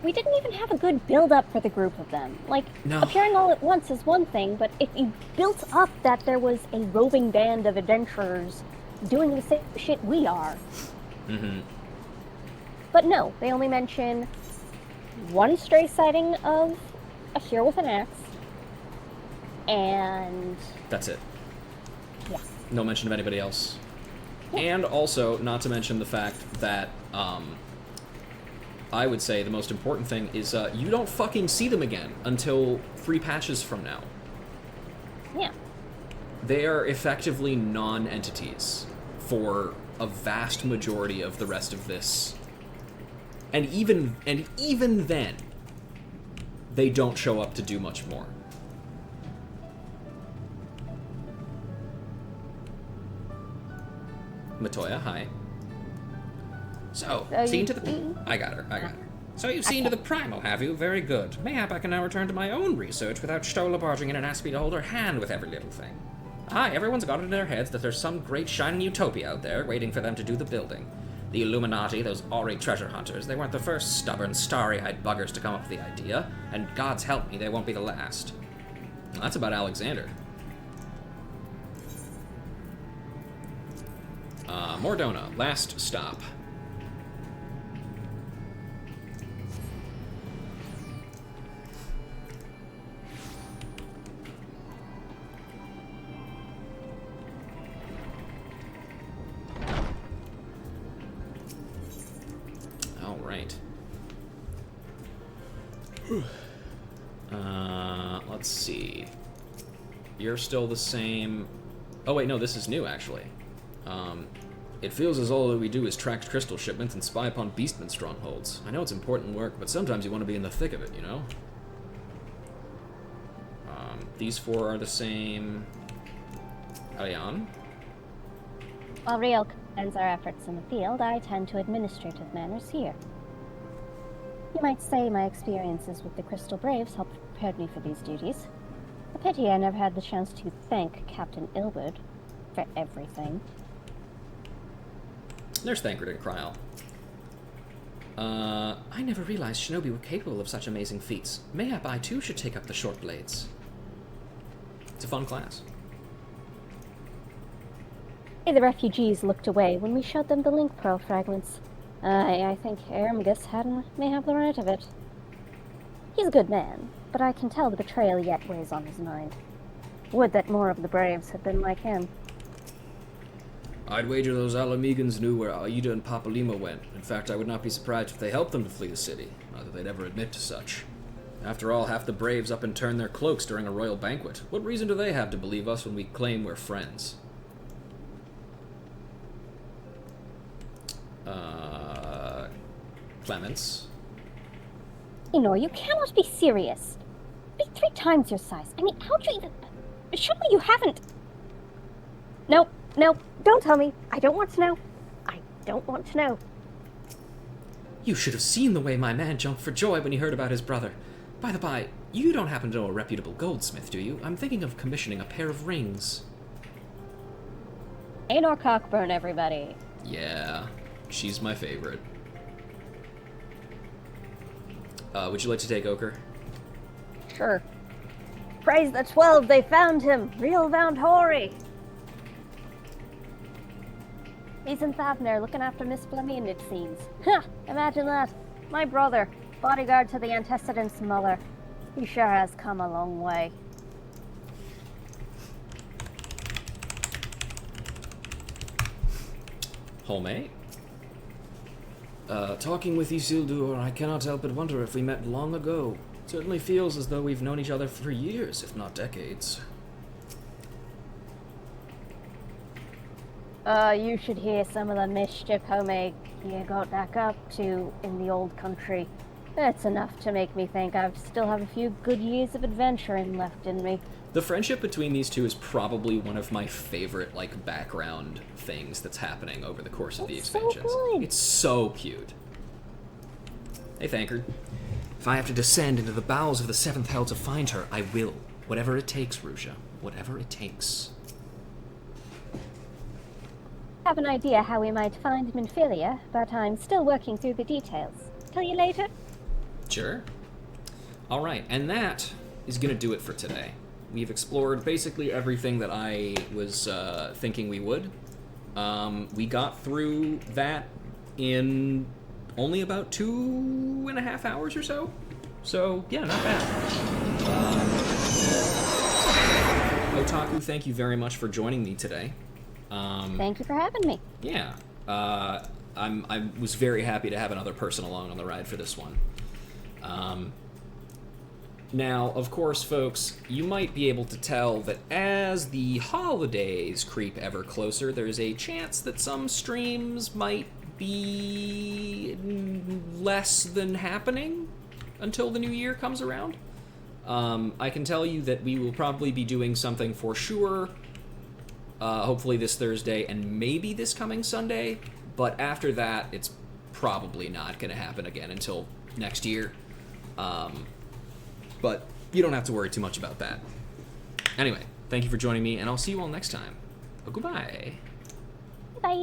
We didn't even have a good build-up for the group of them. Like, no. Appearing all at once is one thing, but if you built up that there was a roving band of adventurers doing the same shit we are. Mm-hmm. But no, they only mention one stray sighting of a hero with an axe, and That's it. yeah. No mention of anybody else. And also, not to mention the fact that, I would say the most important thing is you don't fucking see them again until 3 patches from now. Yeah. They are effectively non-entities for a vast majority of the rest of this. And even then, they don't show up to do much more. Matoya, hi. So, you- to the... I got her. So you've seen to the primal, have you? Very good. Mayhap I can now return to my own research without Stola barging in and ask me to hold her hand with every little thing. Aye, everyone's got it in their heads that there's some great shining utopia out there waiting for them to do the building. The Illuminati, those Ori treasure hunters, they weren't the first stubborn, starry-eyed buggers to come up with the idea, and God's help me, they won't be the last. Well, that's about Alexander. Mordona, last stop. All right. Let's see. You're still the same. Oh wait, no, this is new actually. It feels as all that we do is track crystal shipments and spy upon beastmen strongholds. I know it's important work, but sometimes you want to be in the thick of it, you know? These 4 are the same. Ariane? While Riel commends our efforts in the field, I tend to administrative matters here. You might say my experiences with the Crystal Braves helped prepare me for these duties. A pity I never had the chance to thank Captain Ilwood for everything. There's Thancred and Kryl. I never realized Shinobi were capable of such amazing feats. Mayhap I too should take up the short blades. It's a fun class. The refugees looked away when we showed them the link pearl fragments. I think Ermgus may have the right of it. He's a good man, but I can tell the betrayal yet weighs on his mind. Would that more of the Braves had been like him. I'd wager those Alamegans knew where Aida and Papalima went. In fact, I would not be surprised if they helped them to flee the city. Not that they'd ever admit to such. After all, half the Braves up and turn their cloaks during a royal banquet. What reason do they have to believe us when we claim we're friends? Clements? You cannot be serious. Be 3 times your size. I mean, how'd you even... Surely you haven't... No, don't tell me. I don't want to know. I don't want to know. You should have seen the way my man jumped for joy when he heard about his brother. By the by, you don't happen to know a reputable goldsmith, do you? I'm thinking of commissioning a pair of rings. Aenor Cockburn, everybody. Yeah, she's my favorite. Would you like to take Ochre? Sure. Praise the 12, they found him. Real Mount Hoary. He's in Thavner looking after Miss Flamine, it seems. Ha! Imagine that. My brother, bodyguard to the antecedent's mother. He sure has come a long way. Homemade? Talking with Isildur, I cannot help but wonder if we met long ago. It certainly feels as though we've known each other for years, if not decades. You should hear some of the mischief Homemade you got back up to in the old country. That's enough to make me think I still have a few good years of adventuring left in me. The friendship between these two is probably one of my favorite, background things that's happening over the course of the expansions. So good. It's so cute. Hey, Thancred. If I have to descend into the bowels of the 7th Hell to find her, I will. Whatever it takes, Ruja. Whatever it takes. I have an idea how we might find Minfilia, but I'm still working through the details. Tell you later? Sure. Alright, and that is going to do it for today. We've explored basically everything that I was thinking we would. We got through that in only about 2.5 hours or so. So, yeah, not bad. Otaku, thank you very much for joining me today. Thank you for having me. Yeah. I was very happy to have another person along on the ride for this one. Now, of course, folks, you might be able to tell that as the holidays creep ever closer, there's a chance that some streams might be less than happening until the new year comes around. I can tell you that we will probably be doing something for sure, hopefully this Thursday and maybe this coming Sunday, but after that, it's probably not going to happen again until next year. But you don't have to worry too much about that. Anyway, thank you for joining me, and I'll see you all next time. Goodbye. Bye.